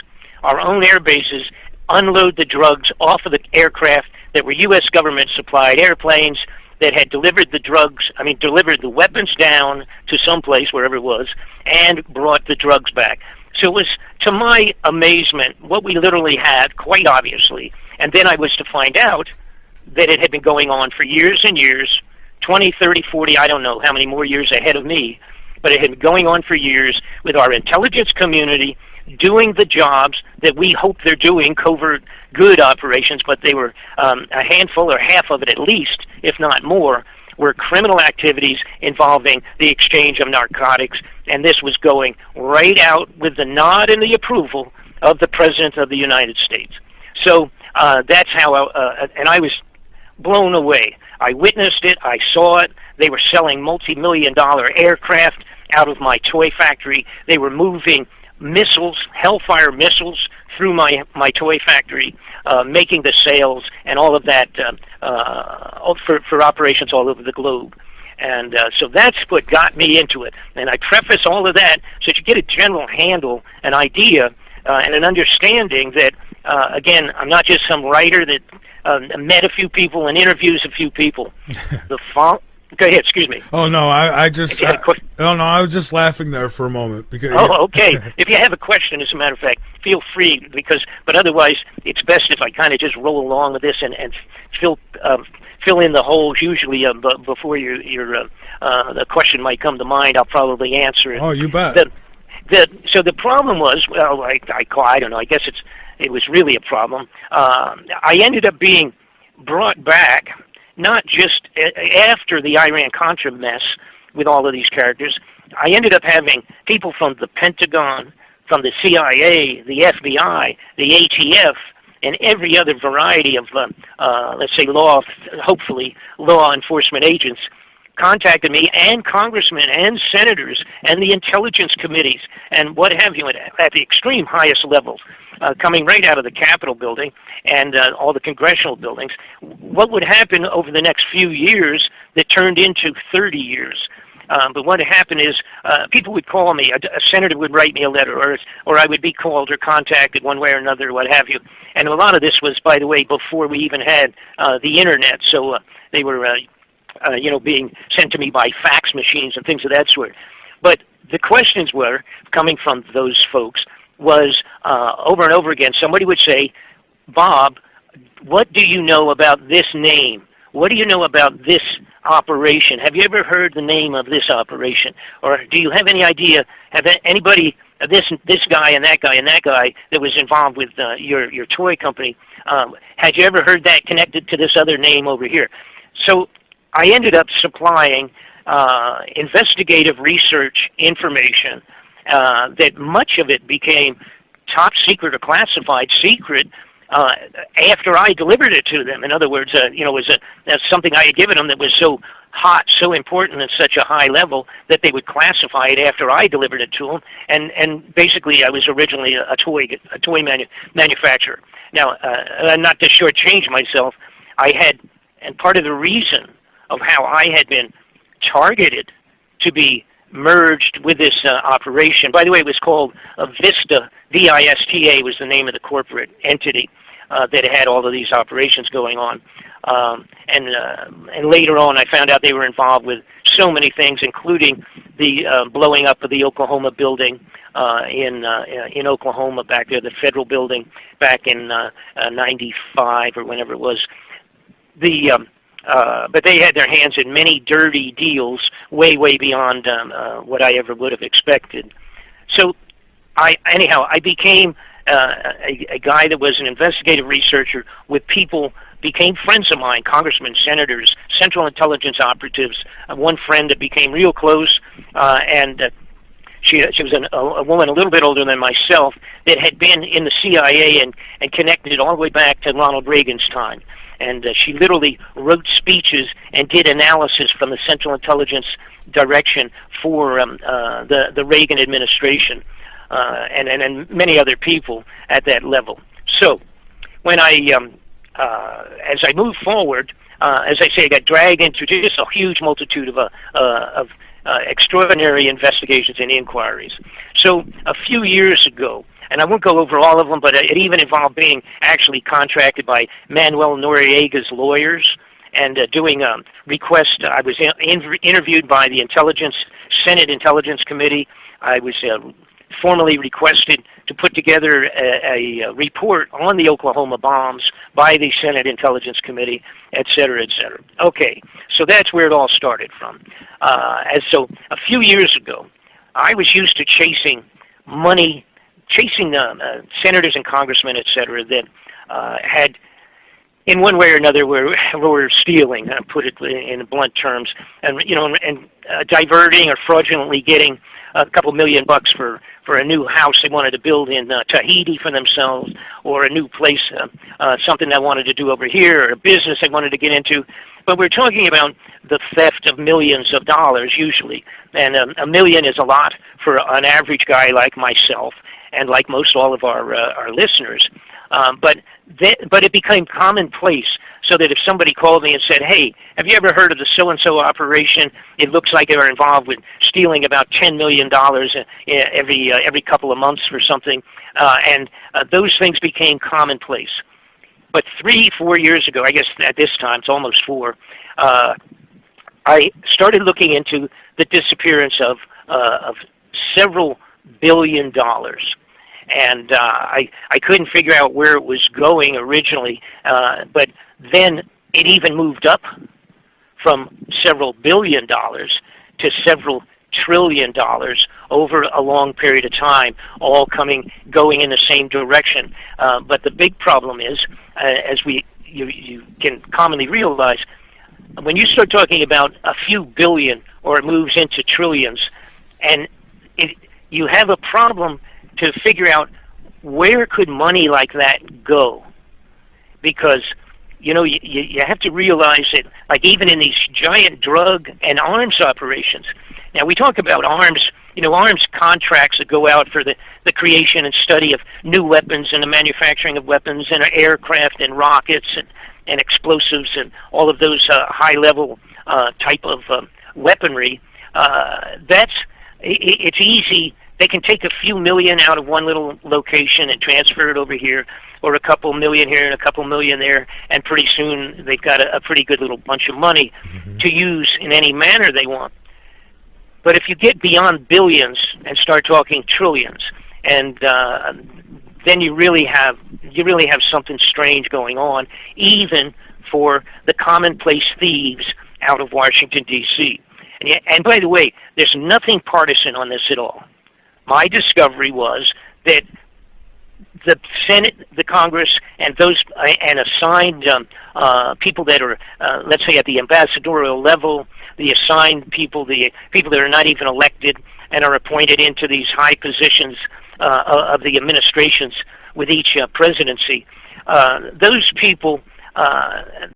our own air bases, unload the drugs off of the aircraft that were U.S. government-supplied airplanes that had delivered delivered the weapons down to some place, wherever it was, and brought the drugs back. So it was, to my amazement, what we literally had, quite obviously. And then I was to find out that it had been going on for years and years, 20, 30, 40, I don't know how many more years ahead of me, but it had been going on for years with our intelligence community doing the jobs that we hope they're doing, covert good operations, but they were a handful or half of it at least, if not more, were criminal activities involving the exchange of narcotics, and this was going right out with the nod and the approval of the President of the United States. So that's how, and I was blown away. I witnessed it, I saw it. They were selling multi-million-dollar aircraft out of my toy factory. They were moving missiles, Hellfire missiles, through my toy factory, making the sales and all of that for operations all over the globe. And so that's what got me into it. And I preface all of that so that you get a general handle, an idea, and an understanding that, again, I'm not just some writer that met a few people and interviews a few people. Go ahead. Excuse me. Oh no, I just If you had a question. oh no, I was just laughing there for a moment because. Oh, okay. If you have a question, as a matter of fact, feel free but otherwise, it's best if I kind of just roll along with this and fill in the holes. Usually, before the question might come to mind, I'll probably answer it. Oh, you bet. So the problem was, well, I don't know. I guess it was really a problem. I ended up being brought back, not just after the Iran-Contra mess with all of these characters. I ended up having people from the Pentagon, from the CIA, the FBI, the ATF, and every other variety of, let's say, hopefully law enforcement agents contacted me, and congressmen and senators and the intelligence committees and what have you at the extreme highest levels, coming right out of the Capitol building and all the congressional buildings. What would happen over the next few years that turned into 30 years? But what happened is people would call me. A senator would write me a letter, or I would be called or contacted one way or another, what have you. And a lot of this was, by the way, before we even had the internet. So they were, being sent to me by fax machines and things of that sort. But the questions were coming from those folks was over and over again. Somebody would say, "Bob, what do you know about this name? What do you know about this operation? Have you ever heard the name of this operation? Or do you have any idea, have anybody, this guy and that guy and that guy that was involved with your toy company, had you ever heard that connected to this other name over here?" So I ended up supplying investigative research information that much of it became top secret or classified secret after I delivered it to them. In other words, it was something I had given them that was so hot, so important, at such a high level that they would classify it after I delivered it to them. And basically, I was originally a toy manufacturer. Now, not to shortchange myself, and part of the reason of how I had been targeted to be merged with this operation. By the way, it was called Vista. VISTA was the name of the corporate entity that had all of these operations going on. And later on, I found out they were involved with so many things, including the blowing up of the Oklahoma building in Oklahoma back there, the federal building back in '95 or whenever it was. But they had their hands in many dirty deals, way, way beyond what I ever would have expected. So, I became a guy that was an investigative researcher with people, became friends of mine, congressmen, senators, Central Intelligence operatives. One friend that became real close, and she was a woman a little bit older than myself that had been in the CIA and connected all the way back to Ronald Reagan's time. And she literally wrote speeches and did analysis from the Central Intelligence direction for the Reagan administration and many other people at that level. So when as I moved forward, as I say, I got dragged into just a huge multitude of extraordinary investigations and inquiries. So a few years ago, and I won't go over all of them, but it even involved being actually contracted by Manuel Noriega's lawyers and doing a request. I was interviewed by the Senate Intelligence Committee. I was formally requested to put together a report on the Oklahoma bombs by the Senate Intelligence Committee, et cetera, et cetera. Okay, so that's where it all started from. So a few years ago, I was used to chasing money, chasing senators and congressmen, et cetera, that had, in one way or another, were stealing, put it in blunt terms, and diverting or fraudulently getting a couple $1 million for a new house they wanted to build in Tahiti for themselves, or a new place, something they wanted to do over here, or a business they wanted to get into. But we're talking about the theft of millions of dollars usually, and $1 million is a lot for an average guy like myself, and like most all of our listeners. But it became commonplace, so that if somebody called me and said, "Hey, have you ever heard of the so-and-so operation? It looks like they were involved with stealing about $10 million every couple of months or something," and those things became commonplace. But 3-4 years ago, I guess at this time, it's almost 4, I started looking into the disappearance of several $billion. And I couldn't figure out where it was going originally, but then it even moved up from several $billion to several $trillion over a long period of time, all going in the same direction. But the big problem is, as you can commonly realize, when you start talking about a few billion or it moves into trillions, and you have a problem to figure out where could money like that go, because you have to realize that, like, even in these giant drug and arms operations. Now we talk about arms, arms contracts that go out for the creation and study of new weapons and the manufacturing of weapons and aircraft and rockets and explosives and all of those high-level type of weaponry. It's easy. They can take a few million out of one little location and transfer it over here, or a couple million here and a couple million there, and pretty soon they've got a pretty good little bunch of money to use in any manner they want. But if you get beyond billions and start talking trillions, and then you really have something strange going on, even for the commonplace thieves out of Washington, D.C. And by the way, there's nothing partisan on this at all. My discovery was that the Senate, the Congress, and those and assigned people that are, let's say, at the ambassadorial level, the assigned people, the people that are not even elected and are appointed into these high positions of the administrations with each presidency, those people